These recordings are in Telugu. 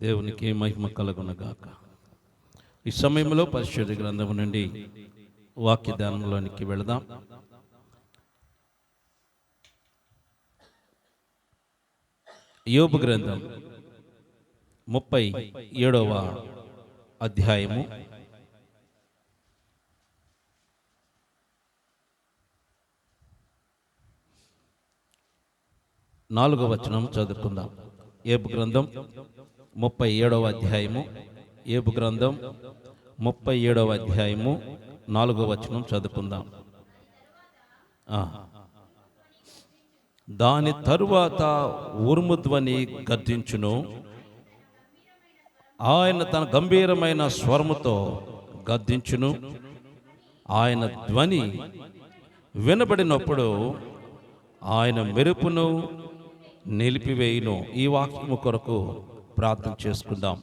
దేవునికి మహిమ కలుగునగాక. ఈ సమయంలో పరిశుద్ధ గ్రంథము నుండి వాక్య ధ్యానంలోనికి వెళదాం. యోబు గ్రంథం 37వ అధ్యాయము 4వ వచనం చదువుకుందాం. యోబు గ్రంథం 37వ అధ్యాయము, యోబు గ్రంథం 37వ అధ్యాయము 4వ వచనం చదువుకుందాం. దాని తరువాత ఉరుముధ్వని గర్జించును, ఆయన తన గంభీరమైన స్వరముతో గర్జించును. ఆయన ధ్వని వినబడినప్పుడు ఆయన మెరుపును నిలిపివేయును. ఈ వాక్యము కొరకు ప్రార్థన చేసుకుందాం.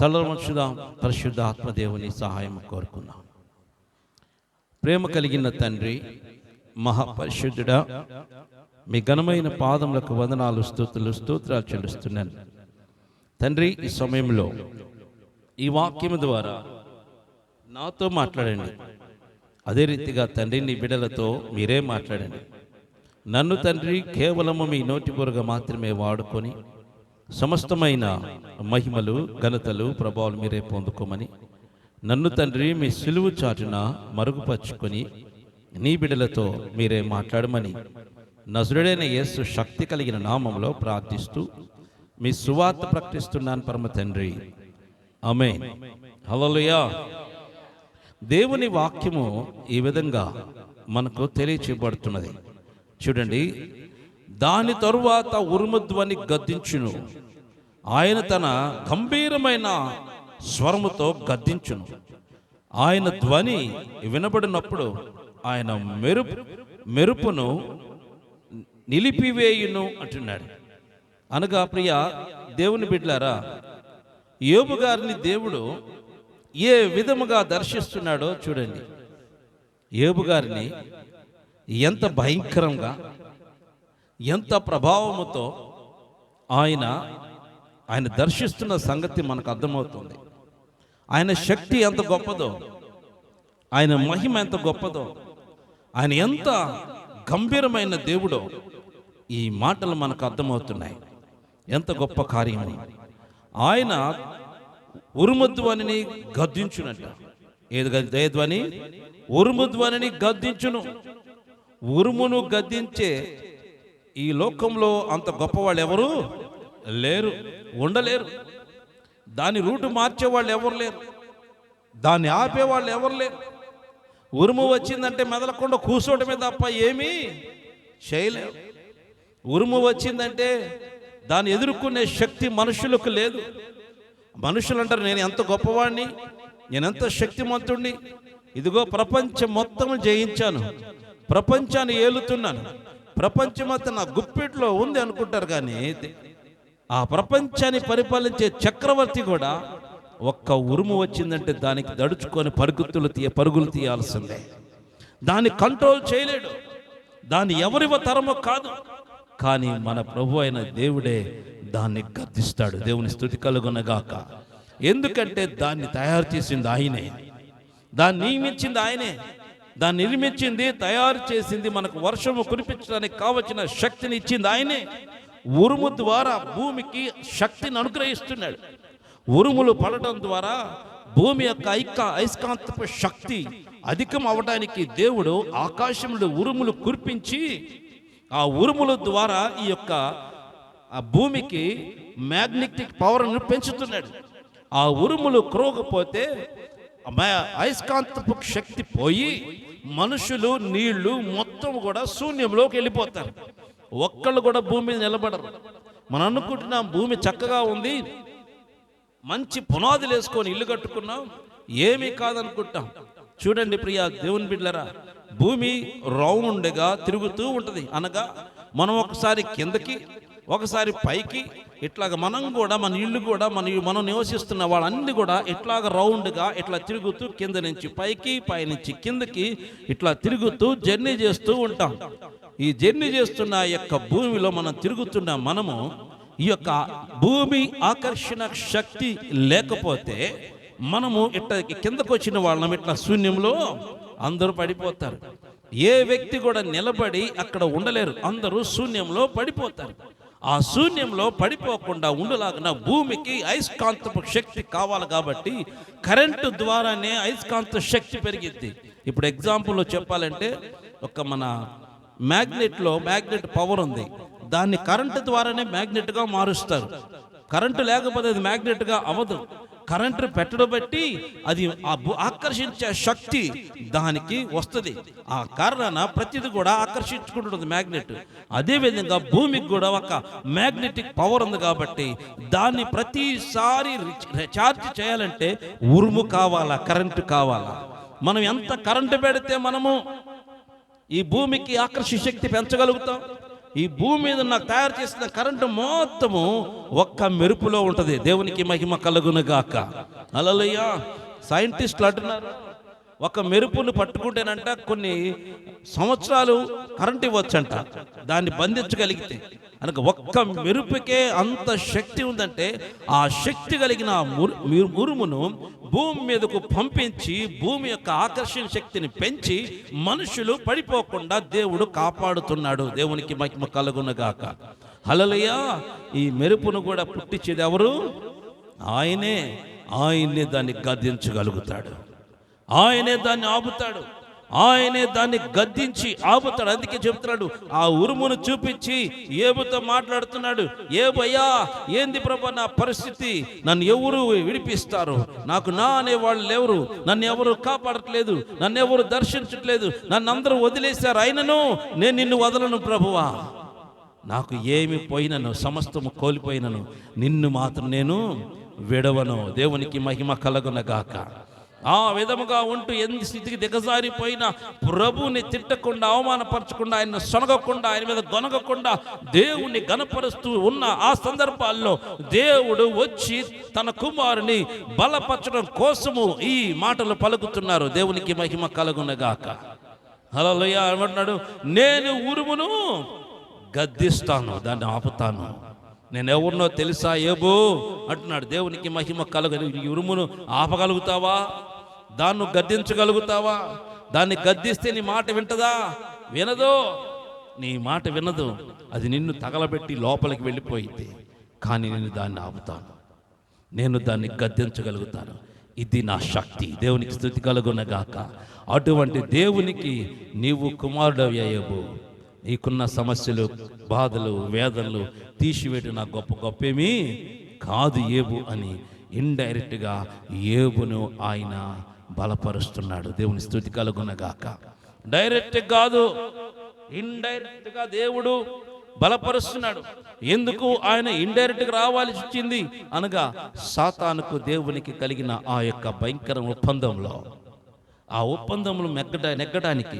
తలవంచుదాం. పరిశుద్ధ ఆత్మదేవుని సహాయం కోరుకుందాం. ప్రేమ కలిగిన తండ్రి, మహాపరిశుద్ధుడా, మీ ఘనమైన పాదములకు వందనాలు, స్తోత్రాలు చెల్లిస్తున్నాను తండ్రి. ఈ సమయంలో ఈ వాక్యము ద్వారా నాతో మాట్లాడండి. అదే రీతిగా తండ్రి, నీ బిడ్డలతో మీరే మాట్లాడండి. నన్ను తండ్రి కేవలము మీ నోటి బురగా మాత్రమే వాడుకొని సమస్తమైన మహిమలు, ఘనతలు, ప్రభావాలు మీరే పొందుకోమని, నన్ను తండ్రి మీ సిలువు చాటున మరుగుపరుచుకొని నీ బిడ్డలతో మీరే మాట్లాడమని నజరుడైన యేసు శక్తి కలిగిన నామంలో ప్రార్థిస్తూ మీ సువార్త ప్రకటిస్తున్నాను పరమ తండ్రి, ఆమేన్. హల్లెలూయా. దేవుని వాక్యము ఈ విధంగా మనకు తెలియచేయబడుతున్నది. చూడండి, దాని తరువాత ఉరుముధ్వని గద్దించును, ఆయన తన గంభీరమైన స్వరముతో గద్దించును. ఆయన ధ్వని వినబడినప్పుడు ఆయన మెరుపును నిలిపివేయును అంటున్నాడు. అనగా ప్రియ దేవుని బిడ్డలారా, యోబు గారిని దేవుడు ఏ విధముగా దర్శిస్తున్నాడో చూడండి. యోబు గారిని ఎంత భయంకరంగా, ఎంత ప్రభావముతో ఆయన దర్శిస్తున్న సంగతి మనకు అర్థమవుతుంది. ఆయన శక్తి ఎంత గొప్పదో, ఆయన మహిమ ఎంత గొప్పదో, ఆయన ఎంత గంభీరమైన దేవుడో ఈ మాటలు మనకు అర్థమవుతున్నాయి. ఎంత గొప్ప కార్యము. ఆయన ఉరుముధ్వనిని గద్దించునట. ఏ ధ్వని? ఉరుముధ్వనిని గద్దించును. ఉరుమును గద్దించే ఈ లోకంలో అంత గొప్పవాళ్ళు ఎవరు లేరు, ఉండలేరు. దాని రూటు మార్చేవాళ్ళు ఎవరు లేరు, దాన్ని ఆపేవాళ్ళు ఎవరు లేరు. ఉరుము వచ్చిందంటే మెదలకుండా కూర్చోవడమే తప్ప ఏమీ చేయలేరు. ఉరుము వచ్చిందంటే దాన్ని ఎదుర్కొనే శక్తి మనుషులకు లేదు. మనుషులు అంటారు, నేను ఎంత గొప్పవాడిని, నేనెంత శక్తిమంతుడిని, ఇదిగో ప్రపంచం మొత్తం జయించాను, ప్రపంచాన్ని ఏలుతున్నాను, ప్రపంచమంతా నా గుప్పిట్లో ఉంది అనుకుంటారు. కానీ ఆ ప్రపంచాన్ని పరిపాలించే చక్రవర్తి కూడా ఒక్క ఉరుము వచ్చిందంటే దానికి దడుచుకొని పరుగులు తీయాల్సిందే. దాన్ని కంట్రోల్ చేయలేడు, దాన్ని ఎవరివ తరమో కాదు. కానీ మన ప్రభు అయిన దేవుడే దాన్ని గద్దిస్తాడు. దేవుని స్తుతి కలుగునగాక. ఎందుకంటే దాన్ని తయారు చేసింది ఆయనే, దాన్ని నియమించింది ఆయనే, దాన్ని నిర్మించింది, తయారు చేసింది, మనకు వర్షము కురిపించడానికి కావలసిన శక్తిని ఇచ్చింది ఆయనే. ఉరుము ద్వారా భూమికి శక్తిని అనుగ్రహిస్తున్నాడు. ఉరుములు పడటం ద్వారా భూమి యొక్క అయస్కాంతపు శక్తి అధికం అవడానికి దేవుడు ఆకాశంలో ఉరుములు కురిపించి ఆ ఉరుముల ద్వారా ఈ యొక్క భూమికి మ్యాగ్నెటిక్ పవర్ను పెంచుతున్నాడు. ఆ ఉరుములు క్రోగపోతే అయస్కాంతపు శక్తి పోయి మనుషులు, నీళ్లు మొత్తం కూడా శూన్యంలోకి వెళ్ళిపోతారు. ఒక్కళ్ళు కూడా భూమి మీద నిలబడరు. మనం అనుకుంటున్నాం భూమి చక్కగా ఉంది, మంచి పునాదులు వేసుకొని ఇల్లు కట్టుకున్నాం, ఏమీ కాదనుకుంటాం. చూడండి ప్రియ దేవుని బిడ్డలారా, భూమి రౌండ్గా తిరుగుతూ ఉంటుంది. అనగా మనం ఒకసారి కిందకి, ఒకసారి పైకి, ఇట్లాగ మనం కూడా మన ఇల్లు కూడా మనం నివసిస్తున్న వాళ్ళన్నీ కూడా ఇట్లాగ రౌండ్గా ఇట్లా తిరుగుతూ కింద నుంచి పైకి, పైనుంచి కిందకి ఇట్లా తిరుగుతూ జర్నీ చేస్తూ ఉంటాం. ఈ జర్నీ చేస్తున్న యొక్క భూమిలో మనం తిరుగుతున్న మనము ఈ యొక్క భూమి ఆకర్షణ శక్తి లేకపోతే మనము ఇట్లా కిందకు వచ్చిన వాళ్ళం ఇట్లా శూన్యంలో అందరూ పడిపోతారు. ఏ వ్యక్తి కూడా నిలబడి అక్కడ ఉండలేరు, అందరూ శూన్యంలో పడిపోతారు. ఆ శూన్యంలో పడిపోకుండా ఉండలాగిన భూమికి అయస్కాంతపు శక్తి కావాలి కాబట్టి కరెంటు ద్వారానే అయస్కాంత శక్తి పెరిగిద్ది. ఇప్పుడు ఎగ్జాంపుల్లో చెప్పాలంటే మన మ్యాగ్నెట్ పవర్ ఉంది, దాన్ని కరెంటు ద్వారానే మ్యాగ్నెట్గా మారుస్తారు. కరెంటు లేకపోతే అది మ్యాగ్నెట్గా అవ్వదు. కరెంటు పెట్టడం బట్టి అది ఆకర్షించే శక్తి దానికి వస్తుంది. ఆ కారణాన ప్రతిది కూడా ఆకర్షించుకుంటుంది మ్యాగ్నెట్. అదేవిధంగా భూమికి కూడా ఒక మ్యాగ్నెటిక్ పవర్ ఉంది కాబట్టి దాన్ని ప్రతిసారి ఛార్జ్ చేయాలంటే ఉరుము కావాలా, కరెంటు కావాలా. మనం ఎంత కరెంటు పెడితే మనము ఈ భూమికి ఆకర్షణ శక్తి పెంచగలుగుతాం. ఈ భూమి మీద నాకు తయారు చేసిన కరెంటు మొత్తము ఒక్క మెరుపులో ఉంటుంది. దేవునికి మహిమ కలుగునుగాక. హల్లెలూయా. సైంటిస్టులు అంటున్నారు, ఒక మెరుపును పట్టుకుంటేనంట కొన్ని సంవత్సరాలు కరెంట్ ఇవ్వచ్చంట, దాన్ని బంధించగలిగితే. అనగా ఒక్క మెరుపుకే అంత శక్తి ఉందంటే ఆ శక్తి కలిగిన ఉరుమును భూమి మీదకు పంపించి భూమి యొక్క ఆకర్షణ శక్తిని పెంచి మనుషులు పడిపోకుండా దేవుడు కాపాడుతున్నాడు. దేవునికి మహిమ కలుగునుగాక. హల్లెలూయా. ఈ మెరుపును కూడా పుట్టించేది ఎవరు? ఆయనే దాన్ని గద్దించగలుగుతాడు, ఆయనే దాన్ని ఆపుతాడు, ఆయనే దాన్ని గద్దించి ఆపుతాడు. అందుకే చెప్తున్నాడు, ఆ ఉరుమును చూపించి ఏబుతో మాట్లాడుతున్నాడు. ఏబయ్యా, ఏంది ప్రభా నా పరిస్థితి? నన్ను ఎవరు విడిపిస్తారు? నాకు నా అనేవాళ్ళు లేవరు, నన్ను ఎవరు కాపాడట్లేదు, నన్ను ఎవరు దర్శించట్లేదు, నన్ను అందరూ వదిలేశారు. అయినను నేను నిన్ను వదలను ప్రభువా. నాకు ఏమి పోయినను, సమస్తము కోల్పోయినను, నిన్ను మాత్రం నేను విడవను. దేవునికి మహిమ కలుగునుగాక. ఆ విధముగా ఉంటూ ఎన్ని స్థితికి దిగజారిపోయినా ప్రభువుని తిట్టకుండా, అవమానపరచకుండా, ఆయన సొనగకుండా, ఆయన మీద గొనగకుండా దేవుణ్ణి గణపరుస్తూ ఉన్న ఆ సందర్భాల్లో దేవుడు వచ్చి తన కుమారుని బలపరచడం కోసము ఈ మాటలు పలుకుతున్నారు. దేవునికి మహిమ కలుగునుగాక. హల్లెలూయా. ఏమంటున్నాడు? నేను ఉరుమును గద్దిస్తాను, దాన్ని ఆపుతాను. నేను ఎవరినో తెలుసా ఏబో అంటున్నాడు. దేవునికి మహిమ కలుగు. ఉరుమును ఆపగలుగుతావా? దాన్ని గద్దించగలుగుతావా? దాన్ని గద్దిస్తే నీ మాట వింటదా? వినదు. నీ మాట వినదు. అది నిన్ను తగలబెట్టి లోపలికి వెళ్ళిపోయింది. కానీ నేను దాన్ని ఆపుతాను, నేను దాన్ని గద్దించగలుగుతాను. ఇది నా శక్తి. దేవునికి స్తుతి కలుగునుగాక. అటువంటి దేవునికి నీవు కుమారుడవి అయ్యబు. నీకున్న సమస్యలు, బాధలు, వేదనలు తీసివేయడం నా గొప్పేమీ కాదు ఏబు అని ఇండైరెక్ట్గా ఏబును ఆయన బలపరుస్తున్నాడు. దేవుని స్తుతి కలుగునుగాక. డైరెక్ట్ కాదు, ఇండైరెక్ట్గా దేవుడు బలపరుస్తున్నాడు. ఎందుకు ఆయన ఇండైరెక్ట్గా రావాల్సి వచ్చింది అనగా సాతానుకు దేవునికి కలిగిన ఆ యొక్క భయంకర ఒప్పందంలో, ఆ ఒప్పందంలో నెగ్గడానికి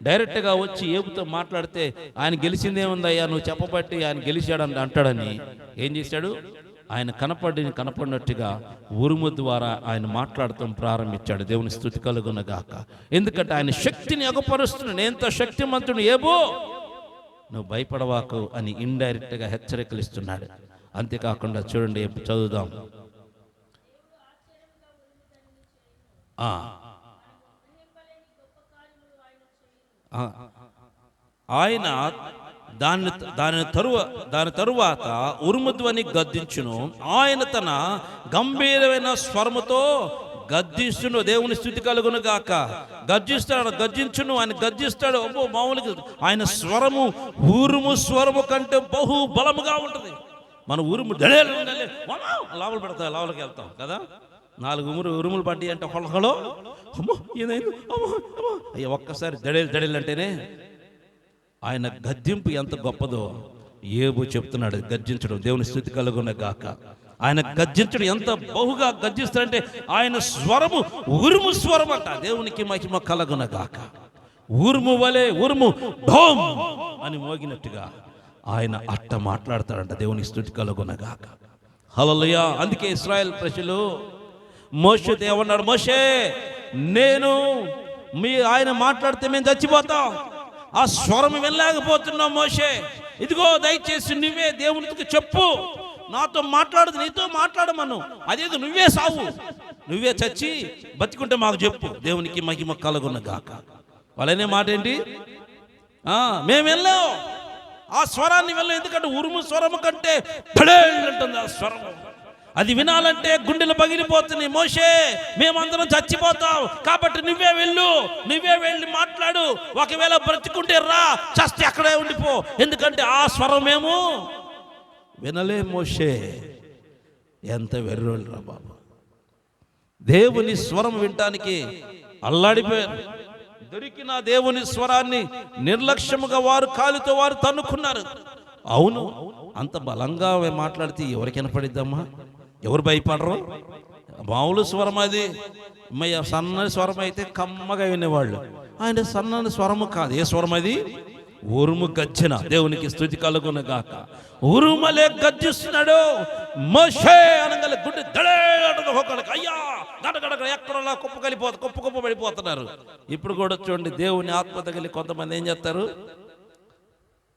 డైరెక్ట్గా వచ్చి ఏబుతో మాట్లాడితే ఆయన గెలిచిందేముందయ్యా, నువ్వు చెప్పబట్టి ఆయన గెలిచాడని అంటాడని ఏం చేశాడు? ఆయన కనపడినట్టుగా ఉరుము ద్వారా ఆయన మాట్లాడటం ప్రారంభించాడు. దేవుని స్తుతి కలుగునుగాక. ఎందుకంటే ఆయన శక్తిని అగపరుస్తున్నాడు. ఎంత శక్తిమంతుడు ఏబో, నువ్వు భయపడవాకు అని ఇండైరెక్ట్గా హెచ్చరికలు ఇస్తున్నాడు. అంతేకాకుండా చూడండి, చదువుదాం. ఆయన దాని తరువాత ఉరుముధ్వని గద్దించును. ఆయన తన గంభీరమైన స్వరముతో గద్దించును. దేవుని స్తుతి కలుగునుగాక. గద్దించును. ఆయన గద్దిస్తాడు. మామూలుగా ఆయన స్వరము ఉరుము స్వరము కంటే బహు బలముగా ఉంటుంది. మన ఉరుము లోపల పెడతాం, లోపలికి వెళ్తాం కదా. 4 ఉరుములు పడ్డాయి అంటే హలో అమ్మో ఏదైంది అమ్మో అమ్మో అయ్యా, ఒక్కసారి దడేలు అంటేనే ఆయన గద్దింపు ఎంత గొప్పదో ఏబు చెప్తున్నాడు. గర్జించడం. దేవుని స్తుతి కలుగునుగాక. ఆయన గర్జించడం ఎంత బహుగా గర్జిస్తాడంటే ఆయన స్వరము ఉరుము స్వరం అంట. దేవునికి మహిమ కలుగునుగాక. ఉరుము వలె ఉరుము ఢోమ్ అని మోగినట్టుగా ఆయన అట్ట మాట్లాడతాడంట. దేవుని స్తుతి కలుగునుగాక. హల్లెలూయా. అందుకే ఇశ్రాయేల్ ప్రజలు మోషేతో ఏమన్నాడు? మోషే, ఆయన మాట్లాడితే మేము చచ్చిపోతాం, ఆ స్వరం వినలేకపోతున్నాం. మోషే, ఇదిగో దయచేసి నువ్వే దేవునికి చెప్పు, నాతో మాట్లాడదు, నీతో మాట్లాడమను. అదేదో నువ్వే సావు, నువ్వే చచ్చి బతికుంటే మాకు చెప్పు, దేవునికి మహిమ కలుగును గాక. వాళ్ళనే మాట ఏంటి? మేము వెళ్ళాం, ఆ స్వరాన్ని వెళ్ళాం. ఎందుకంటే ఉరుము స్వరము కంటే అంటుంది ఆ స్వరం. అది వినాలంటే గుండెలు పగిలిపోతున్నాయి. మోషే, మేమందరం చచ్చిపోతాం, కాబట్టి నువ్వే వెళ్ళు, నువ్వే వెళ్ళి మాట్లాడు. ఒకవేళ బ్రతికుంటే రా, చస్తే అక్కడే ఉండిపో, ఎందుకంటే ఆ స్వరం మేము వినలే. మోషే ఎంత వెర్రోళ్ళు రా బాబు, దేవుని స్వరం వినటానికి అల్లాడిపోయారు. దొరికిన దేవుని స్వరాన్ని నిర్లక్ష్యముగా వారు కాలితో వారు తన్నుకున్నారు. అవును, అంత బలంగా మాట్లాడితే ఎవరికి వినపడిద్దమ్మా? ఎవరు భయపడరు? మామూలు స్వరం అది. సన్నని స్వరం అయితే కమ్మగా వినేవాళ్ళు. ఆయన సన్నని స్వరము కాదు. ఏ స్వరం అది? ఉరుము గర్జన. దేవునికి స్తుతి కలుగును గాక. ఉరుమలే గర్జిస్తున్నాడు. మోషే అనగల గుండె దడేటది. అయ్యా గడగడ ఎక్కడలా కుప్ప పడిపోతున్నారు. ఇప్పుడు కూడా చూడండి, దేవుని ఆత్మ తగిలి కొంతమంది ఏం చేస్తారు?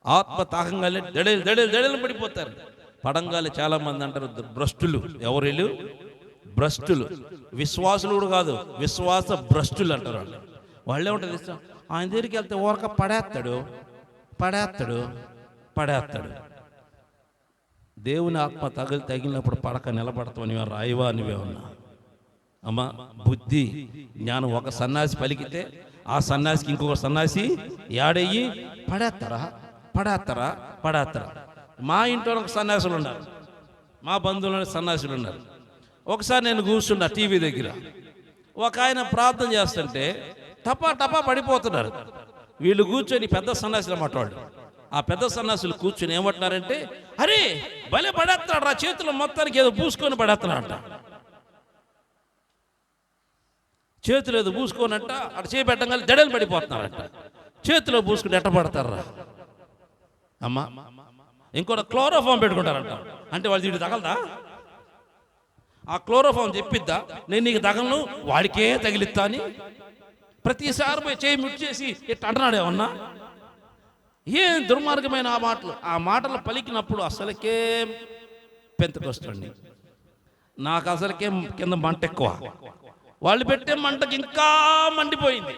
ఆత్మ తాకంగానే దడేలు పడిపోతారు. పడంగాలి చాలా మంది అంటారు భ్రష్టులు. ఎవరు వీళ్ళు? భ్రష్టులు. విశ్వాసులు కూడా కాదు, విశ్వాస భ్రష్టులు అంటారు వాళ్ళు. వాళ్ళే ఉంటుంది ఇష్టం. ఆయన దగ్గరికి వెళ్తే ఊరక పడేస్తాడు. దేవుని ఆత్మ తగిలినప్పుడు పడక నిలబడతావు. నువ్వే రాయివా, నువ్వే ఉన్నా అమ్మా. బుద్ధి జ్ఞానం. ఒక సన్యాసి పలికితే ఆ సన్యాసికి ఇంకొక సన్యాసి యాడయ్యి పడేస్తారా. మా ఇంట్లో ఒక సన్యాసులు ఉన్నారు, మా బంధువులు సన్యాసులు ఉన్నారు. ఒకసారి నేను కూర్చున్నా టీవీ దగ్గర, ఒక ఆయన ప్రార్థన చేస్తుంటే టపా పడిపోతున్నారు. వీళ్ళు కూర్చొని పెద్ద సన్యాసులు మాట్లాడు. ఆ పెద్ద సన్యాసులు కూర్చొని ఏమంటున్నారంటే, అరే భలే పడేస్తున్నాడు రా, చేతులు మొత్తానికి ఏదో పూసుకొని పడేస్తున్నాడంట. చేతులు ఏదో పూసుకోనంట, అటు చేపెట్టంగానే దడలు పడిపోతున్నారంట. చేతిలో పూసుకుని ఎట్ట పడతారా అమ్మా? ఇంకోటి క్లోరోఫామ్ పెట్టుకుంటారంట. అంటే వాళ్ళు వీడు తగలదా? ఆ క్లోరోఫామ్ చెప్పిద్దా, నేను నీకు తగలను, వాడికే తగిలిస్తా అని ప్రతిసారి పోయి చేయి ముట్టి చేసి ఇట్లా అంటున్నాడు. ఏమన్నా ఏం దుర్మార్గమైన ఆ మాటలు పలికినప్పుడు అసలుకే పెంతకొస్తండి. నాకు అసలుకే కింద మంట ఎక్కువ. వాళ్ళు పెట్టే మంటకి ఇంకా మండిపోయింది.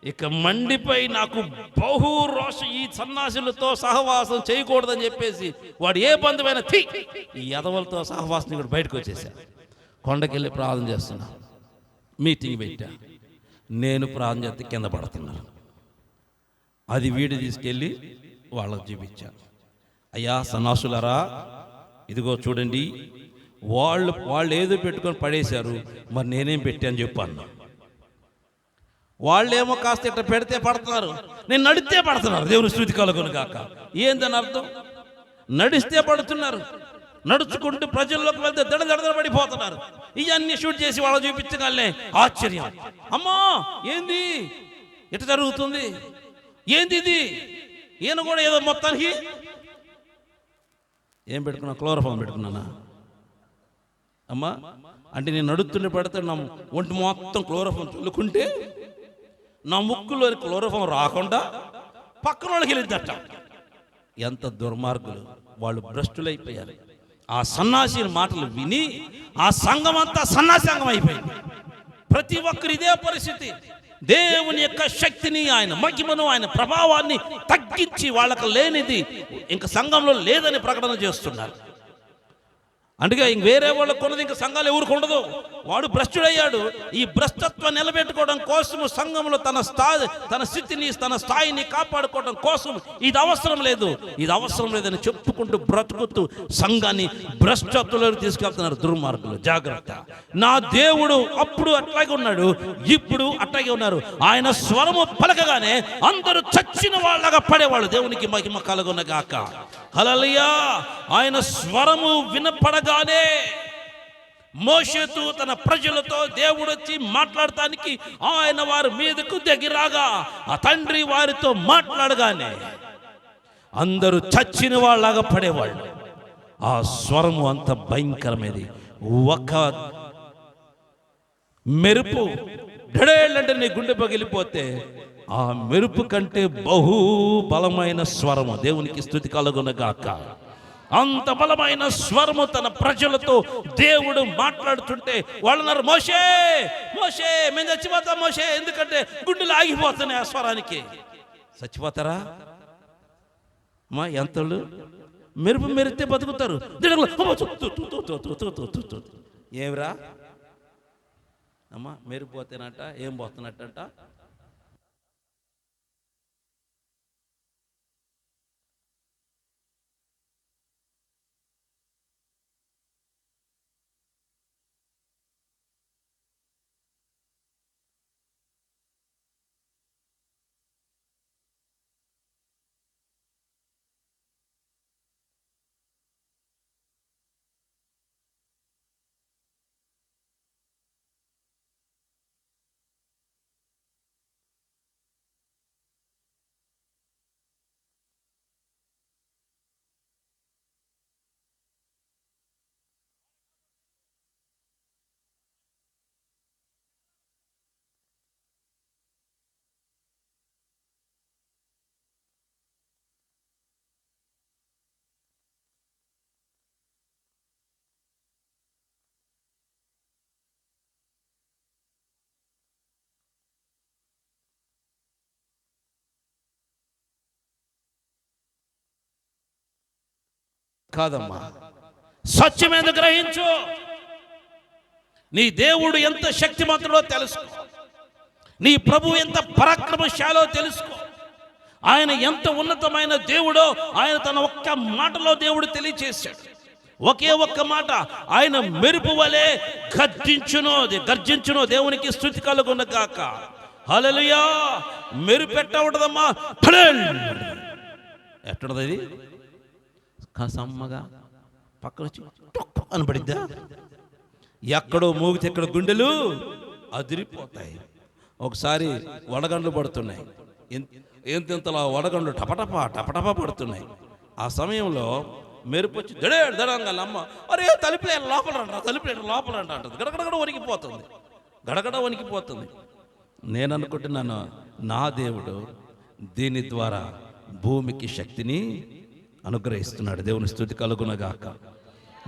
ఇక మండిపోయి నాకు బహు రోషం. ఈ సన్నాసులతో సహవాసం చేయకూడదని చెప్పేసి వాడు ఏ బంధువైనా ఈ యదవులతో సహవాసం కూడా బయటకు వచ్చేసా. కొండకెళ్ళి ప్రార్థన చేస్తున్నా, మీటింగ్ పెట్టా. నేను ప్రార్థన చేస్తే కింద పడుతున్నారు. అది వీడు తీసుకెళ్ళి వాళ్ళకు చూపించాను. అయ్యా సన్నాసులారా, ఇదిగో చూడండి, వాళ్ళు ఏదో పెట్టుకొని పడేశారు, మరి నేనేం పెట్టాను చెప్పాను. వాళ్ళేమో కాస్త ఇట్లా పెడితే పడుతున్నారు, నేను నడిస్తే పడుతున్నారు. దేవుని స్తుతి కలుగును గాక. ఏందని అర్థం? నడిస్తే పడుతున్నారు, నడుచుకుంటూ ప్రజల్లోకి వెళ్తే దడ పడిపోతున్నారు. ఇవన్నీ షూట్ చేసి వాళ్ళు చూపించగలనే ఆశ్చర్యం. అమ్మా ఏంది ఇట్లా జరుగుతుంది, ఏంది ఇది? ఈయన కూడా ఏదో మొత్తానికి ఏం పెట్టుకున్నా? క్లోరోఫామ్ పెట్టుకున్నానా అమ్మా? అంటే నేను నడుస్తుండే పెడితే నా ఒంటి మొత్తం క్లోరోఫామ్ చల్లుకుంటే నా ముక్కులోని క్లోరోఫామ్ రాకుండా పక్కన వాళ్ళకి వెళ్ళిద్దట. ఎంత దుర్మార్గులు వాళ్ళు, భ్రష్టులైపోయారు. ఆ సన్నాసి మాటలు విని ఆ సంఘం అంతా సన్నాసి సంఘం అయిపోయింది. ప్రతి ఒక్కరు ఇదే పరిస్థితి. దేవుని యొక్క శక్తిని, ఆయన మహిమను, ఆయన ప్రభావాన్ని తగ్గించి వాళ్ళకు లేనిది ఇంకా సంఘంలో లేదని ప్రకటన చేస్తున్నారు. అందుకే ఇంక వేరే వాళ్ళకు కొన్నది ఇంకా సంఘాలు ఎవరికి ఉండదు. వాడు భ్రష్టుడయ్యాడు. ఈ భ్రష్టత్వం నిలబెట్టుకోవడం కోసము సంఘంలో తన స్థితిని, తన స్థాయిని కాపాడుకోవడం కోసం ఇది అవసరం లేదని చెప్పుకుంటూ బ్రతుకుతూ సంఘాన్ని భ్రష్టత్వంలో తీసుకెళ్తున్నారు దుర్మార్గులు. జాగ్రత్త. నా దేవుడు అప్పుడు అట్లాగే ఉన్నాడు, ఇప్పుడు అట్లాగే ఉన్నారు. ఆయన స్వరము పలకగానే అందరూ చచ్చిన వాళ్ళగా పడేవాళ్ళు. దేవునికి మహిమ కలుగును గాక. హల్లెలూయా. ఆయన స్వరము వినపడగానే మోషేతో తన ప్రజలతో దేవుడు వచ్చి మాట్లాడటానికి ఆయన వారి మీదకు దిగిరాగా ఆ తండ్రి వారితో మాట్లాడగానే అందరూ చచ్చిన వాళ్ళగా పడేవాళ్ళు. ఆ స్వరము అంత భయంకరమైనది. ఒక మెరుపు డడేళ్ళంటే నీ గుండె పగిలిపోతే ఆ మెరుపు కంటే బహు బలమైన స్వరము. దేవునికి స్తుతి కలుగును గాక. అంత బలమైన స్వరము తన ప్రజలతో దేవుడు మాట్లాడుతుంటే వాళ్ళన్నారు, మోషే మోషే మేము చచ్చిపోతాం మోషే, ఎందుకంటే గుండెలు ఆగిపోతున్నాయి ఆ స్వరానికి. చచ్చిపోతారా మా ఎంతలు? మెరుపు మెరితే బతుకుతారు. ఏమిరా అమ్మా, మెరుపు పోతేనట ఏం పోతున్నట్టంట. కాదమ్మా, సత్యమేందు గ్రహించు. నీ దేవుడు ఎంత శక్తిమంతుడో తెలుసుకో. నీ ప్రభు ఎంత పరాక్రమశాలో తెలుసుకో. ఆయన ఎంత ఉన్నతమైన దేవుడో ఆయన తన ఒక్క మాటలో దేవుడు తెలియచేశాడు. ఒకే ఒక్క మాట, ఆయన మెరుపు వలె గర్జించును. దేవునికి స్తుతి కలుగును గాక. హల్లెలూయా. మెరుపు ఎట్ట ఉంటదమ్మా? ఎట్టున్నది ఇది? సమ్మగా పక్కన వచ్చి అని పడిద్దా? ఎక్కడో మోగితే ఎక్కడ గుండెలు అదిరిపోతాయి. ఒకసారి వడగండ్లు పడుతున్నాయి, ఎంతలా వడగండ్లు టపటపా పడుతున్నాయి. ఆ సమయంలో మెరుపు వచ్చి దడంగా అమ్మ, అరే తలుపులే లోపల అంటది. గడగడ వణికిపోతుంది. నేను అనుకుంటున్నాను, నా దేవుడు దీని ద్వారా భూమికి శక్తిని అనుగ్రహిస్తున్నాడు. దేవుని స్తుతి కలుగునగాక.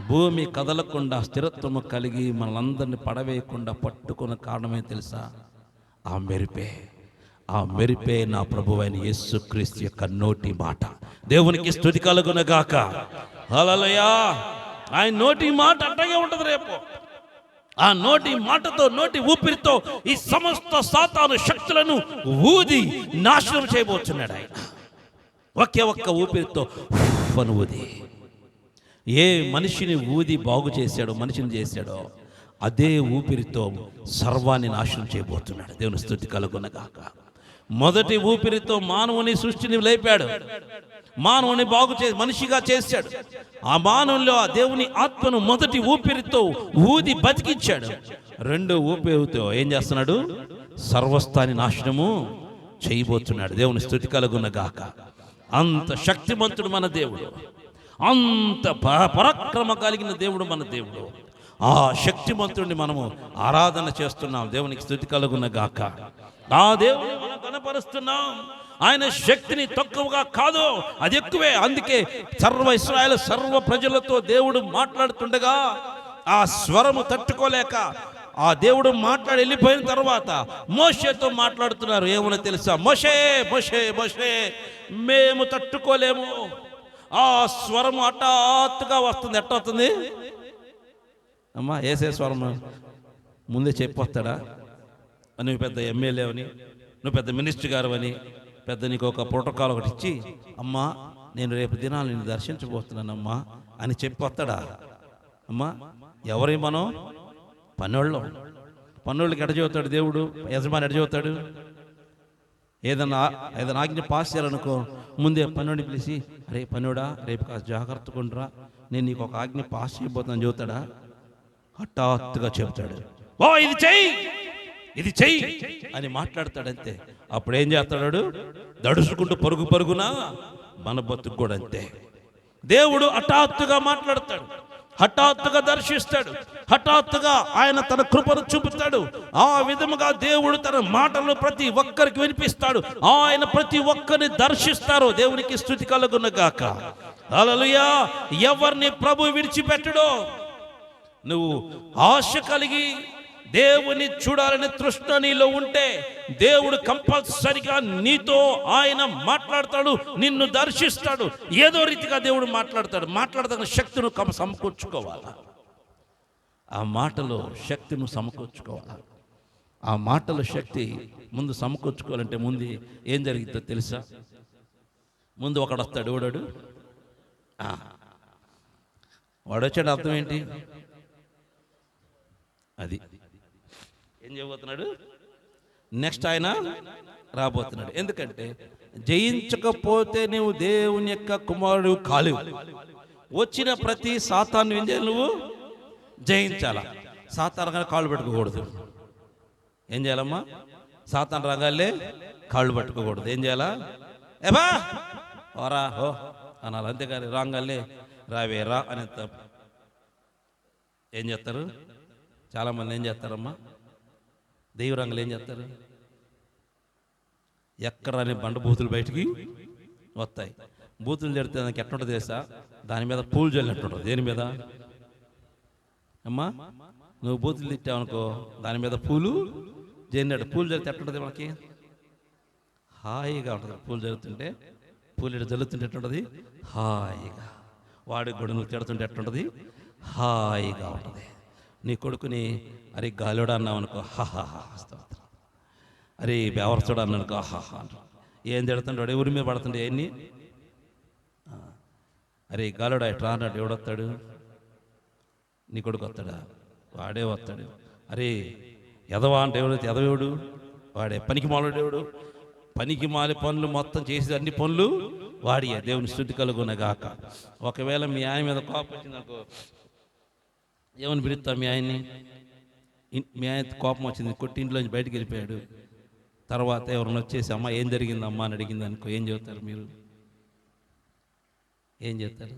భూమి కదలకుండా స్థిరత్వము కలిగి మనలందరినీ పడవేయకుండా పట్టుకున్న కారణమే తెలుసా? ఆ మెరిపే నా ప్రభువైన యేసుక్రీస్తు యొక్క నోటి మాట. దేవునికి స్తుతి కలుగునగాక. హల్లెలూయా. ఆయన నోటి మాట అట్టగే ఉంటది. రేపు ఆ నోటి మాటతో, నోటి ఊపిరితో ఈ సమస్త సాతాను శక్తులను ఊది నాశనం చేయబోతున్నాడు ఆయన. ఒకే ఒక్క ఊపిరితో ఊది. ఏ మనిషిని ఊది బాగు చేశాడో, మనిషిని చేశాడో, అదే ఊపిరితో సర్వాన్ని నాశనం చేయబోతున్నాడు. దేవుని స్తుతి కలుగునగాక. మొదటి ఊపిరితో మానవుని సృష్టిని లేపాడు, మానవుని బాగు చేసి మనిషిగా చేశాడు. ఆ మానవుల్లో ఆ దేవుని ఆత్మను మొదటి ఊపిరితో ఊది బతికించాడు. రెండో ఊపిరితో ఏం చేస్తున్నాడు? సర్వస్థాని నాశనము చేయబోతున్నాడు. దేవుని స్తుతి కలుగునగాక. అంత శక్తిమంతుడు మన దేవుడు, అంత పరాక్రమ కలిగిన దేవుడు మన దేవుడు. ఆ శక్తిమంతుడిని మనము ఆరాధన చేస్తున్నాం. దేవునికి స్తుతి కలుగునగాక. ఆ దేవుని మనం కనపరుస్తున్నాం. ఆయన శక్తిని తక్కువగా కాదు, అది ఎక్కువే. అందుకే సర్వ ఇశ్రాయేలు సర్వ ప్రజలతో దేవుడు మాట్లాడుతుండగా ఆ స్వరము తట్టుకోలేక ఆ దేవుడు మాట్లాడి వెళ్ళిపోయిన తర్వాత మోషేతో మాట్లాడుతున్నారు. ఏమన్నా తెలుసా? మోషే మోషే మోషే, మేము తట్టుకోలేము. ఆ స్వరము హఠాత్తుగా వస్తుంది. ఎట్ట వస్తుంది అమ్మా? ఏసే స్వరము ముందే చెప్పొస్తాడా? నువ్వు పెద్ద ఎమ్మెల్యే అని, నువ్వు పెద్ద మినిస్టర్ గారు అని, పెద్ద నీకు ఒక ప్రోటోకాల్ ఒకటి ఇచ్చి, అమ్మా నేను రేపు దినాలు నేను దర్శించబోతున్నానమ్మా అని చెప్పొస్తాడా? అమ్మా ఎవరి మనం? పన్నోళ్ళకి ఎట చదువుతాడు దేవుడు? యజమాని ఎట చదువుతాడు? ఏదన్నా ఆజ్ఞ పాస్ చేయాలనుకో, ముందే పన్నోడిని పిలిచి, అరే పన్నోడా రేపు కాస్త జాగ్రత్తగా ఉండరా, నేను నీకు ఒక ఆజ్ఞ పాస్ చేయబోతున్నాను చెబుతాడా? హఠాత్తుగా చెబుతాడు, ఓ ఇది చెయ్యి అని మాట్లాడతాడంతే. అప్పుడు ఏం చేస్తాడు? దడుచుకుంటూ పరుగున మన బతుకు కూడా అంతే. దేవుడు హఠాత్తుగా మాట్లాడతాడు, హఠాత్తుగా దర్శిస్తాడు, హఠాత్తుగా ఆయన తన కృపను చూపుతాడు. ఆ విధముగా దేవుడు తన మాటలను ప్రతి ఒక్కరికి వినిపిస్తాడు. ఆయన ప్రతి ఒక్కరిని దర్శిస్తారు. దేవునికి స్తుతి కలుగునగాక. హల్లెలూయా. ఎవరిని ప్రభు విడిచిపెట్టడో. నువ్వు ఆశ కలిగి దేవుని చూడాలని తృష్ణ నీలో ఉంటే దేవుడు కంపల్సరిగా నీతో ఆయన మాట్లాడతాడు, నిన్ను దర్శిస్తాడు. ఏదో రీతిగా దేవుడు మాట్లాడతాడు. శక్తిని సమకూర్చుకోవాలి. ఆ మాటలో శక్తిని సమకూర్చుకోవాలి. ఆ మాటల శక్తి ముందు సమకూర్చుకోవాలంటే ముందు ఏం జరిగిందో తెలుసా? ముందు ఒకడు వస్తాడు. వాడు వచ్చాడు, అర్థం ఏంటి? అది ఏం చేయబోతున్నాడు? నెక్స్ట్ ఆయన రాబోతున్నాడు. ఎందుకంటే జయించకపోతే నువ్వు దేవుని యొక్క కుమారుడు కాలేవు. వచ్చిన ప్రతి సాతాను ఏం చేయాలి? నువ్వు జయించాలా. సాతాను రంగానే కాళ్ళు పెట్టుకోకూడదు. ఏం చేయాలమ్మా? సాతాను రంగాలే కాళ్ళు పట్టుకోకూడదు. ఏం చేయాలా? ఏబా ఓరా హో అనాలి. అంతేకాని రాగాలే రావేరా అని ఏం చేస్తారు? చాలామంది ఏం చేస్తారమ్మా? దైవ రంగులు ఏం చేస్తారు? ఎక్కడనే బండ బూతులు బయటికి వస్తాయి. బూతులు జడితే దానికి ఎట్లుంటుంది తెలుసా? దాని మీద పూలు జల్లినట్టుంటుంది. దేని మీద అమ్మా? నువ్వు బూతులు తిట్టావనుకో, దాని మీద పూలు జల్లినట్టు. పూలు జల్లితే ఎట్లుంటుంది? మనకి హాయిగా ఉంటుంది. పూలు జరుగుతుంటే, పూలు ఇటు జల్లుతుంటే ఎట్లుంటుంది? హాయిగా. వాడికి కూడా నువ్వు తిడుతుంటే ఎట్లుంటుంది? హాయిగా ఉంటుంది. నీ కొడుకుని అరే గాలిడా అన్నావు అనుకో, హాహా. అరే బేవర్చుడు అన్నానుకో, హాహా. ఏం తిడుతుంటాడు? ఎవరి మీద పడుతుండే ఎన్ని? అరే గాలిడా ఎట్లా అన్నాడు. ఎవడొస్తాడు? నీ కొడుకు వస్తాడా? వాడే వస్తాడు. అరే ఎదవా అంటే ఎవడైతే ఎదవేవుడు? వాడే. పనికి మాలోడేవుడు? పనికి మాలి పనులు మొత్తం చేసి అన్ని పనులు వాడి. దేవుని స్తుతి కలుగునగాక. ఒకవేళ మీ ఆయన మీద కోపం వచ్చిందనుకో, ఏమని పిలుస్తా మీ ఆయన్ని? మీ ఆయన కోపం వచ్చింది, కొట్టి ఇంట్లోంచి బయటకు వెళ్ళిపోయాడు. తర్వాత ఎవరైనా వచ్చేసి అమ్మ ఏం జరిగిందమ్మా అని అడిగింది అనుకో, ఏం చెబుతారు మీరు? ఏం చెప్తారు?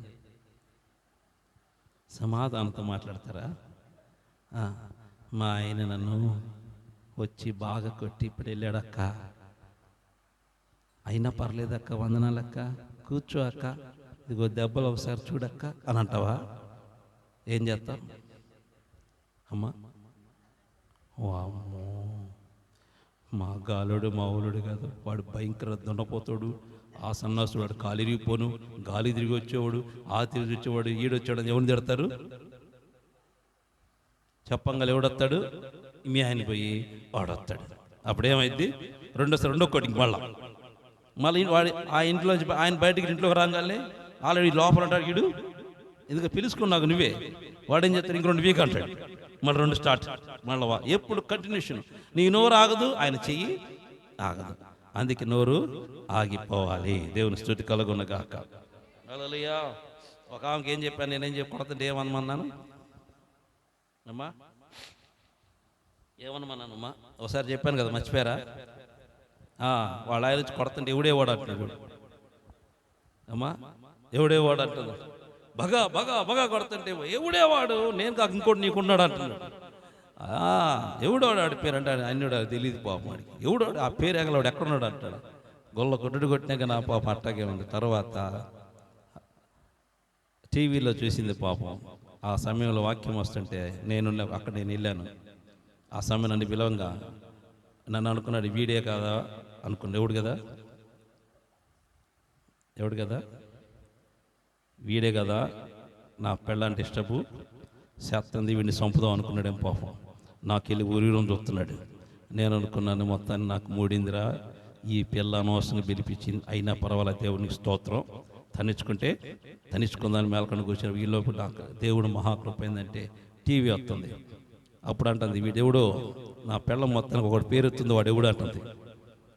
సమాధానంతో మాట్లాడతారా? మా ఆయన నన్ను వచ్చి బాగా కొట్టి ఇప్పుడు వెళ్ళాడక్క, అయినా పర్లేదక్క, వందనాలక్క, కూర్చో అక్క, ఇదిగో దెబ్బలు ఒకసారి చూడక్క అని అంటావా? ఏం చేస్తావు అమ్మా? వామ్మో, మా గాలుడు మావులుడు కాదు, వాడు భయంకర దున్నపోతాడు. ఆ సన్నాసుడు వాడు కాలు ఇరిగిపోను, గాలి తిరిగి వచ్చేవాడు, ఆ తిరిగి వచ్చేవాడు, ఈడొచ్చాడు. ఎవరిని తిడతారు? చెప్పంగా ఎవడొస్తాడు? మీ ఆయన పోయి వాడొస్తాడు. అప్పుడేమైంది? రెండో కోటింగ్ మళ్ళీ వాడి ఆ ఇంట్లో ఆయన బయటికి ఇంట్లోకి రాగానే ఆల్రెడీ లోపల అంటాడు వీడు, ఎందుకు పిలుచుకున్నావు నువ్వే. వాడేం చేస్తాడు? ఇంక 2 వీక్ అంటాడు. మళ్ళీ 2 స్టార్ట్. మళ్ళీ ఎప్పుడు కంటిన్యూషన్. నీ నోరు ఆగదు, ఆయన చెయ్యి ఆగదు. అందుకే నోరు ఆగిపోవాలి. దేవుని స్తుతి కలుగునగాక. హల్లెలూయా. ఒక ఆమెకి ఏం చెప్పాను, నేనేం చెప్పి కొడుతుంటే ఏమనమన్నాను అమ్మా? ఏమనమన్నానమ్మా? ఒకసారి చెప్పాను కదా, మర్చిపోయారా? వాళ్ళ ఆయన వచ్చి కొడుతుంటే ఎవడేవాడు అంటున్నాడు అమ్మా. ఎవడేవాడు అంటున్నాడు. బగా బగా బగా కొడుతుంటే ఎవడేవాడు, నేను కాక ఇంకోటి నీకున్నాడు అంటున్నాడు. ఎవడోడు ఆడి పేరు అంటే అన్నిడు తెలియదు పాపం వాడికి. ఎవడోడు ఆ పేరు ఎగలవాడు ఎక్కడున్నాడు అంటాడు. గొల్ల కొట్టుడు కొట్టినాక నా పాపం అట్టాగే ఉంది. తర్వాత టీవీలో చూసింది పాపం. ఆ సమయంలో వాక్యం వస్తుంటే నేను వెళ్ళాను. ఆ సమయం నన్ను పిలవంగా నన్ను అనుకున్నాడు, వీడే కదా అనుకున్నాడు. ఎవడు కదా వీడే కదా నా పెళ్ళంటే ఇష్టపు శాతంది, వీడిని చంపుదాం అనుకున్నాడేం పాపం. నాకెళ్ళి ఊరిలో చూస్తున్నాడు. నేను అనుకున్నాను మొత్తాన్ని నాకు మూడిందిరా, ఈ పిల్ల అనవసరంగా పిలిపించింది, అయినా పర్వాలేదు, దేవునికి స్తోత్రం. తనిచ్చుకుందాన్ని మేలకొని కూర్చొని వీళ్ళలోపు నాకు దేవుడు మహాకృప ఏంటంటే టీవీ వస్తుంది. అప్పుడు అంటుంది, వీడెవడో నా పిల్ల మొత్తానికి ఒకటి పేరు వస్తుంది, వాడు ఎవడు అంటుంది.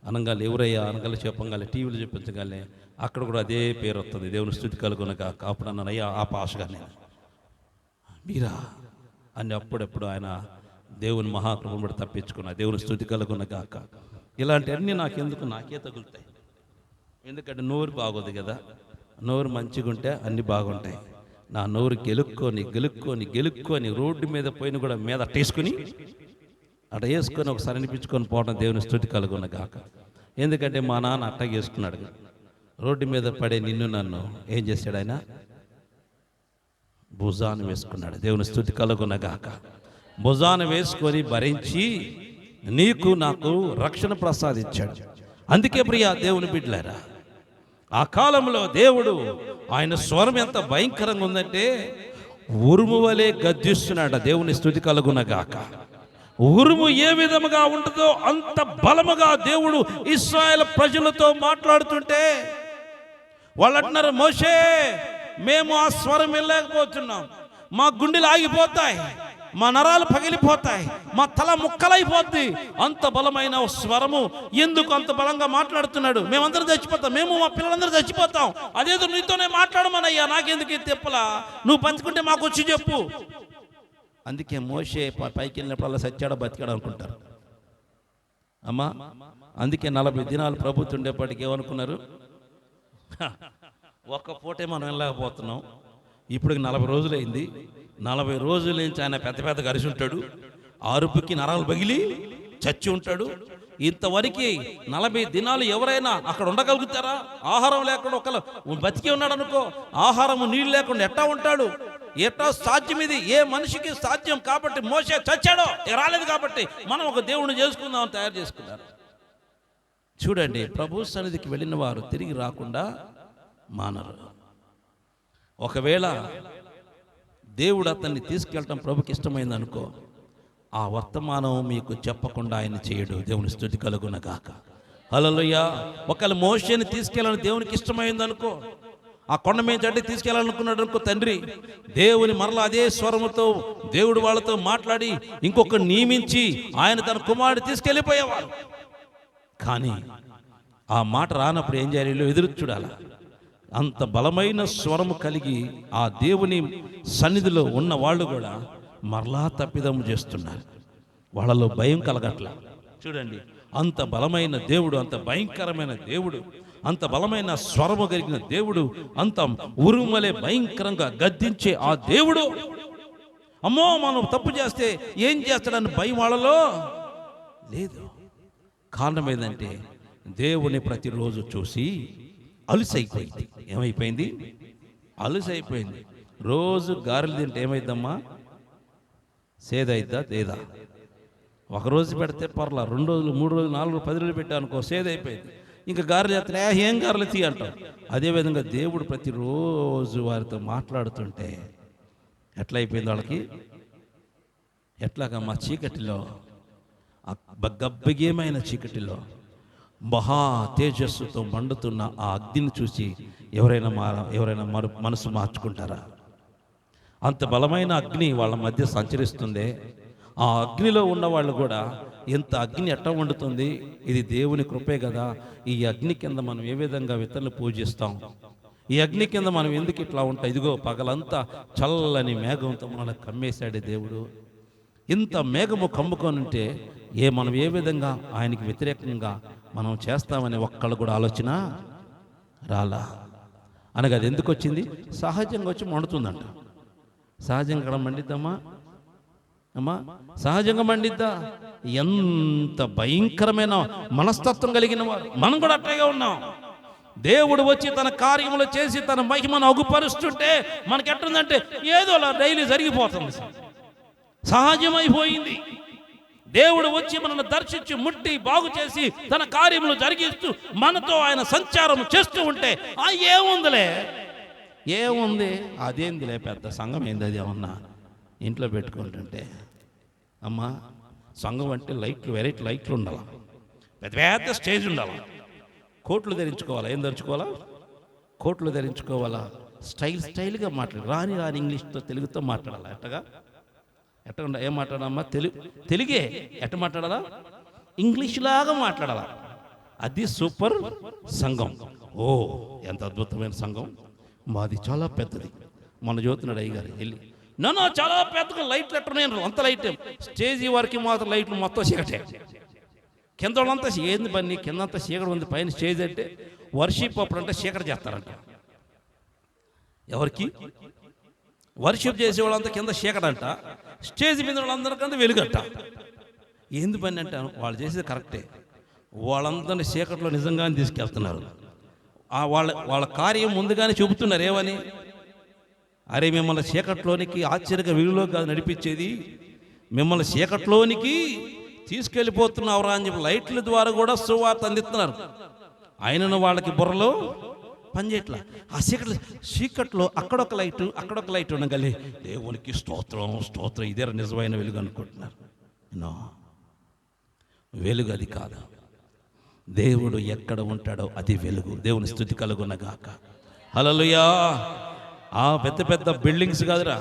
అనగాలి ఎవరయ్యా అనగాలి చెప్పగాలి, టీవీలో చెప్పించగానే అక్కడ కూడా అదే పేరు వస్తుంది. దేవుని స్తుతి కలుగునగా. అప్పుడు అన్నాను, అయ్యా ఆ పాషగా నేను మీరా అని అప్పుడెప్పుడు ఆయన దేవుని మహాకృపను బట్టి తప్పించుకున్నా. దేవుని స్తుతి కలుగునగా. ఇలాంటివన్నీ నాకెందుకు, నాకే తగులుతాయి. ఎందుకంటే నోరు బాగోదు కదా. నోరు మంచిగా ఉంటే అన్నీ బాగుంటాయి. నా నోరు గెలుక్కొని రోడ్డు మీద పోయిన కూడా మీద అట్టేసుకుని ఒకసారి అనిపించుకొని పోవడం దేవుని స్తుతి కలుగునగాక. ఎందుకంటే మా నాన్న అట్టగేసుకున్నాడు. రోడ్డు మీద పడే నిన్ను నన్ను ఏం చేశాడు ఆయన? భుజాన్ని వేసుకున్నాడు. దేవుని స్తుతి కలుగునగాక. భుజాన్ని వేసుకొని భరించి నీకు నాకు రక్షణ ప్రసాదించాడు. అందుకే ప్రియా దేవుని బిడ్డలారా, ఆ కాలంలో దేవుడు ఆయన స్వరం ఎంత భయంకరంగా ఉందంటే ఉరుము వలె గద్దిస్తున్నాడు. దేవుని స్తుతి కలుగునగాక. ఉరుము ఏ విధముగా ఉంటుందో అంత బలముగా దేవుడు ఇశ్రాయేలు ప్రజలతో మాట్లాడుతుంటే వాళ్ళు అంటున్నారు, మోషే మేము ఆ స్వరం వెళ్ళలేకపోతున్నాం, మా గుండెలు ఆగిపోతాయి, మా నరాలు పగిలిపోతాయి, మా తల ముక్కలైపోద్ది, అంత బలమైన స్వరము ఎందుకు అంత బలంగా మాట్లాడుతున్నాడు? మేమందరం చచ్చిపోతాం, మేము మా పిల్లలందరూ చచ్చిపోతాం, అదేదో నీతోనే మాట్లాడమనయ్యా, నాకెందుకు ఈ తిప్పలా, నువ్వు పంచుకుంటే మాకు వచ్చి చెప్పు. అందుకే మోషే పైకి వెళ్ళినప్పుడల్లా సచ్చాడో బతికాడు అనుకుంటారు అమ్మా. అందుకే 40 దినాలు ప్రభుత్వం ఉండేప్పటికి ఏమనుకున్నారు? ఒక్క పూటే మనం వెళ్ళలేకపోతున్నాం. ఇప్పుడు 40 రోజులైంది. 40 రోజుల నుంచి ఆయన పెద్ద పెద్ద గరిసి ఉంటాడు, ఆరుపుకి నరాలు పగిలి చచ్చి ఉంటాడు. ఇంతవరకు 40 దినాలు ఎవరైనా అక్కడ ఉండగలుగుతారా? ఆహారం లేకుండా ఒకళ్ళు బతికి ఉన్నాడు అనుకో, ఆహారము నీళ్ళు లేకుండా ఎట్టా ఉంటాడు? ఎట్టా సాధ్యం? ఇది ఏ మనిషికి సాధ్యం. కాబట్టి మోషే చచ్చాడో రాలేదు కాబట్టి మనం ఒక దేవుణ్ణి చేసుకుందామని తయారు చేసుకున్నారు. చూడండి, ప్రభు సన్నిధికి వెళ్ళిన వారు తిరిగి రాకుండా మానరు. ఒకవేళ దేవుడు అతన్ని తీసుకెళ్ళటం ప్రభుకి ఇష్టమైంది అనుకో, ఆ వర్తమానం మీకు చెప్పకుండా ఆయన చేయడు. దేవుని స్తుతి కలుగునగాక. హల్లెలూయా. ఒకవేళ మోషేని తీసుకెళ్ళాలని దేవునికి ఇష్టమైంది అనుకో, ఆ కొండ మీద చట్టి తీసుకెళ్ళాలనుకున్నాడు అనుకో తండ్రి, దేవుని మరలా అదే స్వరముతో దేవుడు వాళ్ళతో మాట్లాడి ఇంకొక నియమించి ఆయన తన కుమారుడు తీసుకెళ్ళిపోయేవాడు. కానీ ఆ మాట రానప్పుడు ఏం చేయాలి? ఎదురు చూడాలి. అంత బలమైన స్వరము కలిగి ఆ దేవుని సన్నిధిలో ఉన్న వాళ్ళు కూడా మరలా తప్పిదము చేస్తున్నారు. వాళ్ళలో భయం కలగట్ల. చూడండి, అంత బలమైన దేవుడు, అంత భయంకరమైన దేవుడు, అంత బలమైన స్వరము కలిగిన దేవుడు, అంత ఉరుమలే భయంకరంగా గద్దించే ఆ దేవుడు, అమ్మో మనం తప్పు చేస్తే ఏం చేస్తాడని భయం వాళ్ళలో లేదు. కారణం ఏంటంటే దేవుని ప్రతిరోజు చూసి అలుసైపోయింది. ఏమైపోయింది? అలుసైపోయింది. రోజు గారెలు తింటే ఏమైద్దమ్మా? సేదైద్దా తేదా? ఒకరోజు పెడితే పర్లా, 2 రోజులు 3 రోజులు 4 రోజులు 10 రోజులు పెట్టానుకో సేదైపోయింది. ఇంకా గారెలు చేస్తే ఏం గారెలు తీ అంటాం. అదేవిధంగా దేవుడు ప్రతిరోజు వారితో మాట్లాడుతుంటే ఎట్లయిపోయింది వాళ్ళకి? ఎట్లాగమ్మా? చీకటిలో, గబ్బగేమైన చీకటిలో మహా తేజస్సుతో మండుతున్న ఆ అగ్నిని చూసి ఎవరైనా మనసు మార్చుకుంటారా? అంత బలమైన అగ్ని వాళ్ళ మధ్య సంచరిస్తుందే. ఆ అగ్నిలో ఉన్న వాళ్ళు కూడా ఎంత అగ్ని ఎట్ట వండుతుంది, ఇది దేవుని కృపే కదా. ఈ అగ్ని కింద మనం ఏ విధంగా ఇతరులు పూజిస్తాం, ఈ అగ్ని కింద మనం ఎందుకు ఇట్లా ఉంటాం? ఇదిగో పగలంతా చల్లని మేఘంతో మనల్ని కమ్మేశాడే దేవుడు. ఇంత మేఘము కమ్ముకొని ఉంటే మనం ఏ విధంగా ఆయనకి వ్యతిరేకంగా మనం చేస్తామని ఒక్కళ్ళు కూడా ఆలోచన రాలా. అనగా అది ఎందుకు వచ్చింది? సహజంగా వచ్చి మండుతుందంట. సహజంగా కూడా మండిద్దామా అమ్మా? సహజంగా మండిద్దా? ఎంత భయంకరమైన మనస్తత్వం కలిగిన వారు మనం కూడా అట్లాగే ఉన్నాం. దేవుడు వచ్చి తన కార్యములు చేసి తన మహిమను అగుపరుస్తుంటే మనకి ఎట్టుందంటే ఏదో అలా డైలీ జరిగిపోతుంది, సహజమైపోయింది. దేవుడు వచ్చి మనల్ని దర్శించి ముట్టి బాగు చేసి తన కార్యములు జరిగిస్తూ మనతో ఆయన సంచారం చేస్తూ ఉంటే ఏముంది అదేందిలే, పెద్ద సంఘం ఏంది అది ఏమన్నా ఇంట్లో పెట్టుకుంటుంటే. అమ్మా, సంఘం అంటే లైట్లు, వెరైటీ లైట్లు ఉండాలి, పెద్ద పెద్ద స్టేజ్ ఉండాలి, కోట్లు ధరించుకోవాలా. ఏం ధరించుకోవాలా? కోట్లు ధరించుకోవాలా, స్టైల్గా రాని ఇంగ్లీష్తో తెలుగుతో మాట్లాడాలా. ఎట్ట ఏం మాట్లాడాలమ్మా? తెలుగే ఎట్ట మాట్లాడాలా? ఇంగ్లీష్ లాగా మాట్లాడాలా. అది సూపర్ సంఘం. ఓ ఎంత అద్భుతమైన సంఘం మాది, చాలా పెద్దది. మన జ్యోతినాడు అయ్యగారు వెళ్ళి నన్ను చాలా పెద్దగా లైట్లు ఎట్టున్నాయి, అంత లైట్, స్టేజీ వరకు మాత్రం లైట్లు మొత్తం చీకటే, కింద వాళ్ళంతా ఏంది పని, కిందంతా చీకటి ఉంది, పైన స్టేజ్ అంటే వర్షిప్ అప్పుడు అంటే చీకటి చేస్తారంట. ఎవరికి? వర్షిప్ చేసే వాళ్ళంతా కింద చీకటంట, స్టేజ్ మీద వాళ్ళందరికంతా వెలుగంట. ఏంది పని అంటే వాళ్ళు చేసేది కరెక్టే, వాళ్ళందరినీ చీకట్లో నిజంగానే తీసుకెళ్తున్నారు. వాళ్ళ కార్యం ముందుగానే చెబుతున్నారు ఏమని, అరే మిమ్మల్ని చీకట్లోనికి ఆశ్చర్యక వెలుగులోకి కాదు నడిపించేది, మిమ్మల్ని చీకట్లోనికి తీసుకెళ్ళిపోతున్నావురా అని చెప్పి లైట్ల ద్వారా కూడా సువార్త అందిస్తున్నారు. ఆయనను వాళ్ళకి బుర్రలో పనిచేయట్లా. ఆ చీకట్లో అక్కడొక లైట్ ఉండగలి దేవునికి స్తోత్రం స్తోత్రం, ఇదే నిజమైన వెలుగు అనుకుంటున్నారు. నో, వెలుగు అది కాదు. దేవుడు ఎక్కడ ఉంటాడో అది వెలుగు. దేవుని స్తుతి కలుగునగాక. హల్లెలూయా. ఆ పెద్ద పెద్ద బిల్డింగ్స్ కాదురా,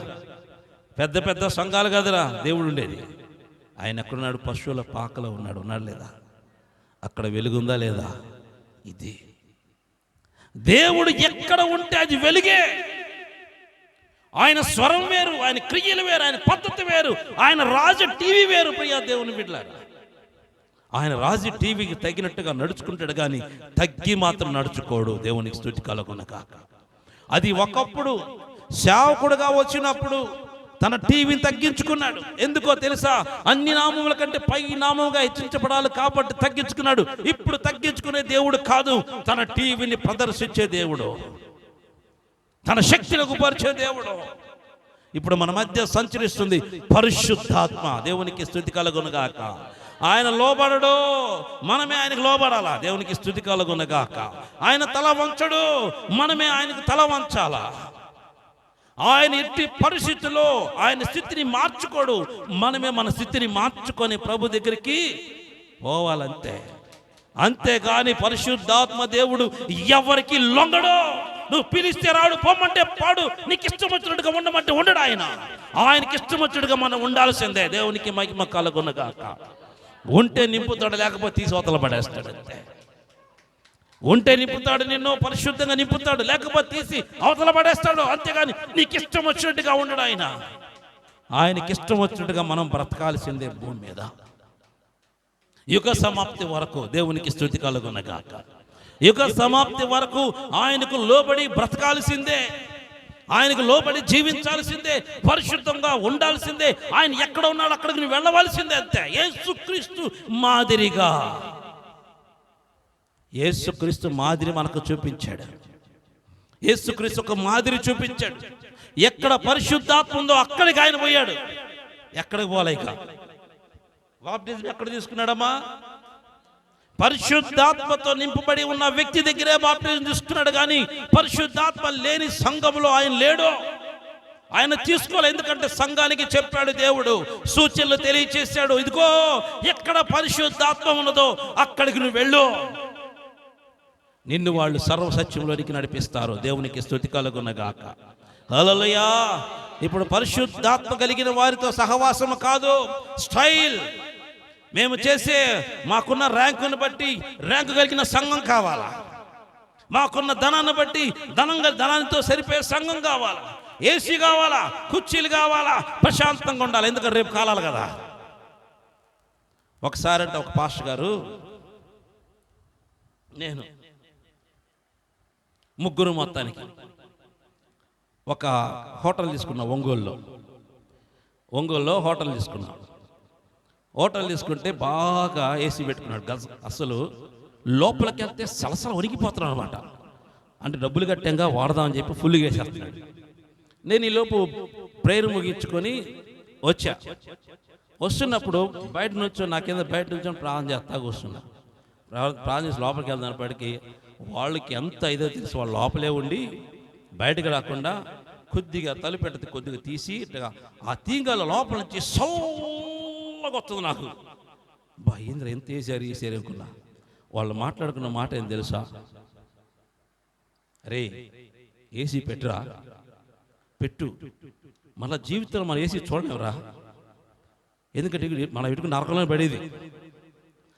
పెద్ద పెద్ద సంఘాలు కాదురా దేవుడు ఉండేది. ఆయన ఎక్కడున్నాడు? పశువుల పాకలో ఉన్నాడు లేదా? అక్కడ వెలుగుందా లేదా? ఇది దేవుడు ఎక్కడ ఉంటే అది వెలుగే. ఆయన స్వరం వేరు, ఆయన క్రియలు వేరు, ఆయన పద్ధతి వేరు, ఆయన రాజు టీవీ వేరు. ప్రియా దేవుని బిడ్డలారా, ఆయన రాజు టీవీకి తగినట్టుగా నడుచుకుంటాడు కానీ తగ్గి మాత్రం నడుచుకోడు. దేవునికి స్తుతి కలుగునగాక. అది ఒకప్పుడు సేవకుడుగా వచ్చినప్పుడు తన టీవీని తగ్గించుకున్నాడు. ఎందుకో తెలుసా? అన్ని నామముల కంటే పై నామముగా హెచ్చించబడాలి కాబట్టి తగ్గించుకున్నాడు. ఇప్పుడు తగ్గించుకునే దేవుడు కాదు, తన టీవీని ప్రదర్శించే దేవుడు, తన శక్తిని గుపరిచే దేవుడు. ఇప్పుడు మన మధ్య సంచరిస్తుంది పరిశుద్ధాత్మ. దేవునికి స్తుతి కలుగునగాక. ఆయన లోబడడు, మనమే ఆయనకు లోబడాలా. దేవునికి స్తుతి కలుగునగాక. ఆయన తల వంచడు, మనమే ఆయనకు తల వంచాలా. ఆయన ఎట్టి పరిస్థితుల్లో ఆయన స్థితిని మార్చుకోడు, మనమే మన స్థితిని మార్చుకొని ప్రభు దగ్గరికి పోవాలంతే. అంతేగాని పరిశుద్ధాత్మ దేవుడు ఎవరికి లొంగడు. నువ్వు పిలిస్తే రాడు, పొమ్మంటే పాడు, నీకు ఇష్టం వచ్చినట్టుగా ఉండమంటే ఉండడు. ఆయనకి ఇష్టం వచ్చినట్టుగా మనం ఉండాల్సిందే. దేవునికి మహిమ కలుగునగాక. ఉంటే నింపుతాడు, లేకపోతే తీసి అవతల పడేస్తాడు. అంతే. ఉంటే నింపుతాడు, నిన్ను పరిశుద్ధంగా నింపుతాడు, లేకపోతే తీసి అవతల పడేస్తాడు. అంతేగాని నీకు ఇష్టం వచ్చినట్టుగా ఉండడు. ఆయనకి ఇష్టం వచ్చినట్టుగా మనం బ్రతకాల్సిందే భూమి మీద యుగ సమాప్తి వరకు. దేవునికి స్తుతి కలుగునగాక. యుగ సమాప్తి వరకు ఆయనకు లోబడి బ్రతకాల్సిందే, ఆయనకు లోబడి జీవించాల్సిందే, పరిశుద్ధంగా ఉండాల్సిందే. ఆయన ఎక్కడ ఉన్నాడో అక్కడికి నువ్వు వెళ్ళవలసిందే. అంతే. యేసుక్రీస్తు మాదిరిగా, యేసుక్రీస్తు మాదిరి మనకు చూపించాడు. యేసుక్రీస్తు ఒక మాదిరి చూపించాడు. ఎక్కడ పరిశుద్ధాత్మ ఉందో అక్కడికి ఆయన పోయాడు. ఎక్కడికి పోలేక బాప్టిజం ఎక్కడ తీసుకున్నాడమ్మా? పరిశుద్ధాత్మతో నింపబడి ఉన్న వ్యక్తి దగ్గరే బాప్టిజం తీసుకున్నాడు. కానీ పరిశుద్ధాత్మ లేని సంఘములో ఆయన లేడు. ఆయన తీసుకోవాలి. ఎందుకంటే సంఘానికి చెప్పాడు దేవుడు, సూచనలు తెలియచేశాడు. ఇదిగో ఎక్కడ పరిశుద్ధాత్మ ఉన్నదో అక్కడికి నువ్వు వెళ్ళు, నిన్ను వాళ్ళు సర్వసత్యంలోనికి నడిపిస్తారు. దేవునికి స్తుతి కలుగునగాక. హల్లెలూయా. ఇప్పుడు పరిశుద్ధాత్మ కలిగిన వారితో సహవాసం కాదు, స్టైల్. మేము చేసే మాకున్న ర్యాంకును బట్టి ర్యాంకు కలిగిన సంఘం కావాలా, మాకున్న ధనాన్ని బట్టి ధనానితో సరిపోయే సంఘం కావాలా, ఏసీ కావాలా, కుర్చీలు కావాలా, ప్రశాంతంగా ఉండాలి. ఎందుకంటే రేపు కాలాలి కదా. ఒకసారి అంటే ఒక పాస్టర్ గారు, నేను ముగ్గురు మొత్తానికి ఒక హోటల్ తీసుకున్నా. ఒంగోలులో హోటల్ తీసుకున్నా. హోటల్ తీసుకుంటే బాగా ఏసీ పెట్టుకున్నాడు. అసలు లోపలికి వెళ్తే సలసల వణికిపోతున్నాడు అనమాట. అంటే డబ్బులు కట్టాంగా వాడదామని చెప్పి ఫుల్గా వేసేస్తున్నాడు. నేను ఈలోపు ప్రేయర్ ముగించుకొని వస్తున్నప్పుడు బయట నుంచి నాకేందో బయట నుంచి ప్రార్థన చేస్తా కూర్చున్నా. ప్రార్థన చేసి లోపలికి వెళ్దానిపటికి వాళ్ళకి ఎంత ఇదో తెలిసి వాళ్ళు లోపలే ఉండి బయటకు రాకుండా కొద్దిగా తలుపెట్టది కొద్దిగా తీసి ఆ తీగల లోపల నుంచి సౌగా వస్తుంది. నాకు ఇంద్ర ఎంత వేసారు అనుకున్నా. వాళ్ళు మాట్లాడుకున్న మాట ఏం తెలుసా? అరే ఏసీ పెట్టురా, పెట్టు, మళ్ళీ జీవితంలో మన ఏసీ చూడలేవరా. ఎందుకంటే మన ఇటుకు నరకంలో పడేది,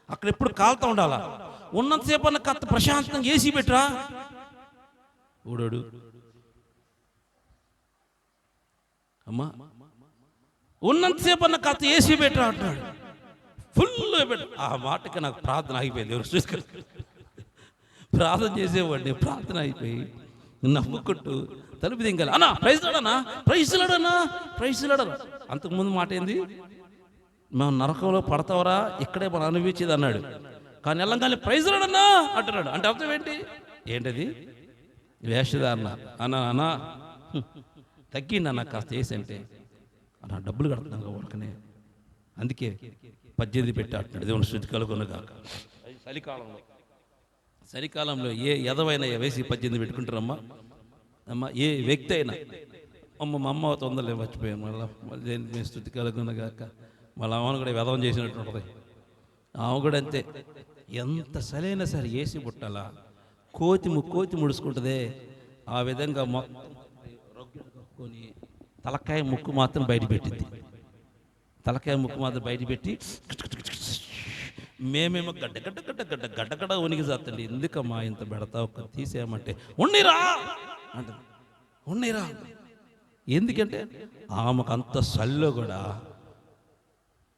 అక్కడ ఎప్పుడు కాలుతూ ఉండాలా. ఉన్నంతసేపు అన్న కత్త ప్రశాంతంగా ఏసీ పెట్టురా. ఊడోడు అమ్మా, ఉన్నంతసేపు అన్న కత్త ఏసీ పెట్టురా అంటున్నాడు. ఫుల్ పెట్టు. ఆ మాటకి నాకు ప్రార్థన ఆగిపోయింది. ఎవరు చూసుకొని ప్రార్థన చేసేవాడిని. ప్రార్థన అయిపోయి నవ్వుకుంటూ తలుపు దింగాలి. అన్నా ప్రైజ్ లాడనా, ప్రైజ్ లాడనా, ప్రైజ్ లాడనా. అంతకుముందు మాట ఏంది? మేము నరకంలో పడతావరా, ఇక్కడే మనం అనుభవించేది అన్నాడు. కానీ వెళ్ళంగానే ప్రైజ్ లాడన్నా అంటున్నాడు. అంటే అర్థం ఏంటి? ఏంటది? వేషధారణ. అన్నా తగ్గిండి అన్న కాస్త వేసి అంటే, అన్న డబ్బులు కడుతున్నాను ఉడకనే, అందుకే 18 పెట్టి అంటున్నాడు. దేవుని స్తుతి కలుగును గాక. చలికాలంలో ఏ ఎదవైనా వేసి 18 పెట్టుకుంటారమ్మా. అమ్మ ఏ వ్యక్తి అయినా, మా అమ్మ తొందరలే మర్చిపోయాను, మళ్ళీ స్తుతి కలుగును గాక. మళ్ళీ అమ్మను కూడా వెధవం చేసినట్టు ఉంటుంది. ఆమె కూడా అంతే, ఎంత సరైన సరే వేసి పుట్టాలా, కోతి ముడుచుకుంటుందే ఆ విధంగా మొత్తం రొగ్గుకొని తలకాయ ముక్కు మాత్రం బయట పెట్టింది. తలకాయ ముక్కు మాత్రం బయట పెట్టి మేమేమో గడ్డ ఉనికి చేస్తండి. ఎందుకమ్మా ఇంత పెడతా, ఒక తీసేయమంటే ఉన్నిరా అంటే ఉన్నిరా. ఎందుకంటే ఆమెకు అంత సల్లో కూడా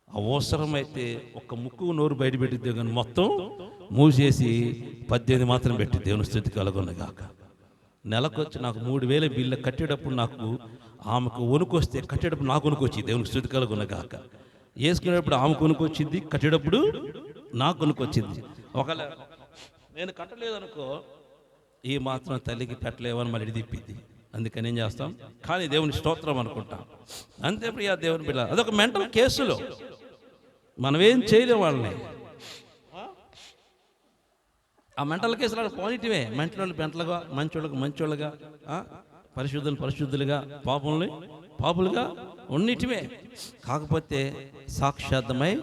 అవసరమైతే ఒక్క ముక్కు నోరు బయట పెట్టిద్దే కానీ మొత్తం మూసేసి 18 మాత్రం పెట్టి దేవుని స్థితి కలుగును గాక. నెలకొచ్చి నాకు 3000 బిల్లు కట్టేటప్పుడు నాకు ఆమెకు వణుకొస్తే కట్టేటప్పుడు నాకు వణుకొచ్చింది. దేవుని స్థితి కలుగును గాక. వేసుకునేటప్పుడు ఆమెకు వణుకొచ్చింది, కట్టేటప్పుడు నాకు వణుకొచ్చింది. ఒకవేళ నేను కట్టలేదనుకో, ఈ మాత్రం తల్లికి పెట్టలేవని మళ్ళీ తిప్పిద్ది. అందుకని ఏం చేస్తాం, కానీ దేవుని స్తోత్రం అనుకుంటాం. అంతే ప్రియా దేవుని బిడ్డ, అదొక మెంటల్ కేసులో మనమేం చేయలేము వాళ్ళని. ఆ మెంటల్ కేసులు పాజిటివే. మెంటల్ మెంటలుగా, మంచోళ్ళుగా, పరిశుద్ధులుగా, పాపులుగా ఉన్నిటివే. కాకపోతే సాక్షాత్తమై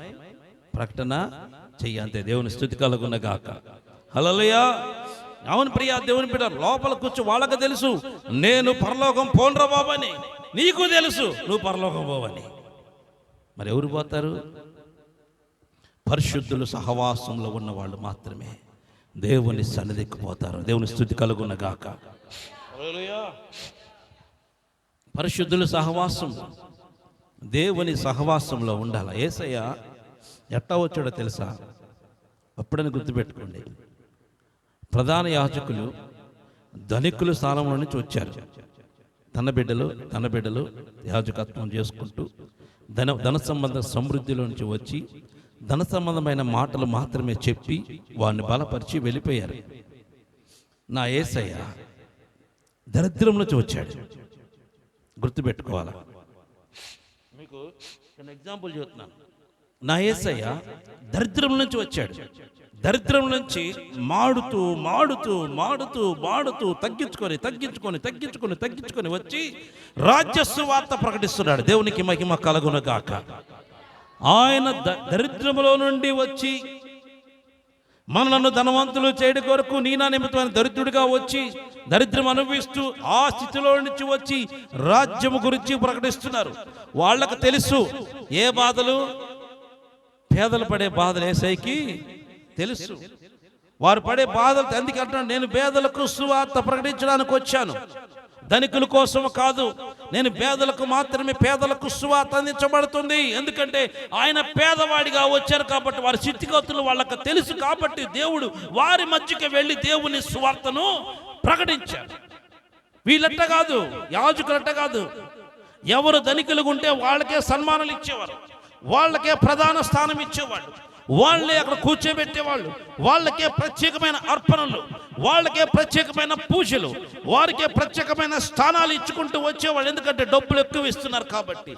ప్రకటన చెయ్యి, అంతే. దేవుని స్తుతి కలుగును గాక. హల్లెలూయా. అవును ప్రియా దేవుని బిడ్డ, లోపల కూర్చో వాళ్ళకి తెలుసు నేను పరలోకం పోన్రా బాబని. నీకు తెలుసు నువ్వు పరలోకం పోవని. మరి ఎవరు పోతారు? పరిశుద్ధులు సహవాసంలో ఉన్న వాళ్ళు మాత్రమే దేవుని సన్నిధికి పోతారు. దేవుని స్తుతి కలుగును గాక. పరిశుద్ధుల సహవాసం, దేవుని సహవాసంలో ఉండాలి. యేసయ్య ఎట్టా వచ్చాడో తెలుసా? అప్పుడని గుర్తుపెట్టుకోండి. ప్రధాన యాజకులు ధనికుల స్థానంలో నుంచి వచ్చారు. తన బిడ్డలు యాజకత్వం చేసుకుంటూ ధన సంబంధ సమృద్ధిలో నుంచి వచ్చి ధన సంబంధమైన మాటలు మాత్రమే చెప్పి వారిని బలపరిచి వెళ్ళిపోయారు. నా యేసయ్య దరిద్రం నుంచి వచ్చాడు. గుర్తుపెట్టుకోవాలి. మీకు నేను ఎగ్జాంపుల్ చెబుతున్నాను. నా యేసయ్య దరిద్రం నుంచి వచ్చాడు. దరిద్రం నుంచి మాడుతూ తగ్గించుకొని వచ్చి రాజ్య సువార్త ప్రకటిస్తున్నాడు. దేవునికి మహిమ కలుగును గాక. ఆయన దరిద్రములో నుండి వచ్చి మనలను ధనవంతులు చేయడం కొరకు నీనా నిమిత్తమైన దరిద్రుడిగా వచ్చి దరిద్రం అనుభవిస్తూ ఆ స్థితిలో నుంచి వచ్చి రాజ్యము గురించి ప్రకటిస్తున్నారు. వాళ్ళకు తెలుసు ఏ బాధలు, పేదలు పడే బాధలు యేసయ్యకి తెలుసు. వారు పడే బాధలు అందుకే అంటున్నాడు, నేను పేదలకు సువార్త ప్రకటించడానికి వచ్చాను, ధనికుల కోసం కాదు. నేను పేదలకు మాత్రమే, పేదలకు సువార్త అందించబడుతుంది. ఎందుకంటే ఆయన పేదవాడిగా వచ్చారు కాబట్టి వారి స్థితిగతులు వాళ్ళకు తెలుసు కాబట్టి దేవుడు వారి మధ్యకి వెళ్ళి దేవుని సువార్తను ప్రకటించారు. వీళ్ళట్ట కాదు, యాజకులట్ట కాదు. ఎవరు ధనికులుగా ఉంటే వాళ్ళకే సన్మానాలు ఇచ్చేవారు, వాళ్ళకే ప్రధాన స్థానం ఇచ్చేవాళ్ళు, వాళ్ళే అక్కడ కూర్చోబెట్టేవాళ్ళు, వాళ్ళకే ప్రత్యేకమైన అర్పణలు, వాళ్ళకే ప్రత్యేకమైన పూజలు, వారికే ప్రత్యేకమైన స్థానాలు ఇచ్చుకుంటూ వచ్చేవాళ్ళు. ఎందుకంటే డబ్బులు ఎక్కువ ఇస్తున్నారు కాబట్టి.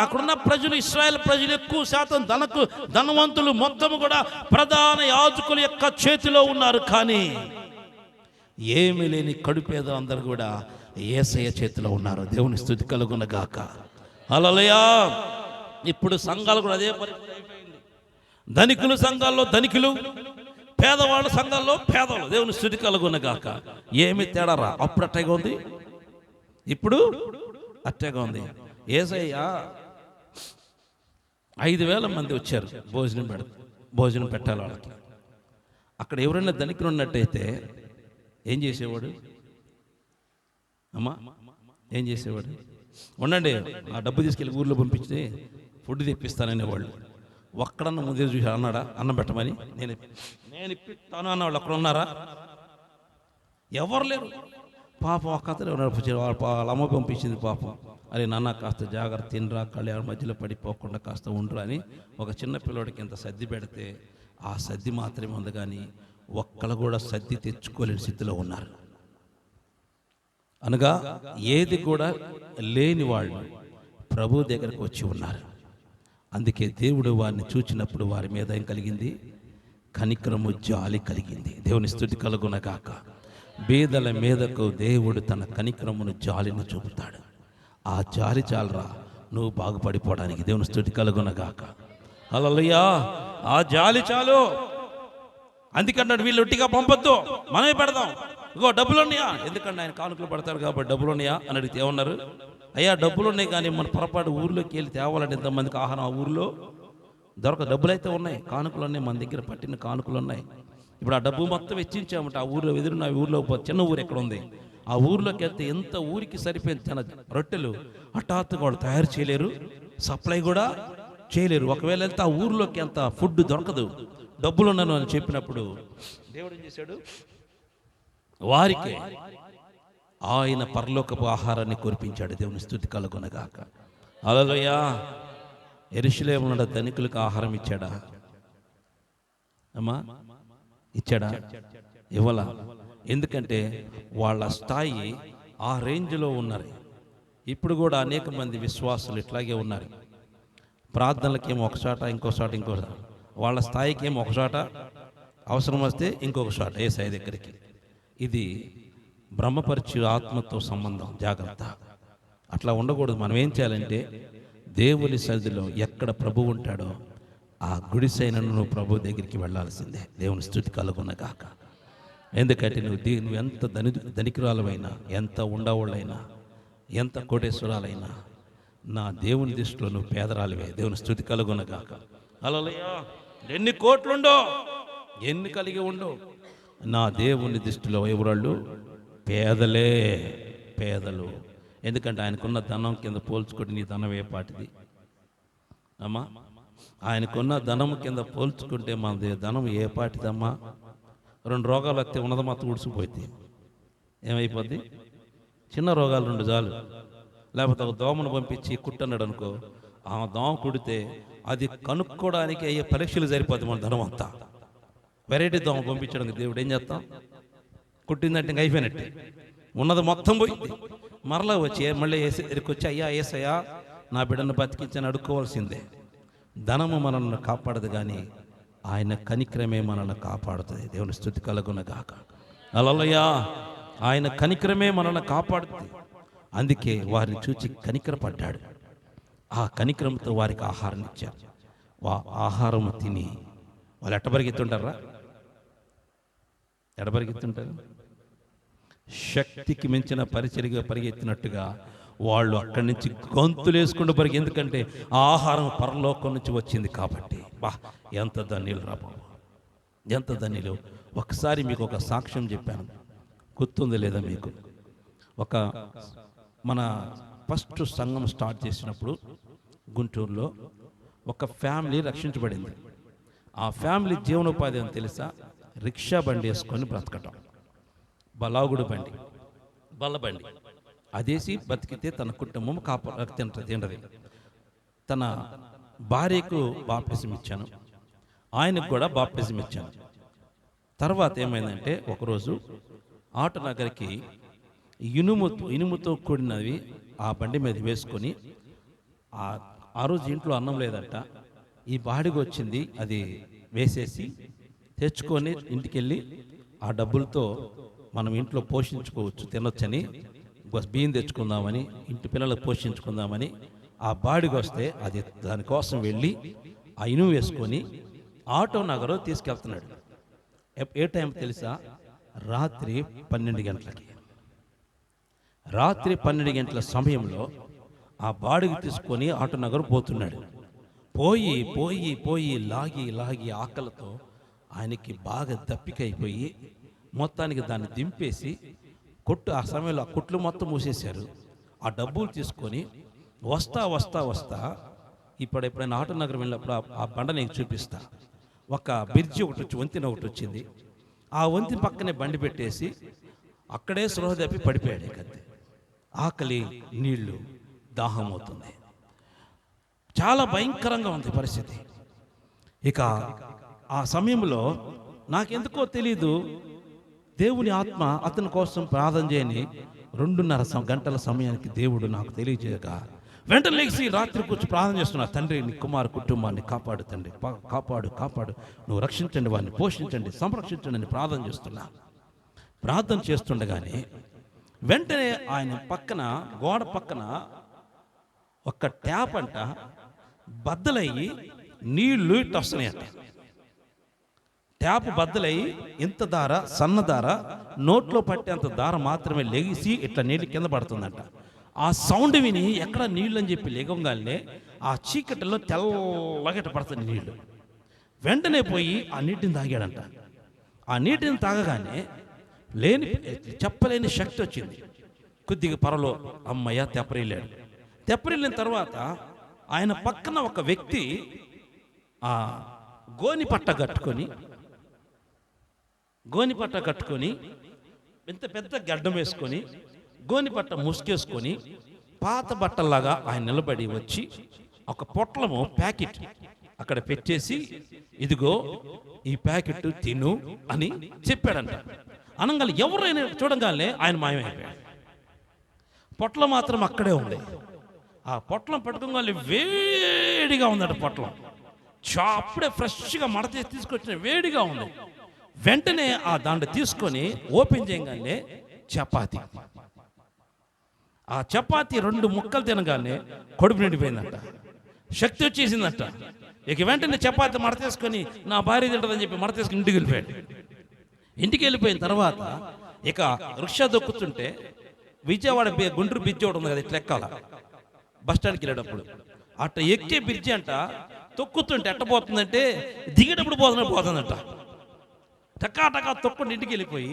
అక్కడున్న ప్రజలు, ఇశ్రాయేల్ ప్రజలు ఎక్కువ శాతం ధనవంతులు మొత్తం కూడా ప్రధాన యాజకుల యొక్క చేతిలో ఉన్నారు. కానీ ఏమీ లేని కడుపేద అందరూ కూడా యేసయ్య చేతిలో ఉన్నారు. దేవుని స్తుతి కలుగును గాక. హల్లెలూయా. ఇప్పుడు సంఘాలు కూడా అదే పరిస్థితి అయిపోయింది. ధనికుల సంఘాల్లో ధనికులు, పేదవాళ్ళ సంఘాల్లో పేదలు. దేవుని స్తుతి కలుగును గాక. ఏమి తేడారా? అప్పుడు అట్టగా ఉంది, ఇప్పుడు అట్టగా ఉంది. యేసయ్య 5,000 మంది వచ్చారు భోజనం పెట్టాలి వాళ్ళకి. అక్కడ ఎవరైనా ధనికులు ఉన్నట్టయితే ఏం చేసేవాడు? అమ్మా ఏం చేసేవాడు? ఉండండి, ఆ డబ్బు తీసుకెళ్ళి ఊర్లో పంపించి ఫుడ్ తెప్పిస్తాననేవాళ్ళు. ఒక్కడన్నా ముందే చూసి అన్నాడా అన్నం పెట్టమని? నేను ఇప్పిస్తాను అన్న వాళ్ళు అక్కడ ఉన్నారా? ఎవరు లేరు. పాపం ఒక్క అతను వాళ్ళ అమ్మ పంపించింది. పాపం, అరే నాన్న కాస్త జాగ్రత్త తినరా, కళ్యాణ మధ్యలో పడిపోకుండా కాస్త ఉండరా అని ఒక చిన్న పిల్లోడికి ఇంత సర్ది పెడితే ఆ సర్ది మాత్రమే ఉంది. కానీ ఒక్కళ్ళు కూడా సర్ది తెచ్చుకోలేని స్థితిలో ఉన్నారు. అనగా ఏది కూడా లేని వాళ్ళు ప్రభు దగ్గరకు వచ్చి ఉన్నారు. అందుకే దేవుడు వారిని చూచినప్పుడు వారి మీద ఏం కలిగింది? కనికరము, జాలి కలిగింది. దేవుని స్తుతి కలుగునగాక. బీదల మీదకు దేవుడు తన కనికరమును, జాలిని చూపుతాడు. ఆ జాలి చాలరా నువ్వు బాగుపడిపోవడానికి. దేవుని స్తుతి కలుగునగాక. హల్లెలూయా. ఆ జాలి చాలు. అందుకన్నాడు వీళ్ళు ఒట్టిగా పంపొద్దు, మనమే పెడదాం. ఇగో డబ్బులు ఉన్నాయా? ఎందుకంటే ఆయన కానుకలు పడతాడు కాబట్టి డబ్బులు ఉన్నాయా అని అడిగితే ఏమన్నారు? అయ్యా డబ్బులు ఉన్నాయి, కానీ మన పొరపాటు ఊర్లోకి వెళ్ళి తేవాలంటే ఎంతమందికి ఆహారం ఆ ఊర్లో దొరక. డబ్బులు అయితే ఉన్నాయి, కానుకలు ఉన్నాయి, మన దగ్గర పట్టిన కానుకలు ఉన్నాయి. ఇప్పుడు ఆ డబ్బు మొత్తం వెచ్చించామంటే ఆ ఊర్లో ఎదురున్న ఊర్లో చిన్న ఊరు ఎక్కడ ఉంది, ఆ ఊర్లోకి వెళ్తే ఎంత ఊరికి సరిపోయిన తన రొట్టెలు హఠాత్తుగా వాళ్ళు తయారు చేయలేరు, సప్లై కూడా చేయలేరు. ఒకవేళ వెళ్తే ఆ ఊర్లోకి అంత ఫుడ్ దొరకదు. డబ్బులు ఉన్నాను అని చెప్పినప్పుడు దేవుడు ఏం చేశాడు? వారికి ఆయన పరలోకపు ఆహారాన్ని కురిపించాడు. దేవుని స్తుతి కలుగునగాక. హల్లెలూయా. యెరూషలేములో ధనికులకు ఆహారం ఇచ్చాడా అమ్మా? ఇచ్చాడా? ఇవ్వలా. ఎందుకంటే వాళ్ళ స్థాయి ఆ రేంజ్లో ఉన్నారు. ఇప్పుడు కూడా అనేక మంది విశ్వాసులు ఇట్లాగే ఉన్నారు. ప్రార్థనలకేమో ఒక చోట, ఇంకో చోట, ఇంకో వాళ్ళ స్థాయికి ఏమో ఒక చోట, అవసరం వస్తే ఇంకొక చోట యేసయ్య దగ్గరికి. ఇది బ్రహ్మపరిచే ఆత్మతో సంబంధం. జాగ్రత్త, అట్లా ఉండకూడదు. మనం ఏం చేయాలంటే దేవుని సన్నిధిలో ఎక్కడ ప్రభు ఉంటాడో ఆ గుడిసైనను నువ్వు ప్రభు దగ్గరికి వెళ్ళాల్సిందే. దేవుని స్తుతి కలుగునగాక. ఎందుకంటే నువ్వు ఎంత ధనికురాలైనా, ఎంత ఉండవాళ్ళైనా, ఎంత కోటేశ్వరాలైనా, నా దేవుని దృష్టిలో నువ్వు పేదరాలివే. దేవుని స్తుతి కలుగునగాక. హల్లెలూయా. ఎన్ని కోట్లుండో, ఎన్ని కలిగి ఉండో, నా దేవుని దృష్టిలో ఎవరాళ్ళు? పేదలే. పేదలు. ఎందుకంటే ఆయనకున్న ధనం కింద పోల్చుకుంటే నీ ధనం ఏ పాటిది అమ్మా? ఆయనకున్న ధనం కింద పోల్చుకుంటే మన ధనం ఏ పాటిదమ్మా? 2 రోగాలు వస్తే ఉన్నది మొత్తం ఉడిసిపోయింది. ఏమైపోద్ది? చిన్న రోగాలు 2 చాలు. లేకపోతే ఒక దోమను పంపించి కుట్టన్నాడు అనుకో, ఆ దోమ కుడితే అది కనుక్కోవడానికి అయ్యే పరీక్షలు సరిపోద్ది మన ధనం అంతా. వెరైటీ దోమ పంపించడానికి దేవుడు ఏం చేస్తాం? కుట్టిందంటే ఇంక అయిపోయినట్టే, ఉన్నది మొత్తం పోయింది. మరలా వచ్చి మళ్ళీ దగ్గరికి వచ్చి అయ్యా యేసయ్యా నా బిడ్డను బతికించని అడుక్కోవాల్సిందే. ధనము మనల్ని కాపాడదు, కానీ ఆయన కనికరమే మనల్ని కాపాడుతుంది. దేవుని స్తుతి కలుగునగాక. హల్లెలూయా. ఆయన కనికరమే మనల్ని కాపాడుతుంది. అందుకే వారిని చూచి కనికరపడ్డాడు. ఆ కనికరంతో వారికి ఆహారం ఇచ్చారు. ఆహారం తిని వాళ్ళు ఎట్టబరిగెత్తుంటారా? ఎడబరిగెత్తుంటారు? శక్తికి మించిన పరిచర్యగా పరిగెత్తినట్టుగా వాళ్ళు అక్కడి నుంచి గొంతులు వేసుకుంటూ పరిగి. ఎందుకంటే ఆ ఆహారం పరలోకం నుంచి వచ్చింది కాబట్టి. బా, ఎంత ధన్యులు రా బాబు, ఎంత ధన్యులు. ఒకసారి మీకు ఒక సాక్ష్యం చెప్పాను, గుర్తుంది లేదా మీకు? మన ఫస్ట్ సంఘం స్టార్ట్ చేసినప్పుడు గుంటూరులో ఒక ఫ్యామిలీ రక్షించబడింది. ఆ ఫ్యామిలీ జీవనోపాధి అని తెలుసా? రిక్షా బండి వేసుకొని బ్రతకటం. బలాగుడు బండి, బల్లబండి అదేసి బతికితే తన కుటుంబం తింటది. తన భార్యకు బాప్టిజం ఇచ్చాను, ఆయనకు కూడా బాప్టిజం ఇచ్చాను. తర్వాత ఏమైందంటే ఒకరోజు ఆటనగర్కి ఇనుముతో కూడినవి ఆ బండి మీద వేసుకొని, ఆ రోజు ఇంట్లో అన్నం లేదట, ఈ బాడికి వచ్చింది, అది వేసేసి తెచ్చుకొని ఇంటికి వెళ్ళి ఆ డబ్బులతో మనం ఇంట్లో పోషించుకోవచ్చు, తినొచ్చని, బియ్యం తెచ్చుకుందామని, ఇంటి పిల్లలకు పోషించుకుందామని ఆ బాడికి వస్తే అది దానికోసం వెళ్ళి ఆ ఇనుము వేసుకొని ఆటో నగరం తీసుకెళ్తున్నాడు. ఏ టైం తెలుసా? రాత్రి 12 గంటలకి. రాత్రి 12 గంటల సమయంలో ఆ బాడికి తీసుకొని ఆటో నగరం పోతున్నాడు. పోయి పోయి పోయి లాగి లాగి ఆకలితో ఆయనకి బాగా దప్పికైపోయి మొత్తానికి దాన్ని దింపేసి ఆ సమయంలో ఆ కొట్లు మొత్తం మూసేశారు. ఆ డబ్బులు తీసుకొని వస్తా వస్తా వస్తా ఇప్పుడు ఎప్పుడైనా ఆటో నగరం వెళ్ళినప్పుడు ఆ బండ నీకు చూపిస్తా. ఒక బ్రిడ్జి ఒకటి వచ్చి, వంతెన ఒకటి వచ్చింది. ఆ వంతెన పక్కనే బండి పెట్టేసి అక్కడే స్పృహ తప్పి పడిపోయాడు. ఇకంతే ఆకలి, నీళ్లు, దాహం అవుతుంది. చాలా భయంకరంగా ఉంది పరిస్థితి. ఇక ఆ సమయంలో నాకెందుకో తెలీదు, దేవుని ఆత్మ అతని కోసం ప్రార్థన చేయని 2.5 గంటల సమయానికి దేవుడు నాకు తెలియజేయగా వెంటనే లేచి రాత్రి కూర్చొని ప్రార్థన చేస్తున్నా. తండ్రి, నీ కుమారు కుటుంబాన్ని కాపాడు తండ్రి, కాపాడు కాపాడు, నువ్వు రక్షించండి, వారిని పోషించండి, సంరక్షించండి అని ప్రార్థన చేస్తున్నా. ప్రార్థన చేస్తుండగానే వెంటనే ఆయన పక్కన, గోడ పక్కన ఒక ట్యాప్ అంట బద్దలయ్యి నీళ్లు ఇట్లా వస్తున్నాయంట. ట్యాప్ బద్దలయ్యి ఇంత దార, సన్న దార, నోట్లో పట్టేంత దార మాత్రమే లెగిసి ఇట్లా నీళ్ళు కింద పడుతుందంట. ఆ సౌండ్ విని ఎక్కడ నీళ్ళు అని చెప్పి లేగంగానే ఆ చీకటిలో తెల్లగట పడుతుంది నీళ్లు. వెంటనే పోయి ఆ నీటిని తాగాడంట. ఆ నీటిని తాగగానే చెప్పలేని శక్తి వచ్చింది. కొద్దిగా పరలో అమ్మయ్య తెప్పరిల్లాడు. తెప్పరిల్లిన తర్వాత ఆయన పక్కన ఒక వ్యక్తి ఆ గోనిపట్ట కట్టుకొని ఇంత పెద్ద గడ్డం వేసుకొని గోనిపట్ట ముసుకేసుకొని పాత బట్టల్లాగా ఆయన నిలబడి వచ్చి ఒక పొట్లము ప్యాకెట్ అక్కడ పెట్టేసి, ఇదిగో ఈ ప్యాకెట్ తిను అని చెప్పాడంట. అనగానే ఎవరైనా చూడగానే ఆయన మాయమైపోయాడు. పొట్లం మాత్రం అక్కడే ఉంది. ఆ పొట్లం పట్టుకోగానే వేడిగా ఉందట. పొట్లం అప్పుడే ఫ్రెష్గా మడత తీసుకొచ్చిన వేడిగా ఉంది. వెంటనే ఆ దాంట్లో తీసుకొని ఓపెన్ చేయగానే చపాతి. ఆ చపాతి 2 ముక్కలు తినగానే కడుపు నిండిపోయిందంట, శక్తి వచ్చేసిందంట. ఇక వెంటనే చపాతి మడత తీసుకొని నా భార్య తింటుందని చెప్పి మడత తీసుకుని ఇంటికి వెళ్ళిపోయాడు. ఇంటికి వెళ్ళిపోయిన తర్వాత ఇక రిక్షా దొక్కుతుంటే విజయవాడ గుంటూరు బ్రిడ్జి ఒకటి ఉంది కదా, ఇట్లా ఎక్కాల. బస్ స్టాండ్కి వెళ్ళేటప్పుడు అట్లా ఎక్కే బ్రిడ్జి అంట తొక్కుతుంటే ఎట్టబోతుందంటే దిగేటప్పుడు పోతుందంట. టకా తొక్కుండా ఇంటికి వెళ్ళిపోయి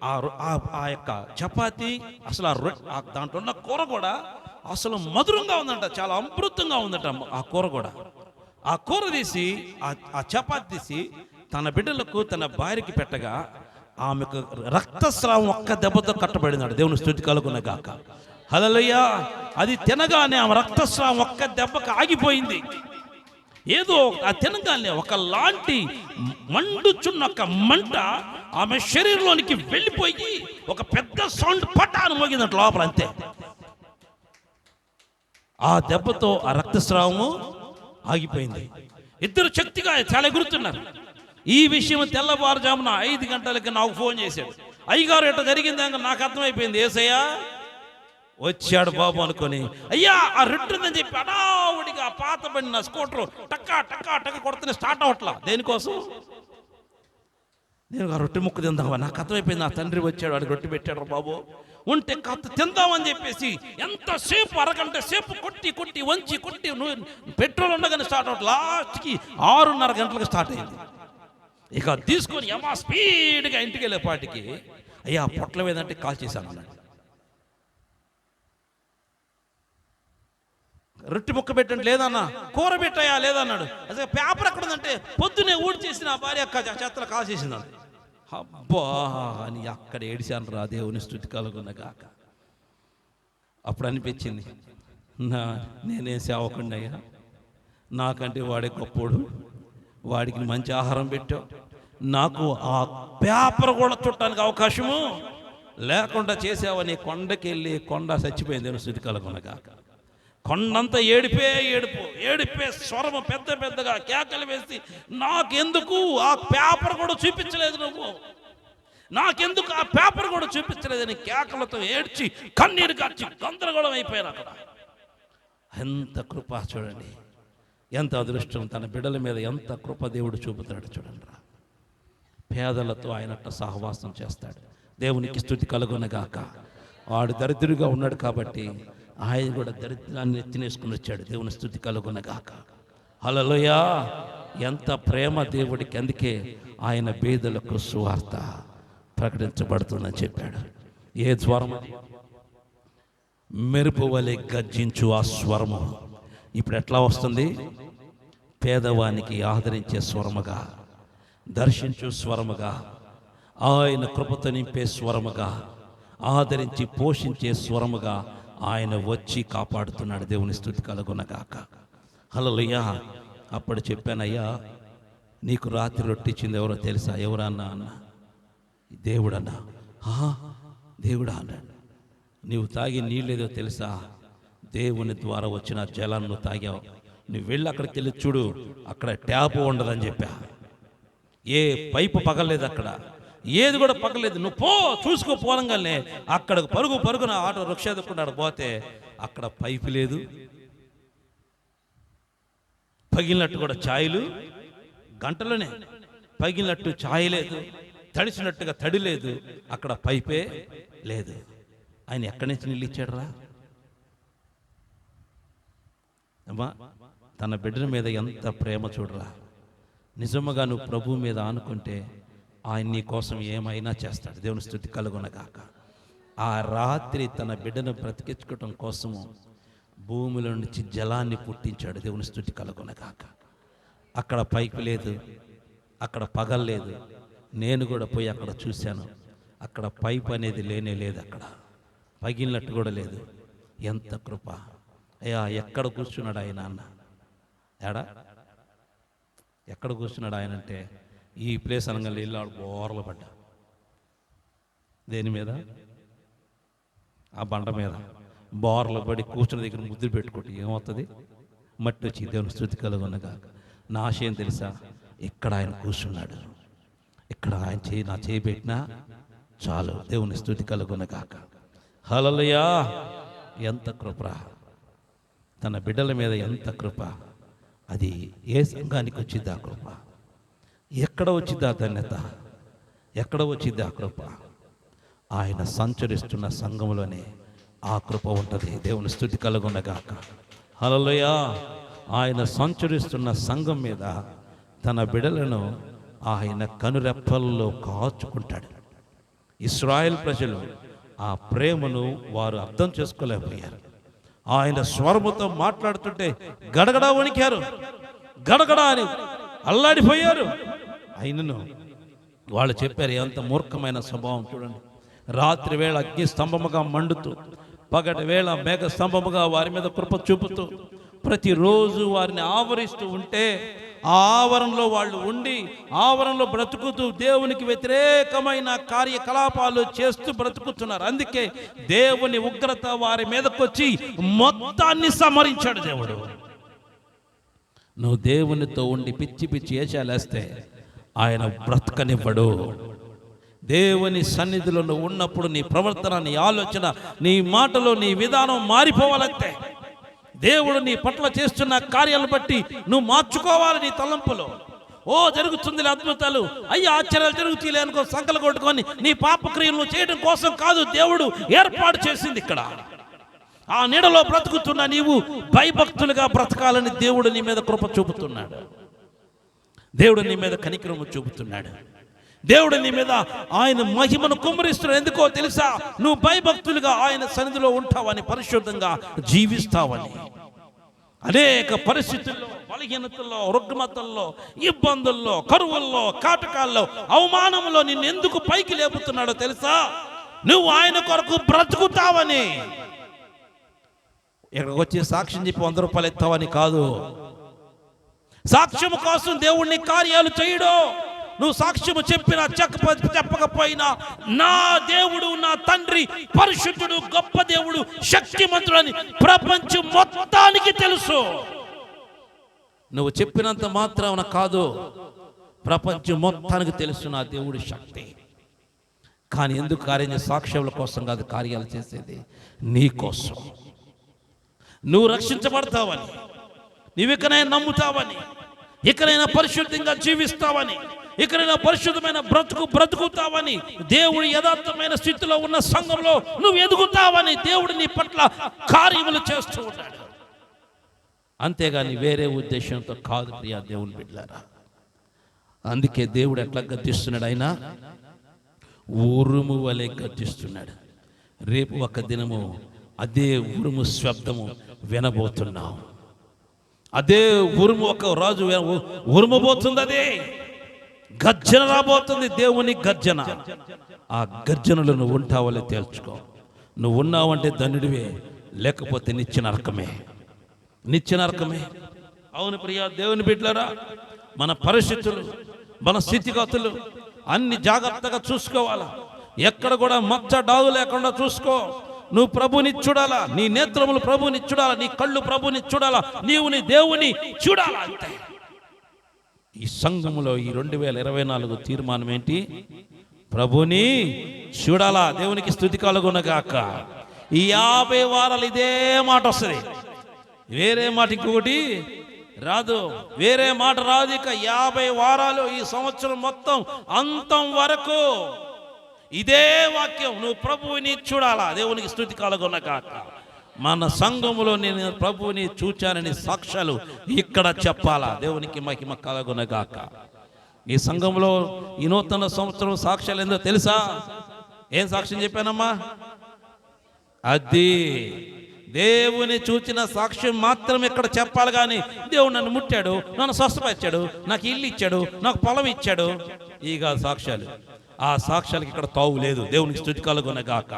ఆ యొక్క చపాతి అసలు దాంట్లో ఉన్న కూర కూడా అసలు మధురంగా ఉందంట, చాలా అమృతంగా ఉందట ఆ కూర కూడా. ఆ కూర తీసి ఆ చపాతి తీసి తన బిడ్డలకు, తన భార్యకి పెట్టగా ఆమెకు రక్తస్రావం ఒక్క దెబ్బతో కట్టబడిందట. దేవుని స్తుతి కలుగును గాక. హల్లెలూయా. అది తినగానే ఆమె రక్తస్రావం ఒక్క దెబ్బకు ఆగిపోయింది. ఏదో ఆ తినగానే ఒకలాంటి మండుచున్న ఒక మంట ఆమె శరీరంలోనికి వెళ్ళిపోయి ఒక పెద్ద సౌండ్ పటాను మోగిందంట లోపల. అంతే, ఆ దెబ్బతో ఆ రక్తస్రావము ఆగిపోయింది. ఇద్దరు శక్తిగా చాలా ఎగురుతున్నారు. ఈ విషయం తెల్లవారుజామున 5 గంటలకి నాకు ఫోన్ చేశాడు. అయ్యగారు ఎట్లా జరిగిందాక నాకు అర్థమైపోయింది. ఏసయ్యా వచ్చాడు బాబు అనుకొని, అయ్యా ఆ రెట్టుందని చెప్పి అడావుడిగా పాత పడిన స్కూటర్ టక్క కొడుతూనే స్టార్ట్ అవట్లా. దేనికోసం? నేను ఆ రొట్టె ముక్క తిందామా, నాకు అర్థమైపోయింది. నా తండ్రి వచ్చాడు, వాడికి రొట్టె పెట్టాడు బాబు, ఉంటే కాస్త తిందామని చెప్పేసి ఎంతసేపు, అరగంట సేపు కొట్టి వంచి పెట్రోల్ ఉండగానే స్టార్ట్ అవట్లా. లాస్ట్కి 6:30 గంటలకు స్టార్ట్ అయింది. ఇక తీసుకొని ఏమా స్పీడ్గా ఇంటికి వెళ్ళేపాటికి, అయ్యా పొట్ల ఏదంటే కాల్ చేశాను అన్నాడు. రొట్టె ముక్క పెట్టండి లేదన్నా, కూర పెట్టాయా లేదన్నాడు. అసలు పేపర్ ఎక్కడ ఉందంటే పొద్దునే ఊడి చేసిన భార్య చేతలు కాల్ చేసిందండి. అబ్బా అని అక్కడ ఏడిశాను రా. దేవుని స్తుతి కలుగును గాక. అప్పుడు అనిపించింది, నేనేం సేవకుండా అయ్యా, నాకంటే వాడే గొప్పోడు, వాడికి మంచి ఆహారం పెట్టావు, నాకు ఆ పేపర్ కూడా చుట్టానికి అవకాశము లేకుండా చేసావని కొండకెళ్ళి కొండ చచ్చిపోయింది. దేవుని స్తుతి కలుగును గాక. కొండంతా ఏడిపే స్వరము పెద్దగా కేకలు వేసి, నాకెందుకు ఆ పేపర్ కూడా చూపించలేదు, నువ్వు నాకెందుకు ఆ పేపర్ కూడా చూపించలేదని కేకలతో ఏడ్చి కన్నీరు కార్చి గందరగోళం అయిపోయారు అక్కడ. ఎంత కృప చూడండి, ఎంత అదృష్టం. తన బిడ్డల మీద ఎంత కృప దేవుడు చూపుతాడు చూడండి రా. పేదలతో ఆయనట్ట సహవాసం చేస్తాడు. దేవునికి స్తుతి కలుగును గాక. వాడు దరిద్రుడిగా ఉన్నాడు కాబట్టి ఆయన కూడా దరిద్రాన్ని ఎత్తినేసుకుని వచ్చాడు. దేవుని స్తుతి కలుగును గాక. హల్లెలూయా. ఎంత ప్రేమ దేవుడికి, అందుకే ఆయన బీదలకు సువార్త ప్రకటించబడుతుందని చెప్పాడు. ఏ స్వరము? మెరుపు వలె గర్జించు ఆ స్వరము ఇప్పుడు ఎట్లా వస్తుంది? పేదవానికి ఆదరించే స్వరముగా, దర్శించు స్వరముగా, ఆయన కృపతో నింపే స్వరముగా, ఆదరించి పోషించే స్వరముగా ఆయన వచ్చి కాపాడుతున్నాడు. దేవుని స్తుతి కలుగును గాక. హల్లెలూయా. అప్పుడు చెప్పానయ్యా, నీకు రాత్రి రొట్టిచ్చింది ఎవరో తెలుసా? ఎవరన్నా అన్న? దేవుడన్నా. దేవుడా అన్నాడు. నీవు తాగి నీళ్ళేదో తెలుసా? దేవుని ద్వారా వచ్చిన జలాన్ని నువ్వు తాగావు. నువ్వు వెళ్ళి అక్కడికి వెళ్ళి చూడు, అక్కడ ట్యాప్ ఉండదని చెప్పా. ఏ పైపు పగలేదు, అక్కడ ఏది కూడా పగలేదు. నువ్వు పో, చూసుకో. పోనంగానే అక్కడ పరుగున ఆటో రిక్షా ఎదుర్కొన్నాడు పోతే అక్కడ పైపు లేదు, పగిలినట్టు కూడా ఛాయలు, గంటలోనే పగిలినట్టు ఛాయ లేదు, తడిసినట్టుగా తడి లేదు, అక్కడ పైపే లేదు. ఆయన ఎక్కడి నుంచి నీళ్ళు ఇచ్చాడురా? అమ్మా, తన బిడ్డల మీద ఎంత ప్రేమ చూడరా. నిజముగా నువ్వు ప్రభువు మీద ఆనుకుంటే ఆయన నీ కోసం ఏమైనా చేస్తాడు. దేవుని స్తుతి కలుగునగాక. ఆ రాత్రి తన బిడ్డను బ్రతికించుకోవటం కోసము భూమిలో నుంచి జలాన్ని పుట్టించాడు. దేవుని స్తుతి కలుగునగాక. అక్కడ పైపు లేదు, అక్కడ పగల్లేదు. నేను కూడా పోయి అక్కడ చూశాను. అక్కడ పైపు అనేది లేనే లేదు, అక్కడ పగిలినట్టు కూడా లేదు. ఎంత కృప అయ్యా! ఎక్కడ కూర్చున్నాడు ఆయన అన్న? ఏడా ఎక్కడ కూర్చున్నాడు ఆయన అంటే, ఈ ప్లేస్ అనగా వెళ్ళాడు బోర్లు పడ్డా. దేని మీద? ఆ బండ మీద బోర్లు పడి కూర్చున్న దగ్గర ముద్దు పెట్టుకుంటే ఏమవుతుంది? మట్టి వచ్చి. దేవుని స్తుతి కలుగునగా. నా ఆశయం తెలుసా? ఇక్కడ ఆయన కూర్చున్నాడు, ఇక్కడ ఆయన నా చేయి పెట్టినా చాలు. దేవుని స్తుతి కలుగునగాక. హల్లెలూయా! ఎంత కృప తన బిడ్డల మీద, ఎంత కృప. అది ఏ సంఘానికి వచ్చింది ఆ కృప? ఎక్కడ వచ్చింది ఆ ధన్యత? ఎక్కడ వచ్చింది ఆ కృప? ఆయన సంచరిస్తున్న సంఘంలోనే ఆ కృప ఉంటుంది. దేవుని స్తుతి కలుగునగాక. హల్లెలూయా! ఆయన సంచరిస్తున్న సంఘం మీద తన బిడ్డలను ఆయన కనురెప్పల్లో కాచుకుంటాడు. ఇశ్రాయేల్ ప్రజలు ఆ ప్రేమను వారు అర్థం చేసుకోలేకపోయారు. ఆయన స్వరముతో మాట్లాడుతుంటే గడగడా వణికారు, గడగడా అని అల్లాడిపోయారు. అయినను వాళ్ళు చెప్పారు, ఎంత మూర్ఖమైన స్వభావం చూడండి. రాత్రి వేళ అగ్ని స్తంభముగా మండుతూ, పగటి వేళ మేఘ స్తంభముగా వారి మీద కృప చూపుతూ, ప్రతిరోజు వారిని ఆవరిస్తూ ఉంటే ఆ ఆవరణలో వాళ్ళు ఉండి, ఆవరణలో బ్రతుకుతూ దేవునికి వ్యతిరేకమైన కార్యకలాపాలు చేస్తూ బ్రతుకుతున్నారు. అందుకే దేవుని ఉగ్రత వారి మీదకి వచ్చి మొత్తాన్ని సమరించాడు దేవుడు. నువ్వు దేవునితో ఉండి పిచ్చి పిచ్చి ఏషాలేస్తే ఆయన బ్రతకనివ్వడు. దేవుని సన్నిధిలో నువ్వు ఉన్నప్పుడు నీ ప్రవర్తన, నీ ఆలోచన, నీ మాటలో, నీ విధానం మారిపోవాలంటే దేవుడు నీ పట్ల చేస్తున్న కార్యాలను బట్టి నువ్వు మార్చుకోవాలి నీ తలంపులో. జరుగుతుంది అద్భుతాలు, అయ్యా ఆశ్చర్యాలు జరుగుతాయి అనుకో సంకలు కొట్టుకొని నీ పాపక్రియలను చేయడం కోసం కాదు దేవుడు ఏర్పాటు చేసింది. ఇక్కడ ఆ నీడలో బ్రతుకుతున్న నీవు భయభక్తులుగా బ్రతకాలని దేవుడు నీ మీద కృప చూపుతున్నాడు. దేవుడు నీ మీద కనికరము చూపుతున్నాడు. దేవుడు నీ మీద ఆయన మహిమను కుమ్మరిస్తున్నాడు. ఎందుకో తెలుసా? నువ్వు భయభక్తులుగా ఆయన సన్నిధిలో ఉంటావని, పరిశుద్ధంగా జీవిస్తావని. అనేక పరిస్థితుల్లో, బలహీనతల్లో, రుగ్మతల్లో, ఇబ్బందుల్లో, కరువుల్లో, కాటకాల్లో, అవమానంలో నిన్ను ఎందుకు పైకి లేపుతున్నాడో తెలుసా? నువ్వు ఆయన కొరకు బ్రతుకుతావని. ఇక్కడికి వచ్చి సాక్ష్యం చెప్పి 100 రూపాయలు ఎత్తావని కాదు. సాక్ష్యం కోసం దేవుణ్ణి కార్యాలు చేయడు. నువ్వు సాక్ష్యము చెప్పినా చెప్పకపోయినా నా దేవుడు, నా తండ్రి పరిశుద్ధుడు, గొప్ప దేవుడు, శక్తిమంతుడని ప్రపంచం మొత్తానికి తెలుసు. నువ్వు చెప్పినంత మాత్రాన కాదు, ప్రపంచం మొత్తానికి తెలుసు నా దేవుడి శక్తి. కానీ ఎందుకు కార్యం? సాక్ష్యాల కోసం కాదు కార్యాలు చేసేది, నీ కోసం. నువ్వు రక్షించబడతావని, నువ్వు ఇకనైనా నమ్ముతావని, ఇకనైనా పరిశుద్ధంగా జీవిస్తావని, ఇకనైనా పరిశుద్ధమైన బ్రతుకుతావని, దేవుడు యథార్థమైన స్థితిలో ఉన్న సంఘంలో నువ్వు ఎదుగుతావని దేవుడు నీ పట్ల కార్యములు చేస్తూ ఉన్నాడు. అంతేగాని వేరే ఉద్దేశంతో కాదు ప్రియా దేవుని బిడ్డలారా. అందుకే దేవుడు ఎట్లా గద్దిస్తున్నాడు? ఆయన ఉరుము వలె గద్దిస్తున్నాడు. రేపు ఒక దినము అదే ఉరుము శబ్దము వినబోతున్నాం. అదే ఉరుము, ఒక రాజు ఉరుమబోతుంది, అదే గర్జన రాబోతుంది, దేవుని గర్జన. ఆ గర్జనలో నువ్వు ఉంటావలే తేల్చుకో. నువ్వు ఉన్నావంటే ధన్యుడివే, లేకపోతే నిత్య నరకమే, నిత్య నరకమే. అవును ప్రియ దేవుని బిడ్డలారా, మన పరిస్థితులు, మన స్థితిగతులు అన్ని జాగ్రత్తగా చూసుకోవాలా. ఎక్కడ కూడా మచ్చ డాగు లేకుండా చూసుకో. నువ్వు ప్రభుని చూడాలా, నీ నేత్రములు ప్రభుని చూడాలా, నీ కళ్ళు ప్రభుని చూడాలా, నీవు నీ దేవుని చూడాలా. అంతే. ఈ సంఘములో ఈ 2024 తీర్మానం ఏంటి? ప్రభుని చూడాలా. దేవునికి స్తుతి కలుగునగాక. ఈ 50 వారాలు ఇదే మాట వస్తుంది, వేరే మాట ఇంకొకటి రాదు, వేరే మాట రాదు. ఇక 50 వారాలు, ఈ సంవత్సరం మొత్తం అంతం వరకు ఇదే వాక్యం, నువ్వు ప్రభువుని చూడాలా. దేవునికి స్తుతి కలుగునగాక. మన సంఘములో నేను ప్రభువుని చూచానని సాక్ష్యాలు ఇక్కడ చెప్పాలా. దేవునికి మహిమ కలుగునగాక. ఈ సంఘంలో ఈ నూతన సంవత్సరం సాక్ష్యాలు ఏందో తెలుసా? ఏం సాక్ష్యం చెప్పానమ్మా? అది దేవుని చూచిన సాక్ష్యం మాత్రం ఇక్కడ చెప్పాలి. కానీ దేవుడు నన్ను ముట్టాడు, నన్ను స్వస్థపరిచాడు, నాకు ఇల్లు ఇచ్చాడు, నాకు పొలం ఇచ్చాడు, ఇక సాక్ష్యాలు. ఆ సాక్ష్యాలకి ఇక్కడ తావు లేదు. దేవునికి స్తుతి కలుగునగాక.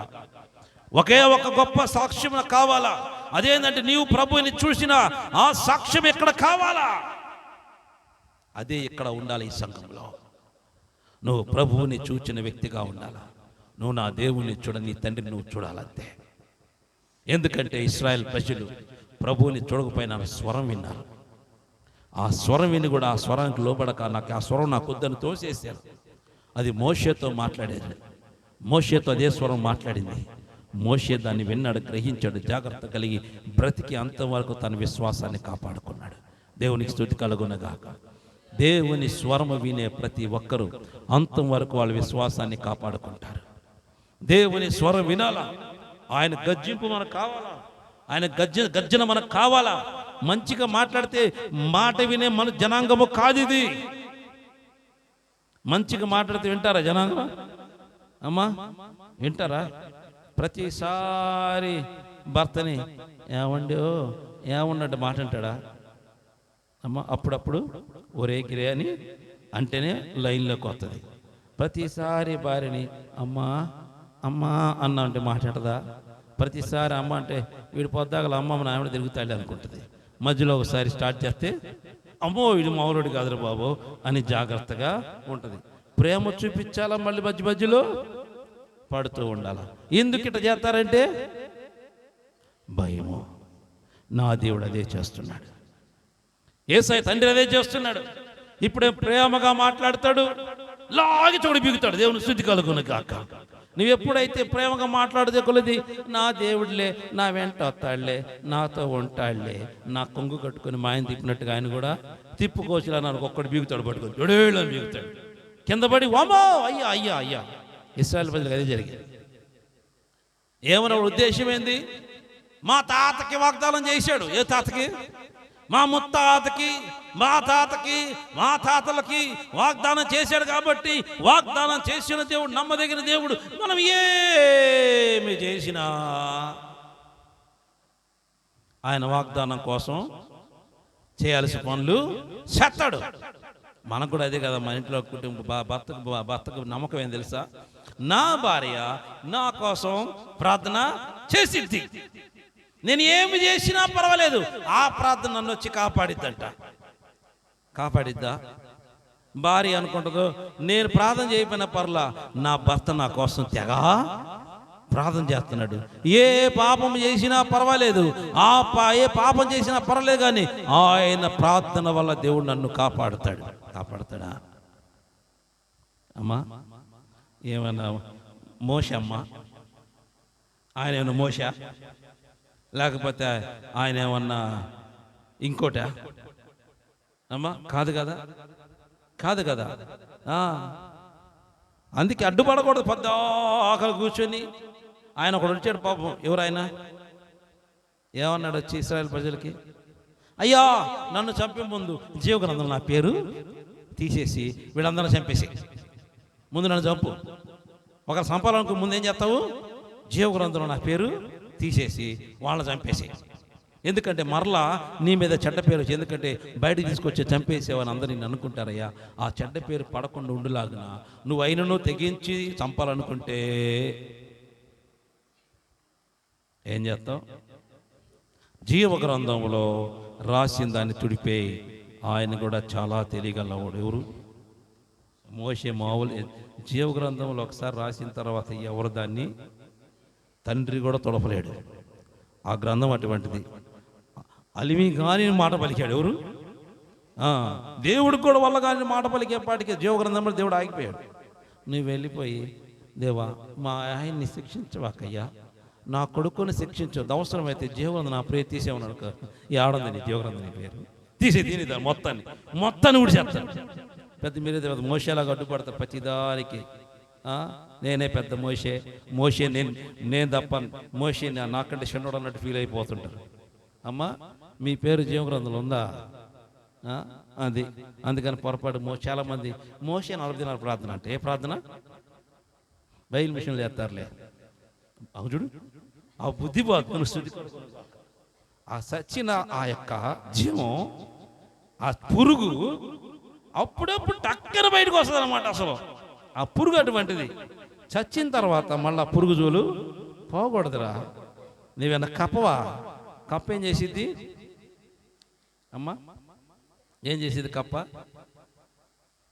ఒకే ఒక గొప్ప సాక్ష్యం కావాలా. అదేంటంటే నీవు ప్రభువుని చూసిన ఆ సాక్ష్యం ఇక్కడ కావాలా. అదే ఇక్కడ ఉండాలి. ఈ సంఘంలో నువ్వు ప్రభువుని చూచిన వ్యక్తిగా ఉండాలా. నువ్వు నా దేవుని చూడ, నీ తండ్రిని నువ్వు చూడాలంతే. ఎందుకంటే ఇశ్రాయేల్ ప్రజలు ప్రభువుని చూడకపోయినా స్వరం విన్నారు. ఆ స్వరం విని కూడా ఆ స్వరానికి లోబడక నాకు ఆ స్వరం నాకు వద్దని తోసేశారు. అది మోషేతో మాట్లాడేది. మోషేతో అదే స్వరం మాట్లాడింది. మోషే దాన్ని విన్నాడు, గ్రహించాడు, జాగ్రత్త కలిగి బ్రతికి అంతవరకు తన విశ్వాసాన్ని కాపాడుకున్నాడు. దేవునికి స్తుతి కలుగునగాక. దేవుని స్వరము వినే ప్రతి ఒక్కరూ అంతం వరకు వాళ్ళ విశ్వాసాన్ని కాపాడుకుంటారు. దేవుని స్వరం వినాలా. ఆయన గర్జింపు మనకు కావాలా. ఆయన గర్జన మనకు కావాలా. మంచిగా మాట్లాడితే మాట వినే మన జనాంగము కాదు ఇది. మంచిగా మాట్లాడితే వింటారా జనాంగం? అమ్మా వింటారా? ప్రతిసారి భర్తని ఏమండో ఏమన్నట్టు మాట అంటాడా? అమ్మ అప్పుడప్పుడు ఒరే గిరే అని అంటేనే లైన్లోకి వస్తుంది. ప్రతిసారి భార్యని అమ్మా అమ్మా అన్న అంటే మాట్లాడదా? ప్రతిసారి అమ్మ అంటే వీడు పొద్దాగల అమ్మ మన ఆవిడ తిరుగుతాడు అనుకుంటుంది. మధ్యలో ఒకసారి స్టార్ట్ చేస్తే అమ్మో వీడు మామూలుడు కాదురా బాబు అని జాగ్రత్తగా ఉంటుంది. ప్రేమ చూపించాలా, మళ్ళీ మధ్యలో పడుతూ ఉండాలా. ఎందుకు ఇట్లా చేస్తారంటే భయము. నా దేవుడు అదే చేస్తున్నాడు. యేసయ్య తండ్రి అదే చేస్తున్నాడు. ఇప్పుడే ప్రేమగా మాట్లాడతాడు, లాగి చోడు బిగుతాడు. దేవుని స్తుతి కలుగునగాక. నువ్వు ఎప్పుడైతే ప్రేమగా మాట్లాడితే కొలది నా దేవుడిలే, నా వెంట వస్తాడులే, నాతో ఉంటాడులే, నా కొంగు కట్టుకుని మాయన తిప్పినట్టుగా ఆయన కూడా తిప్పుకోవచ్చులా నాకు ఒక్కడు బిగుతాడు, పట్టుకొని జొడేళ్ళని బిగుతాడు, కింద పడి వామో అయ్యా అయ్యా అయ్యా. ఇశ్రాయేలు ప్రజలకు అదే జరిగింది. ఏమన్నా ఉద్దేశం ఏంది? మా తాతకి వాగ్దానం చేశాడు. ఏ తాతకి? మా ముత్తాతకి, మా తాతకి, మా తాతలకి వాగ్దానం చేశాడు. కాబట్టి వాగ్దానం చేసిన దేవుడు నమ్మదగిన దేవుడు. మనం ఏమి చేసినా ఆయన వాగ్దానం కోసం చేయాల్సిన పనులు చేస్తాడు. మనకు కూడా అదే కదా. మన ఇంట్లో భర్తకు నమ్మకం ఏం తెలుసా? నా భార్య నా కోసం ప్రార్థన చేసిద్ది. నేను ఏమి చేసినా పర్వాలేదు, ఆ ప్రార్థన నన్ను వచ్చి కాపాడిద్దంట. కాపాడిద్దా? భార్య అనుకుంటుందో నేను ప్రార్థన చేయకపోయినా పర్లా, నా భర్త నా కోసం తెగ ప్రార్థన చేస్తున్నాడు. ఏ పాపం చేసినా పర్వాలేదు, ఏ పాపం చేసినా పర్వాలేదు, కానీ ఆయన ప్రార్థన వల్ల దేవుడు నన్ను కాపాడుతాడు. కాపాడుతాడా? అమ్మా ఏమన్నా మోషే అమ్మ? ఆయన ఏమన్నా మోషా? లేకపోతే ఆయన ఏమన్నా ఇంకోట? అమ్మా కాదు కదా, కాదు కదా. అందుకే అడ్డుపడకూడదు. ఆకలి కూర్చొని ఆయన ఒకడు వచ్చాడు పాపం. ఎవరు ఆయన? ఏమన్నాడు వచ్చి ఇశ్రాయేలు ప్రజలకి? అయ్యా నన్ను చంపే ముందు జీవగ్రంథం నా పేరు తీసేసి వీళ్ళందరూ చంపేసి ముందు నన్ను చంపు. ఒకరు చంపాలనుకో ముందు ఏం చేస్తావు? జీవగ్రంథంలో నా పేరు తీసేసి వాళ్ళని చంపేసి. ఎందుకంటే మరలా నీ మీద చెడ్డ పేరు వచ్చి, ఎందుకంటే బయటకు తీసుకొచ్చి చంపేసేవని అందరూ నేను అనుకుంటారయ్యా. ఆ చెడ్డ పేరు పడకుండా ఉండులాగున నువ్వు అయినను తెగించి చంపాలనుకుంటే ఏం చేస్తావు? జీవ గ్రంథంలో రాసిన దాన్ని తుడిపేయి. ఆయన కూడా చాలా తెలియగలవాడు. ఎవరు? మోషే మామూలు జీవ గ్రంథంలో ఒకసారి రాసిన తర్వాత ఎవరు దాన్ని తండ్రి కూడా తొడపలేడు. ఆ గ్రంథం అటువంటిది. అలివి కానీ మాట పలికాడు. ఎవరు? దేవుడికి కూడా వల్ల కానీ మాట పలికేపాటికి జీవ గ్రంథంలో దేవుడు ఆగిపోయాడు. నువ్వు వెళ్ళిపోయి, దేవా మా ఆయన్ని శిక్షించవాకయ్యా, నా కొడుకుని శిక్షించవద్దు, అవసరమైతే జీవగ్రంథం నా ప్రేరు తీసేమన్నాడు. ఈ ఆడందని జీవగ్రంథం నీ పేరు తీసే దీని మొత్తాన్ని కూడా చెప్తాను. పెద్ద మీరే తర్వాత మోసేలాగా అడ్డుపడతారు ప్రతిదానికి. నేనే పెద్ద మోషే నేను తప్ప మోషే నాకంటే చిన్నోడు అన్నట్టు ఫీల్ అయిపోతుంటారు. అమ్మా మీ పేరు జీవగ్రంథంలో ఉందా? అది అందుకని పొరపాటు చాలామంది మోషే 40 దినాల ప్రార్థన అంటే ఏ ప్రార్థన? బైబిల్ మిషన్లు చేస్తారులే. చూడు ఆ బుద్ధి బాగుంది. ఆ సచ్చిన ఆ యొక్క జీవం, ఆ పురుగు అప్పుడప్పుడు టక్కన బయటకు వస్తుంది అనమాట. అసలు ఆ పురుగు అటువంటిది. చచ్చిన తర్వాత మళ్ళీ పురుగు జోలు పోకూడదురా. నీవేనా కప్పవా? కప్ప ఏం చేసిద్ది అమ్మా? ఏం చేసేది కప్ప?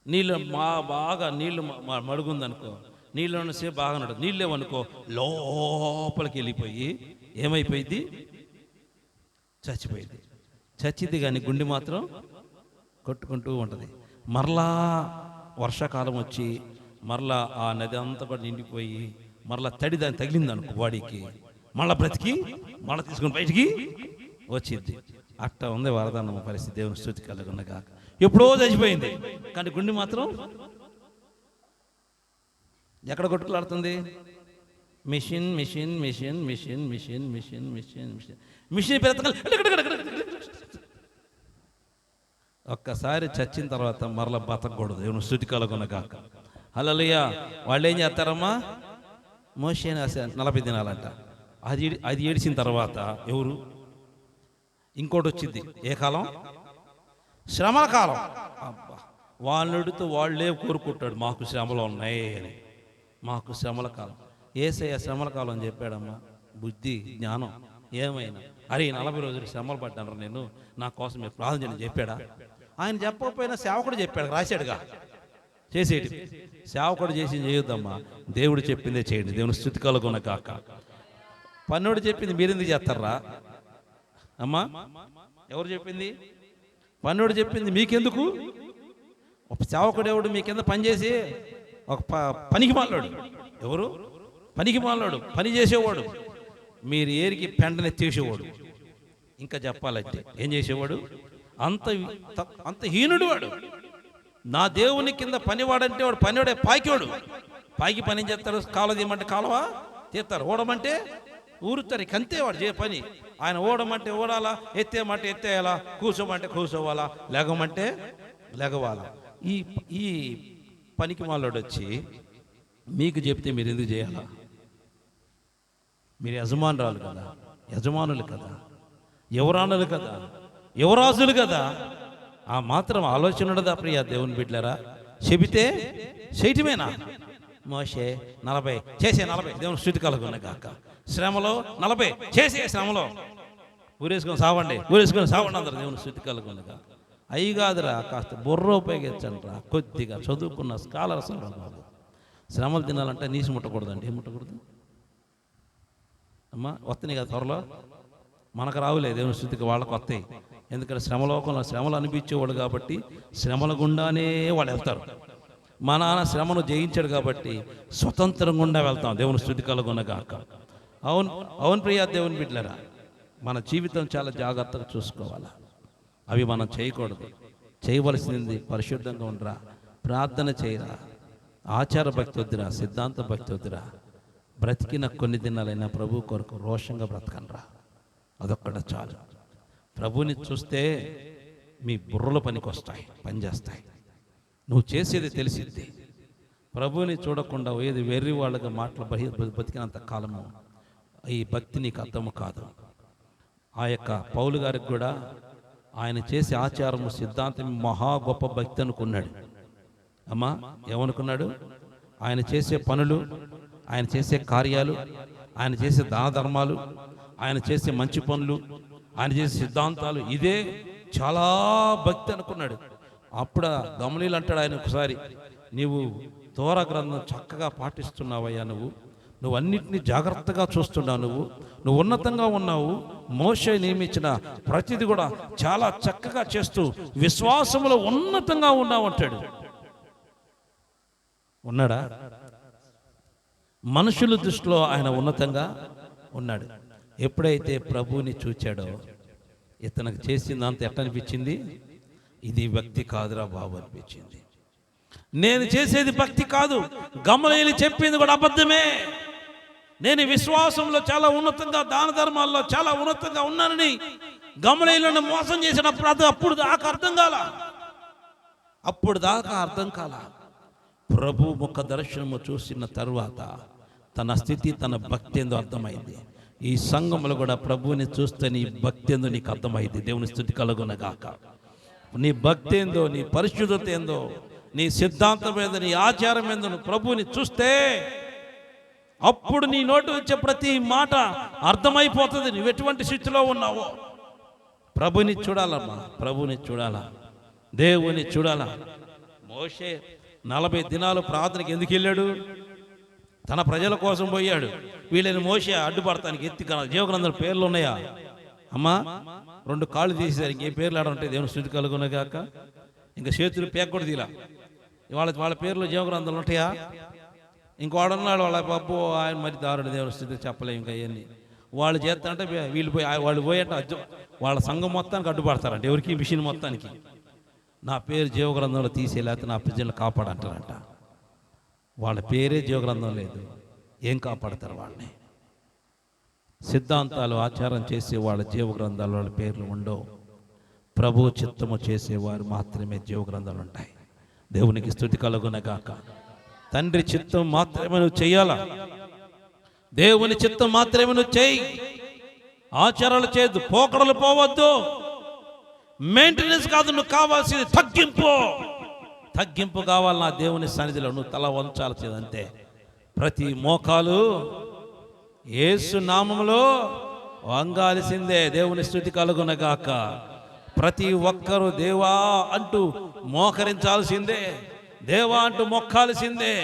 నీళ్ళు బాగా నీళ్ళు మడుగుందనుకో, నీళ్ళలో సేపు బాగా నడదు. నీళ్ళు లేవనుకో లోపలికి వెళ్ళిపోయి ఏమైపోయింది? చచ్చిపోయింది. చచ్చిద్ది కానీ గుండె మాత్రం కొట్టుకుంటూ ఉంటుంది. మరలా వర్షాకాలం వచ్చి మరలా ఆ నది అంతా కూడా నిండిపోయి మరలా తడి దాన్ని తగిలింది అనుకో బాడీకి, మళ్ళీ బ్రతికి మళ్ళీ తీసుకుని బయటికి వచ్చింది. అట్ట ఉంది వరదానమ్మ పరిస్థితి. దేవుని స్తుతి కలుగునగా. ఎప్పుడో చచ్చిపోయింది కానీ గుండె మాత్రం ఎక్కడ కొట్టుకులాడుతుంది? Mission mission mission mission mission mission mission mission mission ఒక్కసారి చచ్చిన తర్వాత మరలా బతకూడదు. దేవుని స్తుతి కలుగునగా. హల్లెలూయా. వాళ్ళు ఏం చేస్తారమ్మా? మోషే 40 దినాలంట. అది ఏడిచిన తర్వాత ఎవరు? ఇంకోటి వచ్చింది. ఏ కాలం? శ్రమల కాలం. అబ్బా, వాళ్ళుడితో వాళ్ళే కోరుకుంటాడు మాకు శ్రమలు ఉన్నాయి అని. మాకు శ్రమల కాలం. యేసయ్య శ్రమల కాలం అని చెప్పాడమ్మా. బుద్ధి జ్ఞానం ఏమైనా అరే 40 రోజులు శ్రమలు పడ్డాను నేను, నా కోసం మీరు ప్రార్థన చేయని చెప్పాడా? ఆయన చెప్పకపోయినా సేవకుడు చెప్పాడు, రాశాడుగా. చేసేటి సేవకుడు చేసి చేయొద్దమ్మా. దేవుడు చెప్పిందే చేయండి. దేవుని స్తుతి కలుగున కాక. పన్నోడు చెప్పింది మీరెందుకు చేస్తారా అమ్మా? ఎవరు చెప్పింది? పన్నోడు చెప్పింది మీకెందుకు? ఒక సేవకుడు ఎవడు మీ కింద పనిచేసి ఒక పనికి మాలాడు. ఎవరు? పనికి మాలాడు, పని చేసేవాడు. మీరు ఏరికి పెంటనే తీసేవాడు. ఇంకా చెప్పాలంటే ఏం చేసేవాడు? అంత హీనుడు వాడు. నా దేవుని కింద పనివాడంటే వాడు పనివాడే పాకివాడు. పాకి పని చేస్తారు. కాలువ తీయమంటే కాలువ తీస్తారు, ఓడమంటే ఊరుతారు. అంతే వాడు చే పని. ఆయన ఓడమంటే ఓడాలా, ఎత్తేయమంటే ఎత్తేయాలా, కూర్చోమంటే కూర్చోవాలా, లెగమంటే లెగవాలా. ఈ పనికి మాలోడు వచ్చి మీకు చెప్తే మీరు ఎందుకు చేయాలా? మీరు యజమానురాలు కదా, యజమానులు కదా, యువరాణులు కదా, యువరాజులు కదా. ఆ మాత్రం ఆలోచన ఉండదా ప్రియ దేవుని బిడ్డలారా? చెబితే చేయటమేనా? మోషే 40 చేసే 40 దేవుని స్తుతి కలుగున గాక. శ్రమలో 40 చేసే శ్రమలో ఊరేసుకొని సావండి అందరు దేవుని స్తుతి కలుగున గాక. అయ్యి కాదురా, కాస్త బుర్ర ఉపయోగించండి రా. కొద్దిగా చదువుకున్న స్కాలర్స్ బాబు. శ్రమలు తినాలంటే నీసి ముట్టకూడదండి. ఏం ముట్టకూడదు అమ్మా? వస్తున్నాయి కదా త్వరలో. మనకు రావులే దేవుని స్థితికి, వాళ్ళకు వస్తాయి. ఎందుకంటే శ్రమలోకంలో శ్రమలు అనిపించేవాడు కాబట్టి శ్రమల గుండానే వాళ్ళు వెళ్తారు. మా నాన్న శ్రమను జయించాడు కాబట్టి స్వతంత్రం గుండా వెళ్తాం. దేవుని స్తుతి కలుగునగాక. అవును ప్రియా దేవుని బిడ్డలారా, మన జీవితం చాలా జాగ్రత్తగా చూసుకోవాలి. అవి మనం చేయకూడదు. చేయవలసింది పరిశుద్ధంగా ఉండరా, ప్రార్థన చేయరా, ఆచార భక్తి వద్దురా, సిద్ధాంత భక్తి వద్దురా. బ్రతికిన కొన్ని దినాలైనా ప్రభు కొరకు రోషంగా బ్రతకనరా. అదొక్కట చాలు. ప్రభుని చూస్తే మీ బుర్రలు పనికొస్తాయి, పనిచేస్తాయి. నువ్వు చేసేది తెలిసిద్ది. ప్రభుని చూడకుండా ఏది వెర్రి వాళ్ళగా మాటలు బతికినంత కాలము ఈ భక్తి నీకు అర్థము కాదు. ఆ యొక్క పౌలు గారికి కూడా ఆయన చేసే ఆచారము సిద్ధాంతం మహా గొప్ప భక్తి అనుకున్నాడు. అమ్మా ఏమనుకున్నాడు? ఆయన చేసే పనులు, ఆయన చేసే కార్యాలు, ఆయన చేసే దాన ధర్మాలు, ఆయన చేసే మంచి పనులు, ఆయన చేసే సిద్ధాంతాలు ఇదే చాలా భక్తి అనుకున్నాడు. అప్పుడు గమలీలు అంటాడు ఆయన ఒకసారి, నీవు తోరా గ్రంథం చక్కగా పాటిస్తున్నావయ్యా, నువ్వు అన్నిటినీ జాగ్రత్తగా చూస్తున్నావు, నువ్వు ఉన్నతంగా ఉన్నావు, మోషే నియమించిన ప్రతిది కూడా చాలా చక్కగా చేస్తూ విశ్వాసంలో ఉన్నతంగా ఉన్నావు అంటాడు. ఉన్నాడా? మనుషుల దృష్టిలో ఆయన ఉన్నతంగా ఉన్నాడు. ఎప్పుడైతే ప్రభువుని చూచాడో ఇతనికి చేసిందంత ఎట్టనిపించింది, ఇది భక్తి కాదురా బాబు అనిపించింది. నేను చేసేది భక్తి కాదు, గమలీలు చెప్పింది కూడా అబద్ధమే. నేను విశ్వాసంలో చాలా ఉన్నతంగా, దాన ధర్మాల్లో చాలా ఉన్నతంగా ఉన్నానని గమలీలను మోసం చేసినప్పుడు అప్పుడు దాకా అర్థం కాల. ప్రభు ముఖ దర్శనము చూసిన తరువాత తన స్థితి, తన భక్తి ఏందో అర్థమైంది. ఈ సంఘంలో కూడా ప్రభువుని చూస్తే నీ భక్తి ఏందో నీకు అర్థమైంది. దేవుని స్థుతి కలుగునగాక. నీ భక్తి ఏందో, నీ పరిశుద్ధత ఏందో, నీ సిద్ధాంతం ఏందో, నీ ఆచారం ఏందో ప్రభువుని చూస్తే అప్పుడు నీ నోటి వచ్చే ప్రతి మాట అర్థమైపోతుంది నువ్వు ఎటువంటి స్థితిలో ఉన్నావో. ప్రభుని చూడాలమ్మా, ప్రభుని చూడాలా, దేవుని చూడాలా. మోషే 40 దినాలు ప్రార్థనకి ఎందుకు వెళ్ళాడు? తన ప్రజల కోసం పోయాడు. వీళ్ళని మోషే అడ్డుపడతానికి ఎత్తి జీవగ్రంథాల పేర్లు ఉన్నాయా అమ్మా? 2 కాళ్ళు తీసేసారు, ఇంకేం పేర్లు ఆడంటే దేవుని స్థుతి కలుగునగాక. ఇంకా చేతులు పేక కూడా తీలా. వాళ్ళ పేర్లు జీవగ్రంథాలు ఉంటాయా? ఇంకోడున్నాడు వాళ్ళ పప్పు, ఆయన మరి దారుడు, దేవుని స్థితి చెప్పలేము. ఇంకా అవన్నీ వాళ్ళు చేస్తారంటే వాళ్ళు పోయేట వాళ్ళ సంఘం మొత్తానికి అడ్డుపడతారంట. ఎవరికి? మిషన్ మొత్తానికి. నా పేరు జీవగ్రంథంలో తీసే, లేకపోతే నా ప్రజలను కాపాడంటారంట. వాళ్ళ పేరే జీవగ్రంథం లేదు, ఏం కాపాడతారు వాళ్ళని? సిద్ధాంతాలు ఆచారం చేసే వాళ్ళ జీవగ్రంథాలు వాళ్ళ పేర్లు ఉండవు. ప్రభు చిత్తము చేసేవారు మాత్రమే జీవగ్రంథాలు ఉంటాయి. దేవునికి స్తుతి కలుగునగాక. తండ్రి చిత్తం మాత్రమే నువ్వు చెయ్యాలా, దేవుని చిత్తం మాత్రమే నువ్వు చెయ్యి. ఆచారాలు చేయొద్దు, పోకడలు పోవద్దు, మెయింటెనెన్స్ కాదు, నువ్వు కావాల్సింది తగ్గింపు కావాలి. నా దేవుని సన్నిధిలో నువ్వు తల వంచాల్సింది అంతే. ప్రతి మోకాలు యేసు నామములో వంగాల్సిందే. దేవుని స్తుతి కలుగునగాక. ప్రతి ఒక్కరూ దేవా అంటూ మోకరించాల్సిందే, దేవా అంటూ మొక్కాల్సిందే,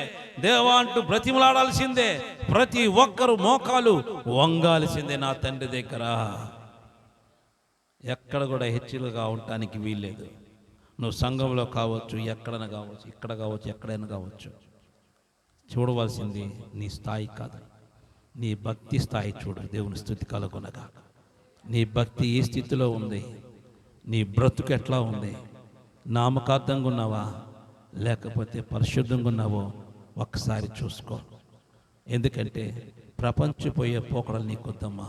దేవా అంటూ బ్రతిమలాడాల్సిందే. ప్రతి ఒక్కరు మోకాలు వంగాల్సిందే నా తండ్రి దగ్గర. ఎక్కడ కూడా హెచ్చులుగా ఉండటానికి వీల్లేదు. నువ్వు సంఘంలో కావచ్చు, ఎక్కడైనా కావచ్చు, ఇక్కడ కావచ్చు, ఎక్కడైనా కావచ్చు, చూడవలసింది నీ స్థాయి కాదు, నీ భక్తి స్థాయి చూడు. దేవుని స్తుతి కలుగునగా. నీ భక్తి ఏ స్థితిలో ఉంది, నీ బ్రతుకు ఎట్లా ఉంది, నామకార్థంగా ఉన్నావా లేకపోతే పరిశుద్ధంగా ఉన్నావో ఒక్కసారి చూసుకో. ఎందుకంటే ప్రపంచపోయే పోకడలు నీకొద్దమ్మా.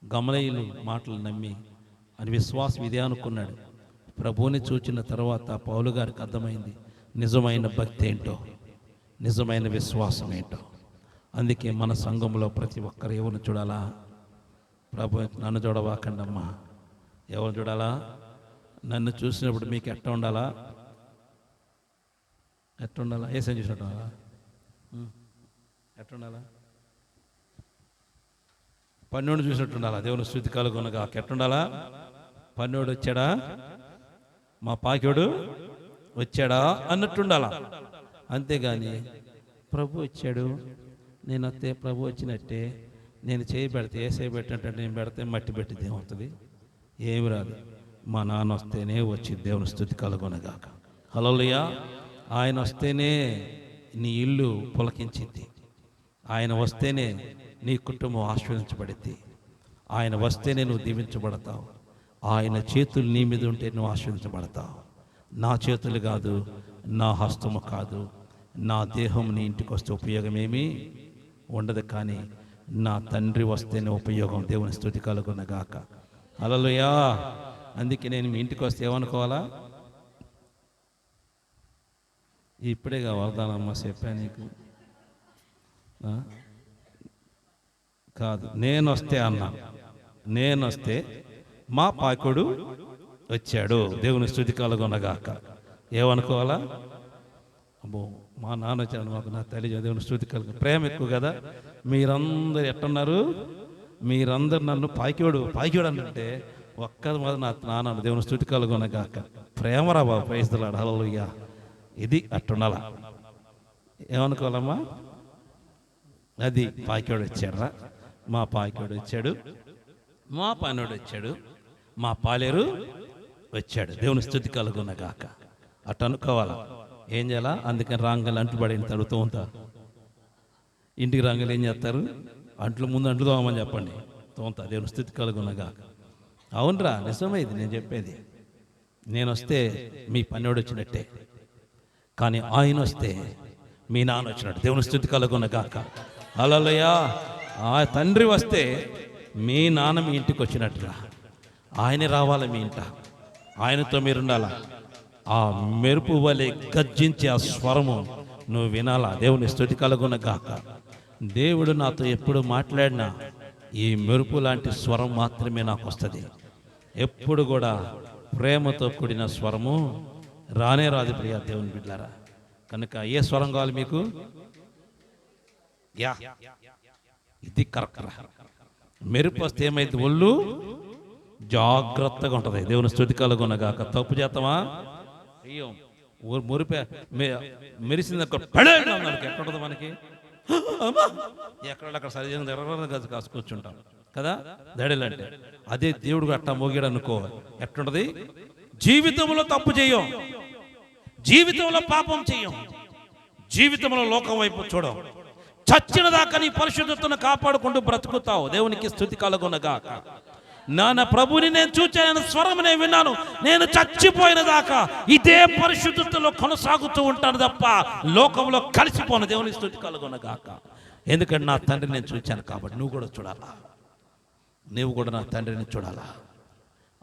గమలీలు మాటలు నమ్మి అని విశ్వాసం ఇదే అనుకున్నాడు. ప్రభువుని చూచిన తర్వాత పౌలు గారికి అర్థమైంది నిజమైన భక్తి ఏంటో, నిజమైన విశ్వాసం ఏంటో. అందుకే మన సంఘంలో ప్రతి ఒక్కరు ఎవరిని చూడాలా? ప్రభు నన్ను చూడవాకండమ్మా. ఎవరు చూడాలా? నన్ను చూసినప్పుడు మీకు ఎట్లా ఉండాలా? ఎట్టుండాలా? ఏసేం చూసినట్టు ఎట్టుండాలా? పన్నోడు చూసినట్టుండాలా? దేవుని స్తుతి కలుగునగా. ఎట్టుండాలా? పన్నోడు వచ్చాడా, మా పాకోడు వచ్చాడా అన్నట్టుండాలా. అంతేగాని ప్రభు వచ్చాడు, నేను వస్తే ప్రభు వచ్చినట్టే, నేను చేయి పెడితే ఏసై పెట్టినట్టే నేను పెడితే మట్టి పెట్టింది ఏమవుతుంది? ఏమి రాదు. మా నాన్న వస్తేనే వచ్చింది. దేవుని స్తుతి కలుగునగాక. హల్లెలూయా. ఆయన వస్తేనే నీ ఇల్లు పులకించింది, ఆయన వస్తేనే నీ కుటుంబం ఆశీర్వదించబడింది, ఆయన వస్తేనే నువ్వు దీవించబడతావు. ఆయన చేతులు నీ మీద ఉంటే నువ్వు ఆశీర్వదించబడతావు. నా చేతులు కాదు, నా హస్తము కాదు, నా దేహం నీ ఇంటికి వస్తే ఉపయోగం ఏమీ ఉండదు, కానీ నా తండ్రి వస్తేనే ఉపయోగం. దేవుని స్తుతి కలుగునగాక. హల్లెలూయా. అందుకే నేను మీ ఇంటికి వస్తే ఏమనుకోవాలా? ఇప్పుడే వరదానమ్మ చెప్పా నీకు కాదు, నేను వస్తే అన్నా, నేను వస్తే మా పాకుడు వచ్చాడు. దేవుని స్తుతి కలుగునగాక. ఏమనుకోవాలా? అబ్బో మా నాన్న వచ్చాడు, మాకు నా తల్లి దేవుని స్తుతి కలుగు. ప్రేమ ఎక్కువ కదా. మీరందరూ ఎట్టున్నారు? మీరందరూ నన్ను పాకివాడు అంటే ఒక్కది మాత్రం నా నాన్న దేవుని స్తుతి కలుగునగాక. ప్రేమరా బాబు, ప్రైజ్లాడు, హల్లెలూయా. ఇది అట్టుండాల. ఏమనుకోవాలమ్మా? అది పాకివాడు వచ్చాడరా, మా పాకివాడు వచ్చాడు, మా పనోడు వచ్చాడు, మా పాలేరు వచ్చాడు, దేవుని స్తుతి కలుగునగాక. అట్ట అనుకోవాలా. ఏం చేయాలా? అందుకని రాంగలు అంట్లు పడేది తడుతూ ఉంటారు. ఇంటికి రాంగలు ఏం చేస్తారు? ముందు అంట్లు తోమని చెప్పండి, తోముతా. దేవుని స్తుతి కలుగునగాక. అవునరా, నిజమే ఇది నేను చెప్పేది. నేను వస్తే మీ పన్నోడు వచ్చినట్టే, కానీ ఆయన వస్తే మీ నాన్న వచ్చినట్టు. దేవుని స్తుతి కలుగునగాక. హల్లెలూయా. ఆ తండ్రి వస్తే మీ నాన్న మీ ఇంటికి వచ్చినట్టురా. ఆయనే రావాలి మీ ఇంట, ఆయనతో మీరుండాలా. ఆ మెరుపు వలె గర్జించే ఆ స్వరము నువ్వు వినాలా. దేవుని స్తుతి కలుగునగాక. దేవుడు నాతో ఎప్పుడు మాట్లాడినా ఈ మెరుపు లాంటి స్వరం మాత్రమే నాకు వస్తుంది. ఎప్పుడు కూడా ప్రేమతో కూడిన స్వరము రానే రాదు ప్రియా దేవుని బిడ్డలారా. కనుక ఏ స్వరం కావాలి మీకు? యా, ఇది కరెక్ట్. మెరుపు వస్తే ఏమైంది? ఒళ్ళు జాగ్రత్తగా ఉంటుంది. దేవుని స్తుతి కలుగునగాక. తప్పు చేస్తామా? అయ్యో, మురిపే మెరిసింది ఎక్కడుంటుంది మనకి? ఎక్కడ సరిజన కాసుకొచ్చుంటాం కదా దడలంటే. అదే దేవుడు అట్టా మోగాడు అనుకో, ఎట్లుంటది? జీవితంలో తప్పు చేయం, జీవితంలో పాపం చెయ్యం, జీవితంలో లోకం వైపు చూడం, చచ్చిన దాకా నీ పరిశుద్ధతను కాపాడుకుంటూ బ్రతుకుతావు. దేవునికి స్తుతి కలుగునగాక. నాన్న ప్రభుని నేను చూచాను, స్వరం నేను విన్నాను, నేను చచ్చిపోయిన దాకా ఇదే పరిశుద్ధతలో కొనసాగుతూ ఉంటాను తప్ప లోకంలో కలిసిపోను. దేవుని స్తుతి కలుగునగాక. ఎందుకంటే నా తండ్రిని నేను చూచాను కాబట్టి నువ్వు కూడా చూడాలా. నువ్వు కూడా నా తండ్రిని చూడాలా.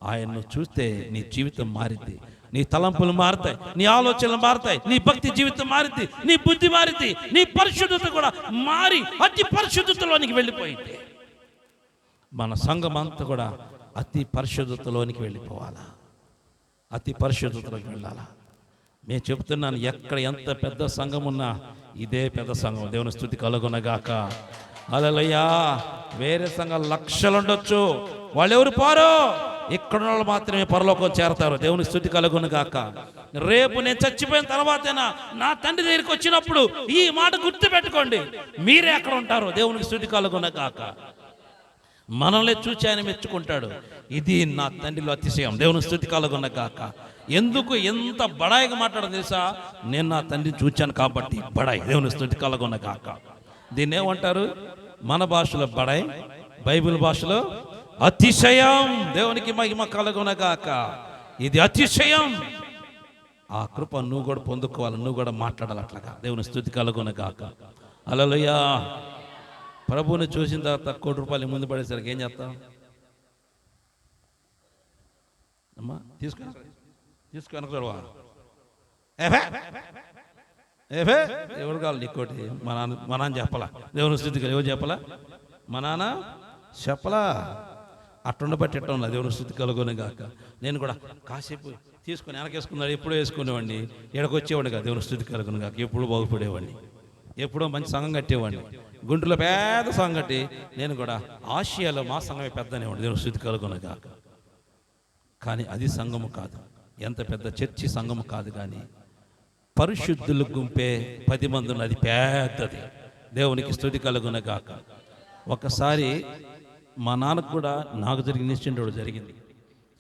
ఆయన్ను చూస్తే నీ జీవితం మారింది, నీ తలంపులు మారుతాయి, నీ ఆలోచనలు మారుతాయి, నీ భక్తి జీవితం మారింది, నీ బుద్ధి మారింది, నీ పరిశుద్ధత కూడా మారి అతి పరిశుద్ధతలోనికి వెళ్ళిపోయింది. మన సంఘం అంతా కూడా అతి పరిశుద్ధతలోనికి వెళ్ళిపోవాలా, అతి పరిశుద్ధతలోకి వెళ్ళాలా. నేను చెప్తున్నాను, ఎక్కడ ఎంత పెద్ద సంఘం ఉన్నా ఇదే పెద్ద సంఘం. దేవుని స్తుతి కలుగునగాక. హల్లెలూయా. వేరే సంఘాలు లక్షలు ఉండొచ్చు, వాళ్ళు ఎవరు పారో, ఇక్కడ వాళ్ళు మాత్రమే పరలోకం చేరతారు. దేవుని స్తుతి కలుగునగాక. రేపు నేను చచ్చిపోయిన తర్వాతైనా నా తండ్రి దగ్గరికి వచ్చినప్పుడు ఈ మాట గుర్తు పెట్టుకోండి, మీరే అక్కడ ఉంటారు. దేవునికి స్తుతి కలుగునగాక. మనల్ని చూచి ఆయన మెచ్చుకుంటాడు. ఇది నా తండ్రిలో అతిశయం. దేవుని స్తుతి కలుగునగాక. ఎందుకు ఎంత బడాయిగా మాట్లాడడం తెలుసా? నేను నా తండ్రిని చూచాను కాబట్టి బడాయి. దేవుని స్తుతి కలుగునగాక. దీన్ని ఏమంటారు? మన భాషలో బడాయి, బైబిల్ భాషలో అతిశయం. దేవునికి మహిమ కలుగునగాక. ఇది అతిశయం. ఆ కృప నువ్వు కూడా పొందుకోవాలి, నువ్వు కూడా మాట్లాడాలి అట్లాగా. దేవుని స్తుతి కలుగునగాక. హల్లెలూయా. ప్రభువుని చూసిన తర్వాత ₹1 ముందు పడేసరికి ఏం చేస్తాం? అమ్మా తీసుకొని చూడవా? ఎవరు కావాలి నీకోటి? మా నాన్న చెప్పలా. దేవుని స్థితికి ఎవరు చెప్పలా? మా నాన్న చెప్పలా. అట్టుండబట్టి ఎట్ట ఉన్నా. దేవుని స్థితి కలుగునగాక. నేను కూడా కాసేపు తీసుకొని వెనకేసుకున్నాడు, ఎప్పుడో వేసుకునేవాడిని, ఎడకొచ్చేవాడిని కాదు. దేవుని స్థితి కలుగునగాక. ఎప్పుడూ బాగుపడేవాడిని, ఎప్పుడో మంచి సంఘం కట్టేవాడిని. గుంటూరులో పెద్ద సంఘం కట్టి నేను కూడా ఆసియాలో మా సంఘమే పెద్దనేవాడిని. దేవుని స్థితి కలుగునగాక. కానీ అది సంఘము కాదు, ఎంత పెద్ద చర్చి సంఘము కాదు, కానీ పరిశుద్ధులు గుంపే 10 మంది ఉన్నది పెద్దది. దేవునికి స్తుతి కలుగునగాక. ఒకసారి మా నాన్నకు కూడా నాకు జరిగిన ఇన్సిడెంట్ జరిగింది,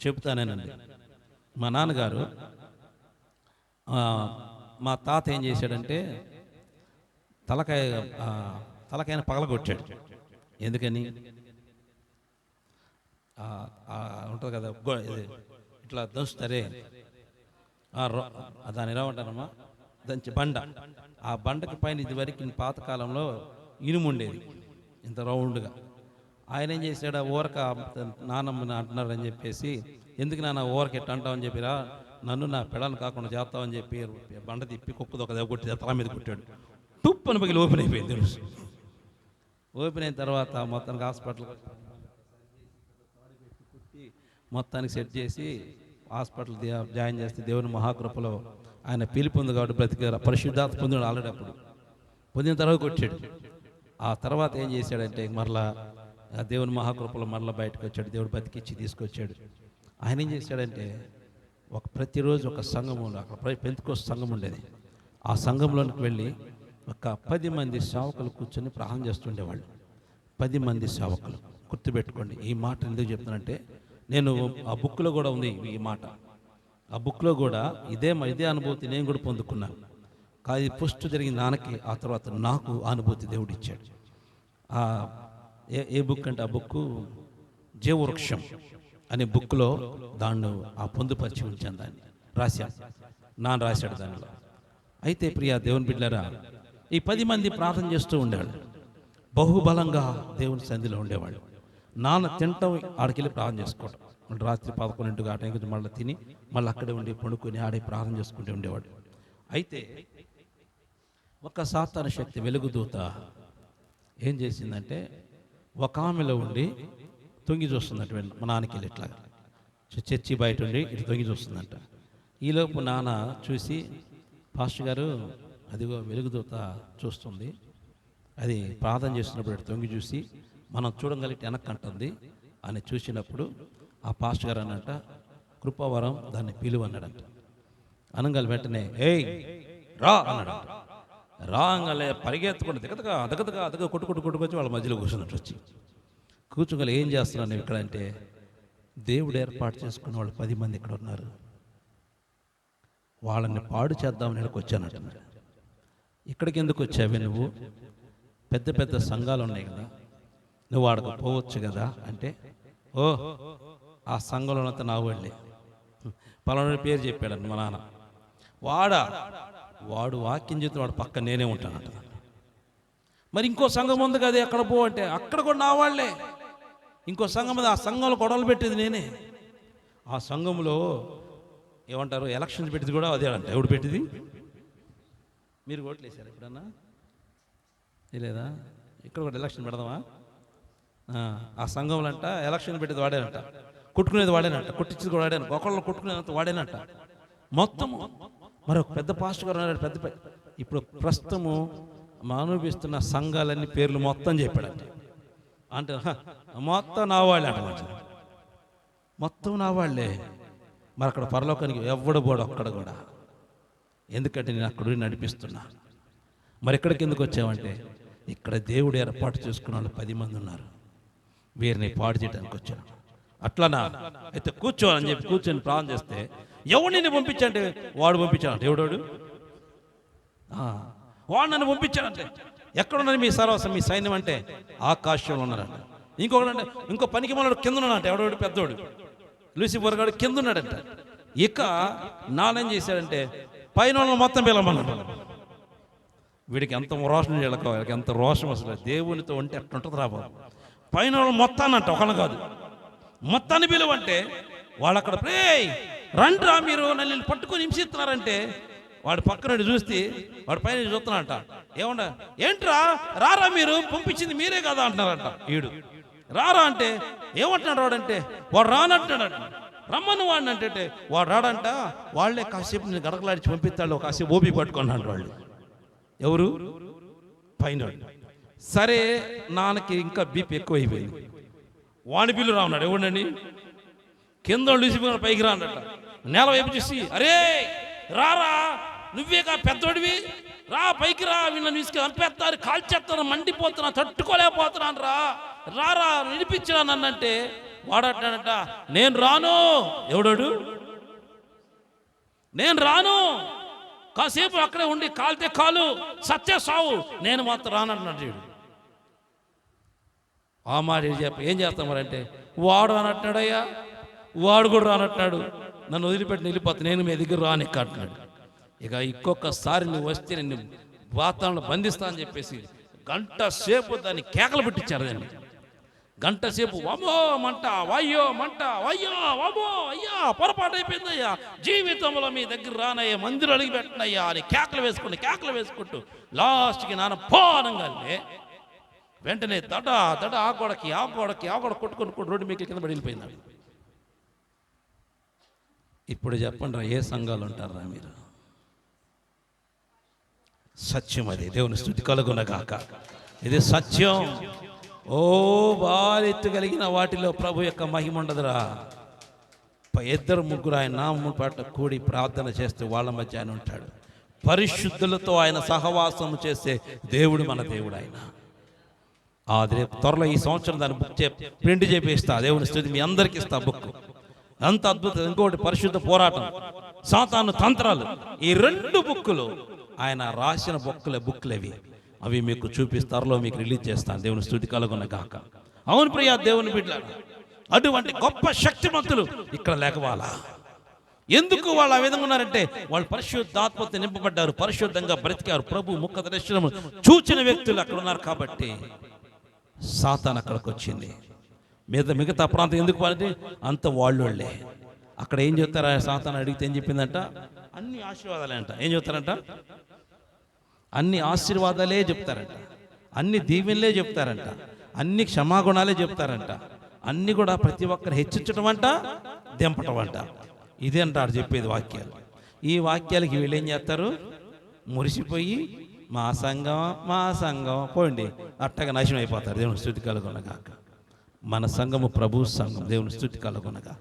చెప్తానేనండి. మా నాన్నగారు మా తాత ఏం చేశాడంటే తలకాయను పగలగొట్టాడు. ఎందుకని? ఉంటుంది కదా ఇట్లా దంచుతారే, దాని ఎలా ఉంటారమ్మా, దంచి బండ. ఆ బండకి పైన ఇదివరకు పాతకాలంలో ఇనుము ఉండేది ఇంత రౌండ్గా. ఆయన ఏం చేశాడు? ఊరక నాన్నమ్మని అంటున్నారని చెప్పేసి, ఎందుకు నాన్న ఊరక ఎట్ట అంటావని చెప్పిరా, నన్ను నా పెడాన్ని కాకుండా చేస్తామని చెప్పి బండ తిప్పి కుప్పది ఒక కొట్టి తల మీద కొట్టాడు. టుప్ అని పగిలి ఓపెన్ అయిపోయింది. తెలుసు. ఓపెన్ అయిన తర్వాత మొత్తానికి హాస్పిటల్ మొత్తానికి సెట్ చేసి హాస్పిటల్ జాయిన్ చేస్తే దేవుని మహాకృపలో ఆయన పిలుపు ఉంది కాబట్టి బ్రతికారు. పరిశుద్ధాత్మ పొందాడు ఆల్రెడీ. అప్పుడు పొందిన తర్వాత కొట్టాడు. ఆ తర్వాత ఏం చేశాడంటే మరలా ఆ దేవుని మహాకృపలో మరలా బయటకు వచ్చాడు, దేవుడు బతికిచ్చి తీసుకొచ్చాడు. ఆయన ఏం చేశాడంటే ప్రతిరోజు ఒక సంఘంలో, అక్కడ పెంతెకోస్తు సంఘం ఉండేది, ఆ సంఘంలోనికి వెళ్ళి ఒక 10 మంది సేవకులు కూర్చొని ప్రార్థన చేస్తుండేవాళ్ళు. 10 మంది సేవకులు. గుర్తుపెట్టుకోండి ఈ మాట ఎందుకు చెప్తానంటే, నేను ఆ బుక్లో కూడా ఉంది ఈ మాట. ఆ బుక్లో కూడా ఇదే అనుభూతి నేను కూడా పొందుకున్నాను. కానీ ఫస్ట్ జరిగిన నాన్నకి, ఆ తర్వాత నాకు అనుభూతి దేవుడు ఇచ్చాడు. ఏ బుక్ అంటే ఆ బుక్ జీవవృక్షం అనే బుక్లో దాన్ని పొందుపరిచి ఉంచాను, దాన్ని రాశాను, నాన్న రాశాడు దానిలో. అయితే ప్రియా దేవుని బిడ్డలారా, ఈ 10 మంది ప్రార్థన చేస్తూ ఉండేవాళ్ళు, బహుబలంగా దేవుని సన్నిధిలో ఉండేవాళ్ళు. నాన్న తింటాం, ఆడికెళ్ళి ప్రార్థన చేసుకోవడం, మళ్ళీ రాత్రి 11 ఆ టైంకి మళ్ళీ తిని మళ్ళీ అక్కడే ఉండి పండుకొని ఆడే ప్రార్థన చేసుకుంటూ ఉండేవాడు. అయితే ఒక సాతాను శక్తి వెలుగుదూత ఏం చేసిందంటే, ఒక ఆమెలో ఉండి తొంగి చూస్తుందంట. మా నాన్నకి వెళ్ళి ఇట్లా చర్చి బయట ఉండి ఇటు తొంగి చూస్తుందంట. ఈలోపు నాన్న చూసి, పాస్టర్ గారు అదిగో వెలుగుదూత చూస్తుంది, అది ప్రార్థన చేస్తున్నప్పుడు ఇటు తొంగి చూసి మనం చూడగలిగితే వెనక్కంటుంది అని చూసినప్పుడు ఆ పాస్టర్ గారు అన్నట్ట, కృపావరం దాన్ని పిలువ అన్నాడంట. అనగాలి వెంటనే ఏయ్ రా అన్నాడంట. రాగానే పరిగెత్తుకుంటే అదగదగా కొట్టుకొచ్చి వాళ్ళ మధ్యలో కూర్చున్నట్టు వచ్చి కూర్చోగల ఏం చేస్తున్నాను ఇక్కడ అంటే, దేవుడు ఏర్పాటు చేసుకున్న వాళ్ళు 10 మంది ఇక్కడ ఉన్నారు, వాళ్ళని పాడు చేద్దామని ఇక్కడికి వచ్చానంటున్నాడు. ఇక్కడికి ఎందుకు వచ్చావే నువ్వు? పెద్ద పెద్ద సంఘాలు ఉన్నాయి కదా, నువ్వు వాడికి పోవచ్చు కదా అంటే, ఓ ఆ సంఘంలో అంతా నా వాళ్ళే, పలానా పేరు చెప్పాడు మా నాన్న. వాడు వాక్యం చేస్తే వాడు పక్క నేనే ఉంటానంట. మరి ఇంకో సంఘం ఉంది కదా, అక్కడ పో అంటే, అక్కడ కూడా నా వాళ్ళే. ఇంకో సంఘం ఉంది, ఆ సంఘంలో గొడవలు పెట్టేది నేనే. ఆ సంఘంలో ఏమంటారు, ఎలక్షన్స్ పెట్టింది కూడా అదే అంట. ఎవడు పెట్టింది? మీరు ఓట్లు వేసారు ఎప్పుడన్నా? లేదా? ఇక్కడ కూడా ఎలక్షన్ పెడదామా? ఆ సంఘంలో అంట ఎలక్షన్ పెట్టేది వాడేనంట, కొట్టుకునేది వాడేనంట, కొట్టించేది కూడా వాడేనంట, ఒకళ్ళు కొట్టుకునేదంత వాడేనంట మొత్తము. మరొక పెద్ద పాస్టర్ గారు అన్నాడు, పెద్ద ఇప్పుడు ప్రస్తుతము అనుభవిస్తున్న సంఘాలన్నీ పేర్లు మొత్తం చెప్పాడంట. అంటే మొత్తం నా వాళ్ళే అంట, మొత్తం నా వాళ్ళే. మరి అక్కడ పరలోకానికి ఎవడు పోడు అక్కడ కూడా, ఎందుకంటే నేను అక్కడ నడిపిస్తున్నా. మరి ఇక్కడికి ఎందుకు వచ్చామంటే, ఇక్కడ దేవుడు ఏర్పాటు చేసుకున్న వాళ్ళు 10 మంది ఉన్నారు, వీరిని పాడు చేయడానికి వచ్చాను. అట్లనా? అయితే కూర్చోని చెప్పి కూర్చొని ప్రార్థన చేస్తే, ఎవడిని పంపించంటే వాడు పంపించాడంట. ఎవడాడు? వాడు నన్ను పంపించాడంటే. ఎక్కడున్నది మీ సర్వస్వం, మీ సైన్యం అంటే? ఆకాశంలో ఉన్నారంట. ఇంకొకడంటే, ఇంకో పనికి మనోడు కింద ఉన్నాడంట. ఎవడోడు? పెద్దోడు లూసిఫర్ గాడు కింద ఉన్నాడంట. ఇక నానేం చేశాడంటే, పైన మొత్తం పిలవమన్నాడు. వీడికి ఎంత రోషం చేయలేక, వీడికి ఎంత రోషం అసలు. దేవునితో ఉంటే అట్లుంటుంది రాబో. పైన మొత్తాన్ని అంట, ఒకళ్ళు కాదు, మొత్తాన్ని పిలువంటే వాళ్ళు అక్కడ రండ్రా మీరు నన్ను పట్టుకొని హింసిస్తున్నారంటే, వాడు పక్కన చూస్తే వాడు పైన చూస్తున్నాడంట. ఏమన్నా ఏంట్రా రారా, మీరు పంపించింది మీరే కదా అంటున్నారంట. వీడు రారా అంటే ఏమంటున్నాడు వాడంటే, వాడు రానంటున్నాడంట. రమ్మను వాడిని అంటే వాడు రాడంట. వాళ్ళే కాసేపు నేను గడకలాడిచి పంపిస్తాడు, కాసేపు ఓపి పట్టుకున్నాడు వాళ్ళు. ఎవరు? పైన. సరే నాన్నకి ఇంకా బీపీ ఎక్కువ అయిపోయింది. వాణి బిల్లు రాఉన్నాడు. ఎవడండి? కింద లూసిఫర్ పైకి రానట. నేల వైపు చూసి, అరే రారా, నువ్వేగా పెద్దోడివి, రా పైకి రా, వీళ్ళని తీసుకు చంపేస్తారు, కాల్చేస్తాను, మండిపోతున్నా, తట్టుకోలేకపోతున్నాను, రారా వినిపించినా నన్నంటే వాడంటాడంట, నేను రాను. ఎవడాడు? నేను రాను, కాసేపు అక్కడే ఉండి కాలితే కాలు, సత్య సావు, నేను మాత్రం రానంటున్నాడు. ఆ మాట చెప్పి ఏం చేస్తాం మరి అంటే, వాడు రానట్టున్నాడయ్యా, వాడు కూడా రానట్టున్నాడు, నన్ను వదిలిపెట్టి వెళ్ళిపోతే నేను మీ దగ్గర రానిక్క అంటున్నాడు. ఇక ఇంకొకసారి నువ్వు వస్తే నేను వాతావరణంలో బంధిస్తా అని చెప్పేసి గంట సేపు దాన్ని కేకలు పెట్టించారు. దాన్ని గంట సేపు, వామో మంట, వయ్యో మంట, వయ్యో వామో, అయ్యా పొరపాటు అయిపోయిందయ్యా, జీవితంలో మీ దగ్గర రానయ్యా, మందిరం అడిగి పెట్టనయ్యా అని కేకలు వేసుకుంటూ లాస్ట్కి నాన్న పోనంగానే వెంటనే దడ ఆ గోడకి కొట్టుకొని రోడ్డు మీకు కింద పడి వెళ్ళిపోయింది. ఇప్పుడు చెప్పండి, ఏ సంఘాలు ఉంటారా మీరు? సత్యం అది. దేవుని స్తుతి కలుగునగాక. ఇది సత్యం. ఓ బాలెత్తగలిగిన వాటిలో ప్రభు యొక్క మహిమ ఉండదురా. ఇద్దరు ముగ్గురు ఆయన నామము పట్ల కూడి ప్రార్థన చేస్తే వాళ్ళ మధ్య ఆయన ఉంటాడు. పరిశుద్ధులతో ఆయన సహవాసం చేసే దేవుడు మన దేవుడు ఆయన. రేపు త్వరలో ఈ సంవత్సరం దాన్ని ప్రింట్ చేపిస్తా. దేవుని స్తుతి మీ అందరికీ ఇస్తా బుక్. అంత అద్భుతం. ఇంకోటి పరిశుద్ధ పోరాటం, సాతాను తంత్రాలు. ఈ 2 బుక్కులు ఆయన రాసిన బుక్కులు అవి మీకు చూపిస్తారులో మీకు రిలీజ్ చేస్తాను. దేవుని స్తుతి కలుగున గాక. అవును ప్రియా దేవుని బిడ్డలారా, అటువంటి గొప్ప శక్తిమంతులు ఇక్కడ లేకవాలా? ఎందుకు వాళ్ళు ఆ విధంగా ఉన్నారంటే వాళ్ళు పరిశుద్ధాత్మతో నింపబడ్డారు, పరిశుద్ధంగా బ్రతికారు, ప్రభు ముఖ దర్శనము చూచిన వ్యక్తులు అక్కడ ఉన్నారు. కాబట్టి సాతాను అక్కడికి వచ్చింది. మిగతా ప్రాంతం ఎందుకు పాలంటే అంత వాళ్ళోళ్ళే. అక్కడ ఏం చెప్తారా? సాతాను అడిగితే ఏం చెప్పిందంట? అన్ని ఆశీర్వాదాలే అంట. ఏం చెప్తారంట? అన్ని ఆశీర్వాదాలే చెప్తారంట, అన్ని దీవెనలే చెప్తారంట, అన్ని క్షమాగుణాలే చెప్తారంట, అన్ని కూడా ప్రతి ఒక్కరు హెచ్చించడం అంట, దింపటం అంట. ఇదే అంటారు చెప్పేది వాక్యాలు. ఈ వాక్యాలకి వీళ్ళు ఏం చేస్తారు? మురిసిపోయి మా సంఘం పోండి అట్టగా నాశనం అయిపోతారు. దేవుని స్తుతి కలుగునగాక. మన సంఘము ప్రభు సంఘం. దేవుని స్తుతి కలుగునగా.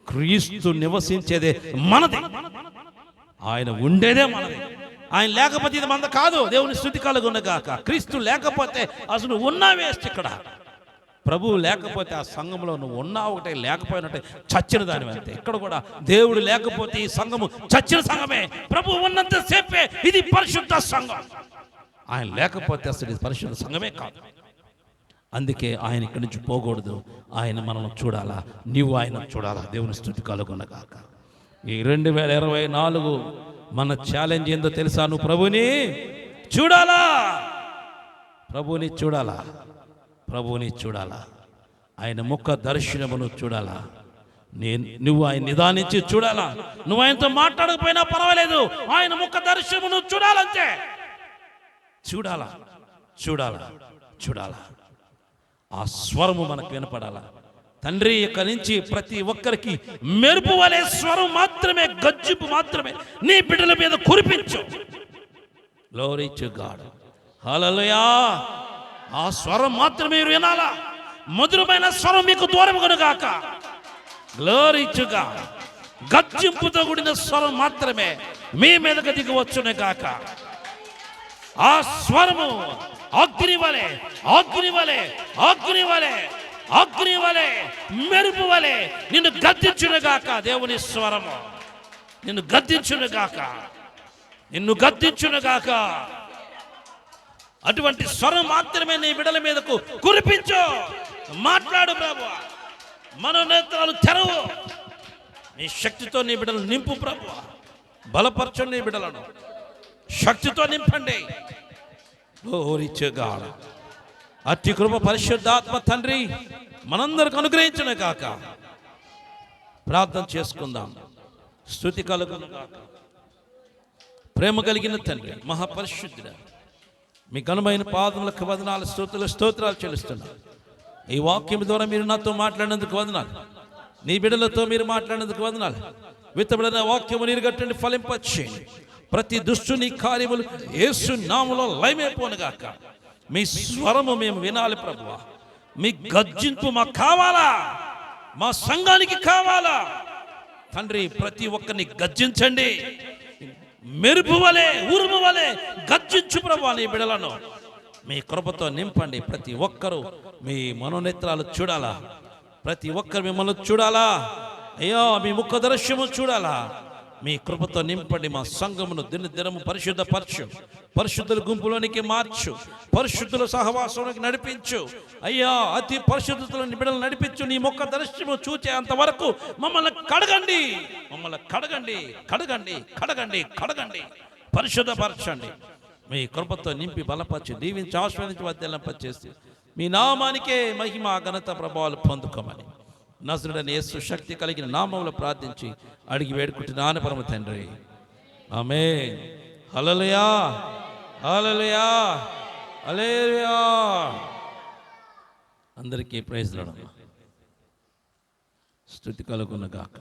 క్రీస్తు నివసించేదే మనది, ఆయన ఉండేదే మనది. ఆయన లేకపోతే ఇది మంద కాదు. దేవుని స్తుతి కలుగునగాక. క్రీస్తు లేకపోతే అసలు నువ్వు ఉన్నా వేస్ట్. ఇక్కడ ప్రభువు లేకపోతే ఆ సంఘంలో నువ్వు ఉన్నా ఒకటే, లేకపోయినట్టే చచ్చిన దాని అంతే. ఇక్కడ కూడా దేవుడు లేకపోతే ఈ సంఘము చచ్చిన సంఘమే. ప్రభువు ఉన్నంత సేపే ఇది పరిశుద్ధ సంఘం. ఆయన లేకపోతే అసలు ఇది పరిశుద్ధ సంఘమే కాదు. అందుకే ఆయన ఇక్కడి నుంచి పోకూడదు. ఆయన మనల్ని చూడాలా, నీవు ఆయన చూడాలా. దేవుని స్తుతి కలుగునగాక. ఈ 2024 మన ఛాలెంజ్ ఏందో తెలుసా? నువ్వు ప్రభుని చూడాలా, ప్రభుని చూడాలా, ప్రభుని చూడాలా. ఆయన ముఖ దర్శనమును చూడాలా. నువ్వు ఆయన నిదానించి చూడాలా. నువ్వు ఆయనతో మాట్లాడకపోయినా పర్వాలేదు, ఆయన ముఖ దర్శనమును చూడాలంతే. చూడాలా, చూడాలా, చూడాలా. ఆ స్వరము మనకు వినపడాలా. తండ్రి ఇక్కడి నుంచి ప్రతి ఒక్కరికి మెరుపు వలె స్వరం మాత్రమే, గజ్జింపు మాత్రమే నీ బిడ్డల మీద కురిపించు. Glory to God. హల్లెలూయా. ఆ స్వరం మాత్రమే మీరు వినాలా. మధురమైన స్వరం మీకు దూరం కొనుగాక. Glory to God. గజ్జింపుతో కూడిన స్వరం మాత్రమే మీ మీదకు దిగి వచ్చునే గాక. ఆ స్వరము అగ్ని వలె, అగ్ని వలె, అగ్ని వలె, అగ్ని వలె, మెరుపు వలె నిన్ను గద్దించునుగాక. దేవుని స్వరము నిన్ను గద్దించునుగాక, నిన్ను గద్దించునుగాక. అటువంటి స్వరం మాత్రమే నీ బిడ్డల మీదకు కురిపించు. మాట్లాడు ప్రభు. మనోనేత్రాలు తెరవు. నీ శక్తితో నీ బిడ్డలు నింపు ప్రభు. బలపరచు నీ బిడ్డలను, శక్తితో నింపండి. అట్టి కృప పరిశుద్ధాత్మ తండ్రి మనందరికి అనుగ్రహించును గాక. ప్రార్థన చేసుకుందాం. స్తుతి కలుగును గాక. ప్రేమ కలిగిన తండ్రి, మహాపరిశుద్ధుడ, మీ ఘనమైన పాదములకు వందనాలు, స్తోత్రాలు చెల్లిస్తున్నాను. ఈ వాక్యం ద్వారా మీరు నాతో మాట్లాడినందుకు వందనాలు. నీ బిడ్డలతో మీరు మాట్లాడినందుకు వందనాలు. విత్తబడిన వాక్యము నీరుగట్టండి, ఫలింపచేయండి. ప్రతి దుష్టుని కార్యములు యేసు నామములో లయమైపోనుగాక. మీ స్వరము మేము వినాలి ప్రభువా. మీ గర్జింపు మాకు కావాలా, మా సంఘానికి కావాలా తండ్రి. ప్రతి ఒక్కరిని గర్జించండి. మెరుపు వలె, ఉరుము వలె గర్జించు ప్రభువా. నీ బిడలను మీ కృపతో నింపండి. ప్రతి ఒక్కరూ మీ మనోనేత్రాలు చూడాలా. ప్రతి ఒక్కరు మిమ్మల్ని చూడాలా. అయ్యో మీ ముఖ దర్శనము చూడాలా. మీ కృపతో నింపండి. మా సంఘమును దినదినము పరిశుద్ధపరచు, పరిశుద్ధుల గుంపులోనికి మార్చు, పరిశుద్ధుల సహవాసంలోకి నడిపించు. అయ్యా అతి పరిశుద్ధతలో బిడ్డలు నడిపించు. నీ ముఖ దర్శనము చూచే అంతవరకు మమ్మల్ని కడగండి, మమ్మల్ని కడగండి, కడగండి, కడగండి, కడగండి, పరిశుద్ధపరచండి. మీ కృపతో నింపి బలపరిచి దీవించి ఆశీర్వదించి వర్ధిల్లింపచేసి మీ నామానికే మహిమ ఘనత ప్రభావాలు పొందుకోమని నజరుడైన యేసు శక్తి కలిగిన నామములో ప్రార్థించి అడిగి వేడుకుంటున్నాను పరమ తండ్రి. ఆమేన్. హల్లెలూయా, హల్లెలూయా, హల్లెలూయా. అందరికీ ప్రైజ్ లార్డ్. స్తుతి కలుగును గాక.